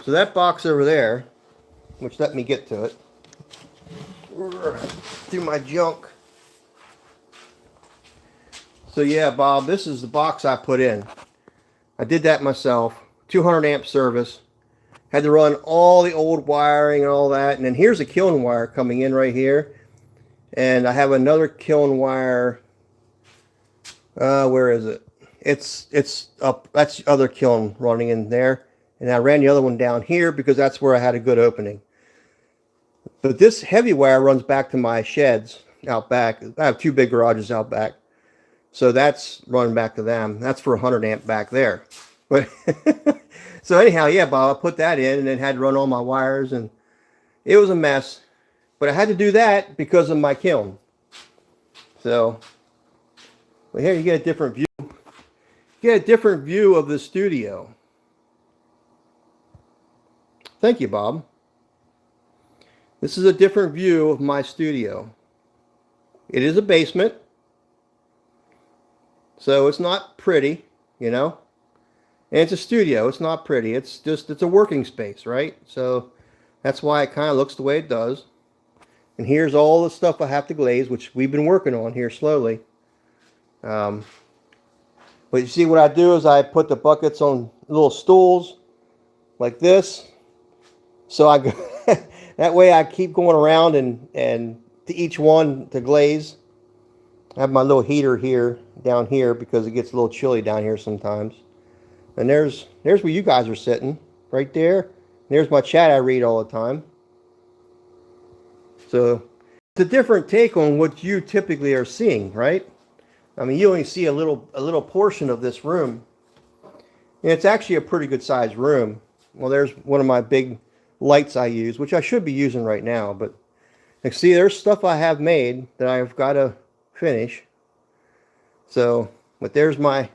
So that box over there, which let me get to it through my junk. So yeah, Bob, this is the box I put in. I did that myself. 200 amp service. Had to run all the old wiring and all that. And then here's a kiln wire coming in right here. And I have another kiln wire. Where is it? It's up. That's the other kiln running in there. And I ran the other one down here because that's where I had a good opening. But this heavy wire runs back to my sheds out back. I have two big garages out back. So that's running back to them. That's for 100 amp back there. But so anyhow, yeah, Bob, I put that in and then had to run all my wires, and it was a mess. But I had to do that because of my kiln. So, but here you get a different view. You get a different view of the studio. Thank you, Bob. This is a different view of my studio. It is a basement. So it's not pretty, you know. And it's a studio. It's not pretty. It's a working space, right? So that's why it kind of looks the way it does. And here's all the stuff I have to glaze, which we've been working on here slowly. But you see what I do is I put the buckets on little stools like this. So I go that way I keep going around and to each one to glaze. I have my little heater here, down here, because it gets a little chilly down here sometimes. And there's where you guys are sitting, right there. There's my chat I read all the time. So it's a different take on what you typically are seeing, right? I mean, you only see a little portion of this room. And it's actually a pretty good sized room. Well, there's one of my big lights I use, which I should be using right now. But you see, there's stuff I have made that I've got to finish. So, but there's my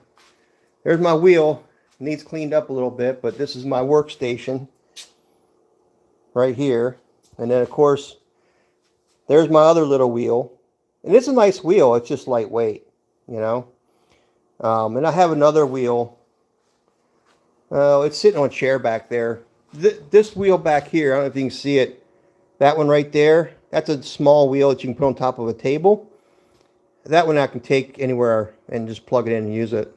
wheel. It needs cleaned up a little bit, but this is my workstation right here. And then of course there's my other little wheel, and it's a nice wheel. It's just lightweight, you know. And I have another wheel. It's sitting on a chair back there. This wheel back here, I don't know if you can see it. That one right there, that's a small wheel that you can put on top of a table. That one I can take anywhere and just plug it in and use it.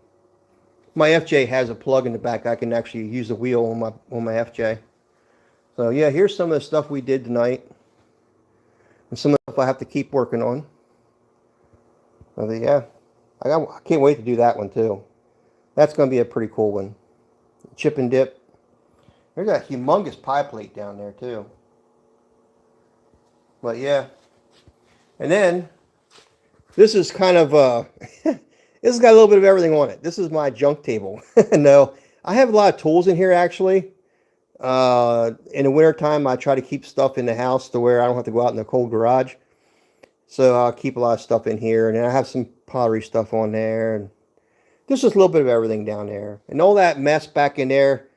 My FJ has a plug in the back. I can actually use the wheel on my FJ. So yeah, here's some of the stuff we did tonight, and some of the stuff I have to keep working on. So yeah, I can't wait to do that one too. That's going to be a pretty cool one. Chip and dip. There's a humongous pie plate down there too. But yeah, and then this is kind of this has got a little bit of everything on it. This is my junk table. No, I have a lot of tools in here actually. In the wintertime, I try to keep stuff in the house to where I don't have to go out in the cold garage. So I'll keep a lot of stuff in here, and then I have some pottery stuff on there, and there's just a little bit of everything down there. And all that mess back in there,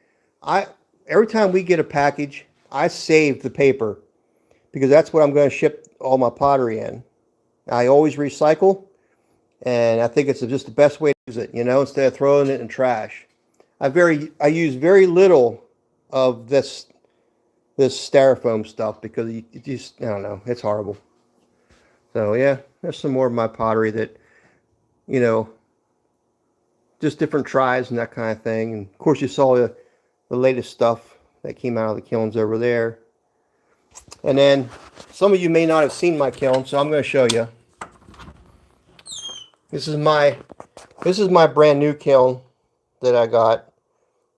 every time we get a package, I save the paper because that's what I'm going to ship all my pottery in. I always recycle, and I think it's just the best way to use it, you know, instead of throwing it in trash. I use very little of this styrofoam stuff because you just, I don't know, it's horrible. So yeah, there's some more of my pottery that, you know, just different tries and that kind of thing. And of course you saw the latest stuff that came out of the kilns over there. And then some of you may not have seen my kiln, so I'm going to show you. This is my brand new kiln that I got,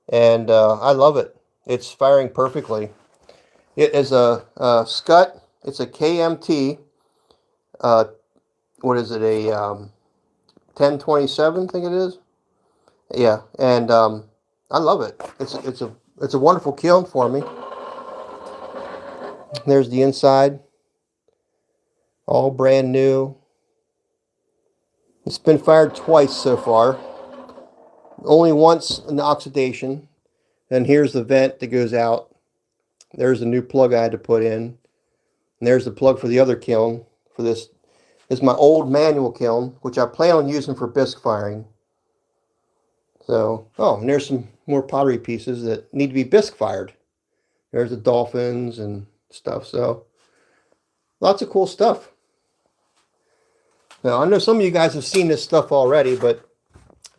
and I love it. It's firing perfectly. It is a Scut. It's a KMT. Uh, what is it? A 1027, I think it is. Yeah, and I love it. It's a wonderful kiln for me. There's the inside, all brand new. It's been fired twice so far. Only once in the oxidation. And here's the vent that goes out. There's a new plug I had to put in. And there's the plug for the other kiln. For this is my old manual kiln, which I plan on using for bisque firing. So, oh, and there's some more pottery pieces that need to be bisque fired. There's the dolphins and stuff. So, lots of cool stuff. Now, I know some of you guys have seen this stuff already, but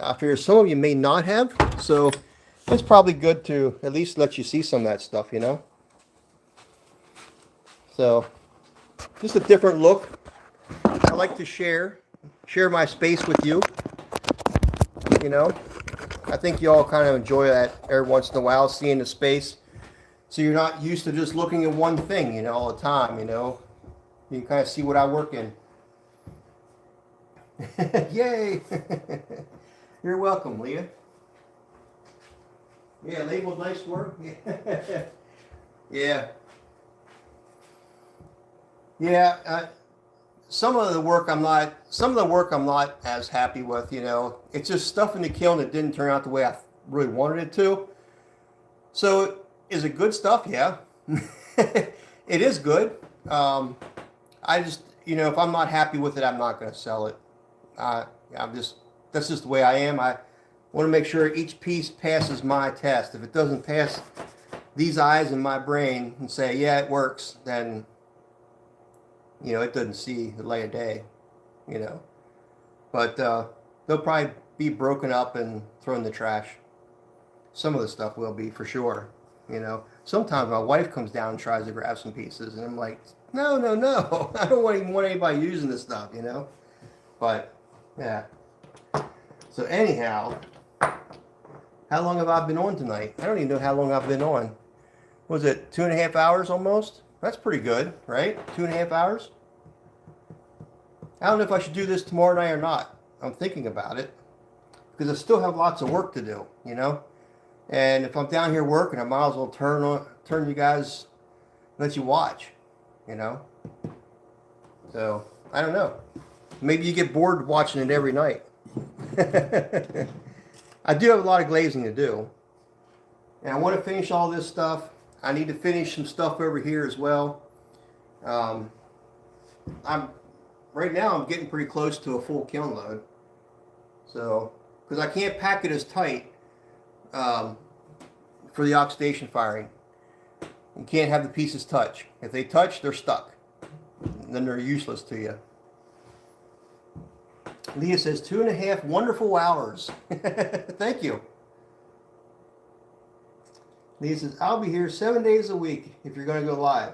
I figure some of you may not have. So, it's probably good to at least let you see some of that stuff, you know? So, just a different look. I like to share my space with you, you know? I think you all kind of enjoy that every once in a while, seeing the space. So you're not used to just looking at one thing, you know, all the time, you know. You can kind of see what I work in. Yay! You're welcome, Leah. Yeah, labeled nice work. Yeah. Yeah, some of the work I'm not as happy with, you know. It's just stuff in the kiln that didn't turn out the way I really wanted it to. So, is it good stuff? Yeah. It is good. I just, you know, if I'm not happy with it, I'm not going to sell it. That's just the way I am. I want to make sure each piece passes my test. If it doesn't pass these eyes in my brain and say, yeah, it works, then, you know, it doesn't see the light of day, you know. But they'll probably be broken up and thrown in the trash. Some of the stuff will be, for sure, you know. Sometimes my wife comes down and tries to grab some pieces, and I'm like, no, no, no. I don't even want anybody using this stuff, you know. But, yeah. So anyhow, how long have I been on tonight? I don't even know how long I've been on. Was it 2.5 hours almost? That's pretty good, right? 2.5 hours? I don't know if I should do this tomorrow night or not. I'm thinking about it. Because I still have lots of work to do, you know? And if I'm down here working, I might as well turn you guys, let you watch, you know? So, I don't know. Maybe you get bored watching it every night. I do have a lot of glazing to do. And I want to finish all this stuff. I need to finish some stuff over here as well. Right now I'm getting pretty close to a full kiln load. So, because I can't pack it as tight for the oxidation firing. You can't have the pieces touch. If they touch, they're stuck. Then they're useless to you. Leah says 2.5 wonderful hours. Thank you. Leah says, I'll be here 7 days a week if you're going to go live.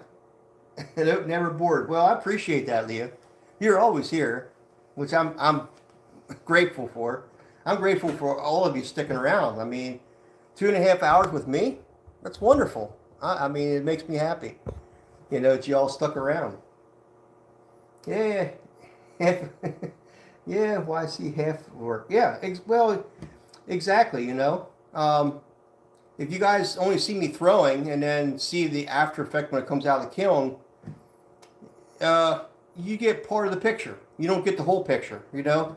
Never bored. Well, I appreciate that, Leah. You're always here, which I'm grateful for. I'm grateful for all of you sticking around. I mean, 2.5 hours with me, that's wonderful. I mean, it makes me happy, you know, that you all stuck around. Yeah. Yeah, well, I see half work. Yeah, well, exactly, you know. If you guys only see me throwing and then see the after effect when it comes out of the kiln, you get part of the picture. You don't get the whole picture, you know.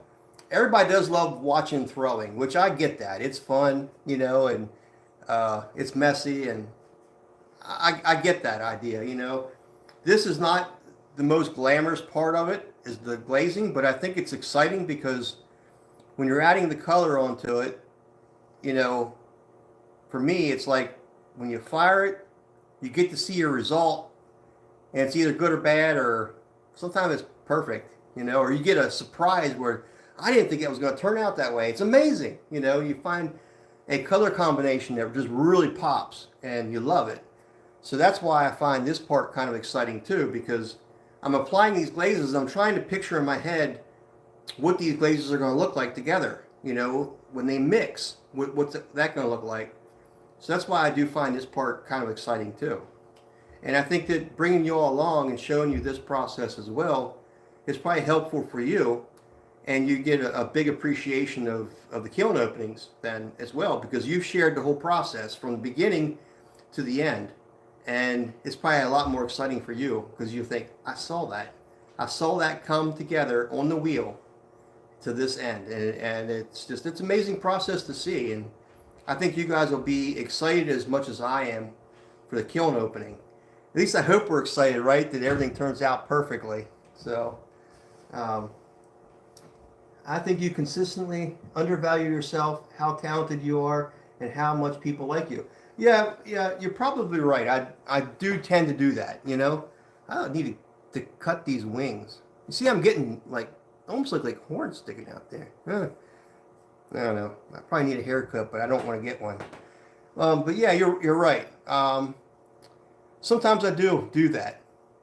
Everybody does love watching throwing, which I get that. It's fun, you know, and it's messy, and I get that idea, you know. This is not the most glamorous part of it, is the glazing, but I think it's exciting because when you're adding the color onto it, you know, for me, it's like when you fire it, you get to see your result, and it's either good or bad, or sometimes it's perfect, you know, or you get a surprise where I didn't think it was going to turn out that way. It's amazing, you know. You find a color combination that just really pops, and you love it. So that's why I find this part kind of exciting too, because I'm applying these glazes. I'm trying to picture in my head what these glazes are going to look like together, you know, when they mix. What's that going to look like? So that's why I do find this part kind of exciting too. And I think that bringing you all along and showing you this process as well is probably helpful for you, and you get a big appreciation of the kiln openings then as well, because you've shared the whole process from the beginning to the end. And it's probably a lot more exciting for you because you think, I saw that come together on the wheel to this end. And it's an amazing process to see. And I think you guys will be excited as much as I am for the kiln opening. At least I hope we're excited, right? That everything turns out perfectly. So, I think you consistently undervalue yourself, how talented you are, and how much people like you. Yeah, you're probably right. I do tend to do that, you know. I need to cut these wings. You see, I'm getting like almost like horns sticking out there. I don't know. I probably need a haircut, but I don't want to get one. But yeah, you're right. Sometimes I do that,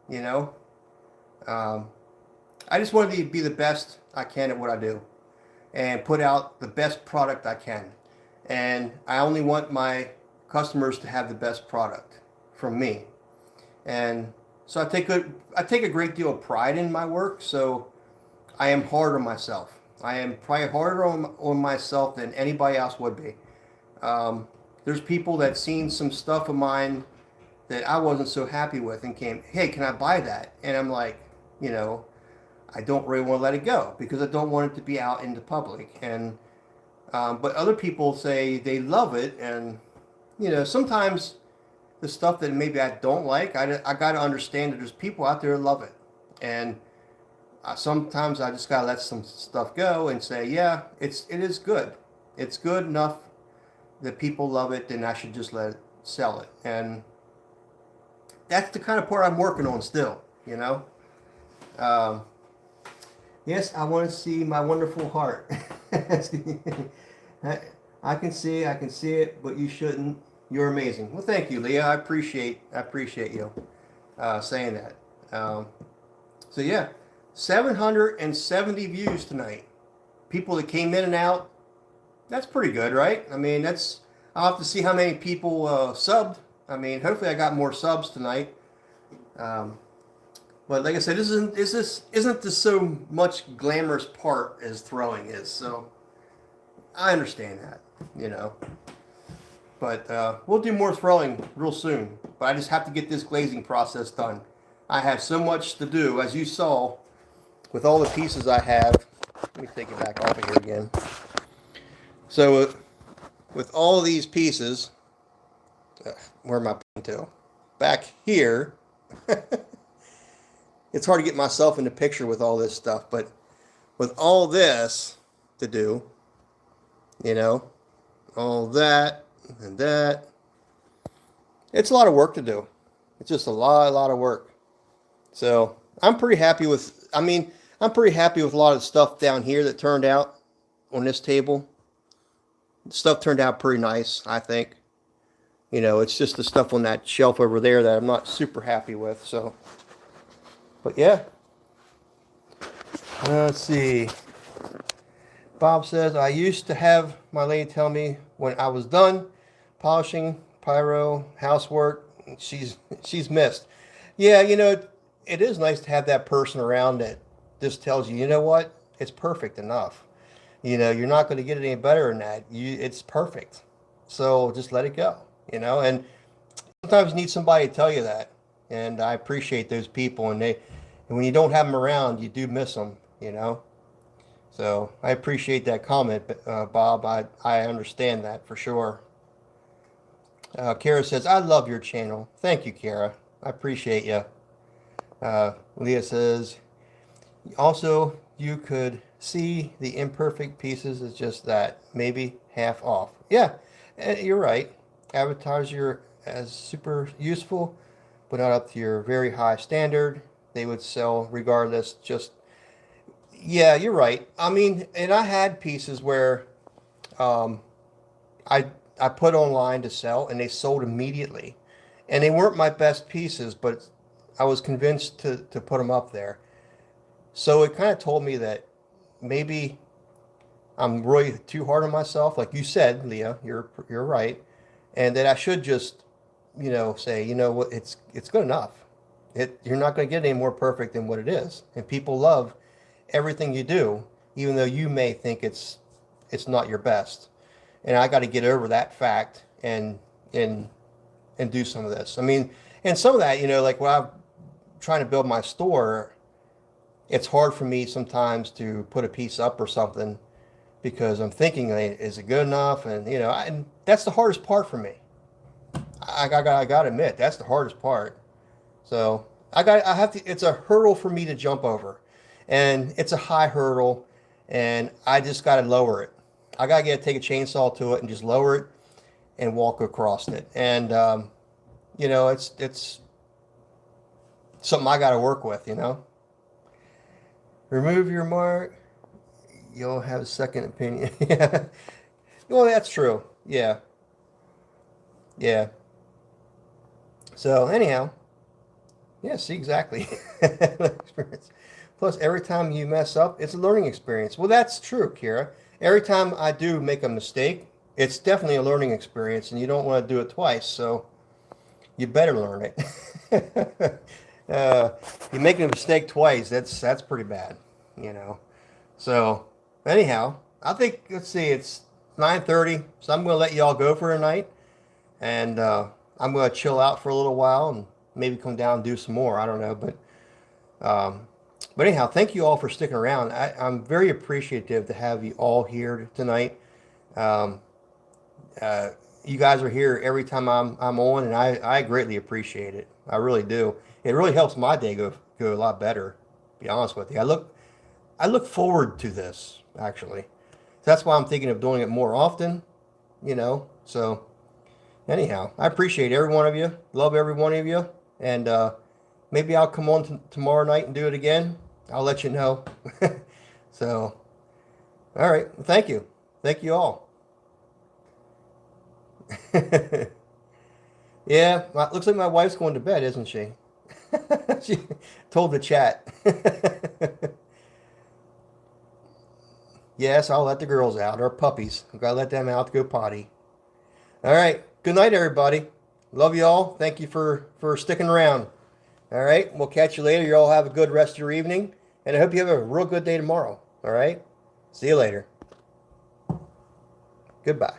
you know. I just want to be the best I can at what I do and put out the best product I can. And I only want my customers to have the best product from me. And so I take a great deal of pride in my work. So I am hard on myself. I am probably harder on myself than anybody else would be. There's people that seen some stuff of mine that I wasn't so happy with and came, hey, can I buy that? And I'm like, you know, I don't really want to let it go because I don't want it to be out in the public. And but other people say they love it, and you know, sometimes the stuff that maybe I don't like, I got to understand that there's people out there who love it, and sometimes I just got to let some stuff go and say, yeah, it is good. It's good enough that people love it, then I should just let it sell it. And that's the kind of part I'm working on still, you know. Yes, I want to see my wonderful heart. I can see it, but you shouldn't. You're amazing. Well, thank you, Leah. I appreciate you saying that. So yeah, 770 views tonight. People that came in and out. That's pretty good, right? I mean, I'll have to see how many people subbed. I mean, hopefully I got more subs tonight. But like I said, isn't this so much glamorous part as throwing is? So I understand that, you know. But we'll do more throwing real soon. But I just have to get this glazing process done. I have so much to do, as you saw, with all the pieces I have. Let me take it back off of here again. So with all these pieces, where am I pointing to? Back here. It's hard to get myself in the picture with all this stuff, but with all this to do, you know, all that and that, it's a lot of work to do. It's just a lot of work. So I'm pretty happy with, I'm pretty happy with a lot of the stuff down here that turned out on this table. Stuff turned out pretty nice, I think. You know, it's just the stuff on that shelf over there that I'm not super happy with, so. But yeah. Let's see. Bob says, I used to have my lady tell me when I was done polishing, pyro, housework, she's missed. Yeah, you know, it is nice to have that person around that just tells you, you know what, it's perfect enough. You know, you're not going to get it any better than that. It's perfect. So just let it go, you know, and sometimes you need somebody to tell you that. And I appreciate those people, and when you don't have them around, you do miss them, you know. So I appreciate that comment, Bob. I understand that for sure. Kara says, I love your channel. Thank you, Kara. I appreciate you. Leah says, also, you could see the imperfect pieces is just that, maybe half off. Yeah, you're right. Avatars are as super useful, but not up to your very high standard. They would sell regardless. Just, yeah, you're right. I mean, and I had pieces where I put online to sell, and they sold immediately. And they weren't my best pieces, but I was convinced to put them up there. So it kind of told me that maybe I'm really too hard on myself. Like you said, Leah, you're right. And that I should just say, you know what, it's good enough. You're not going to get any more perfect than what it is. And people love everything you do, even though you may think it's not your best. And I got to get over that fact and and do some of this. I mean, and some of that, like when I'm trying to build my store, it's hard for me sometimes to put a piece up or something because I'm thinking, is it good enough? And and that's the hardest part for me. I got to admit, that's the hardest part. So I have to. It's a hurdle for me to jump over, and it's a high hurdle, and I just got to lower it. I got to take a chainsaw to it and just lower it and walk across it. And it's something I got to work with. Remove your mark. You'll have a second opinion. Yeah. Well, that's true. Yeah. Yeah. So anyhow, yeah, see, exactly. Experience. Plus, every time you mess up, it's a learning experience. Well, that's true, Kira. Every time I do make a mistake, it's definitely a learning experience, and you don't want to do it twice, so you better learn it. You're making a mistake twice. That's pretty bad. So anyhow, I think, let's see, it's 9:30, so I'm going to let you all go for a night, and I'm going to chill out for a little while and maybe come down and do some more. I don't know, but anyhow, thank you all for sticking around. I'm very appreciative to have you all here tonight. Um, you guys are here every time I'm on, and I greatly appreciate it. I really do. It really helps my day go a lot better. To be honest with you, I look forward to this actually. That's why I'm thinking of doing it more often. So anyhow, I appreciate every one of you. Love every one of you, and maybe I'll come on tomorrow night and do it again. I'll let you know. So, all right. Thank you. Thank you all. Yeah, looks like my wife's going to bed, isn't she? She told the chat. Yes, I'll let the girls out, or puppies. I've got to let them out to go potty. All right. Good night, everybody. Love you all. Thank you for sticking around. All right. We'll catch you later. You all have a good rest of your evening, and I hope you have a real good day tomorrow. All right. See you later. Goodbye.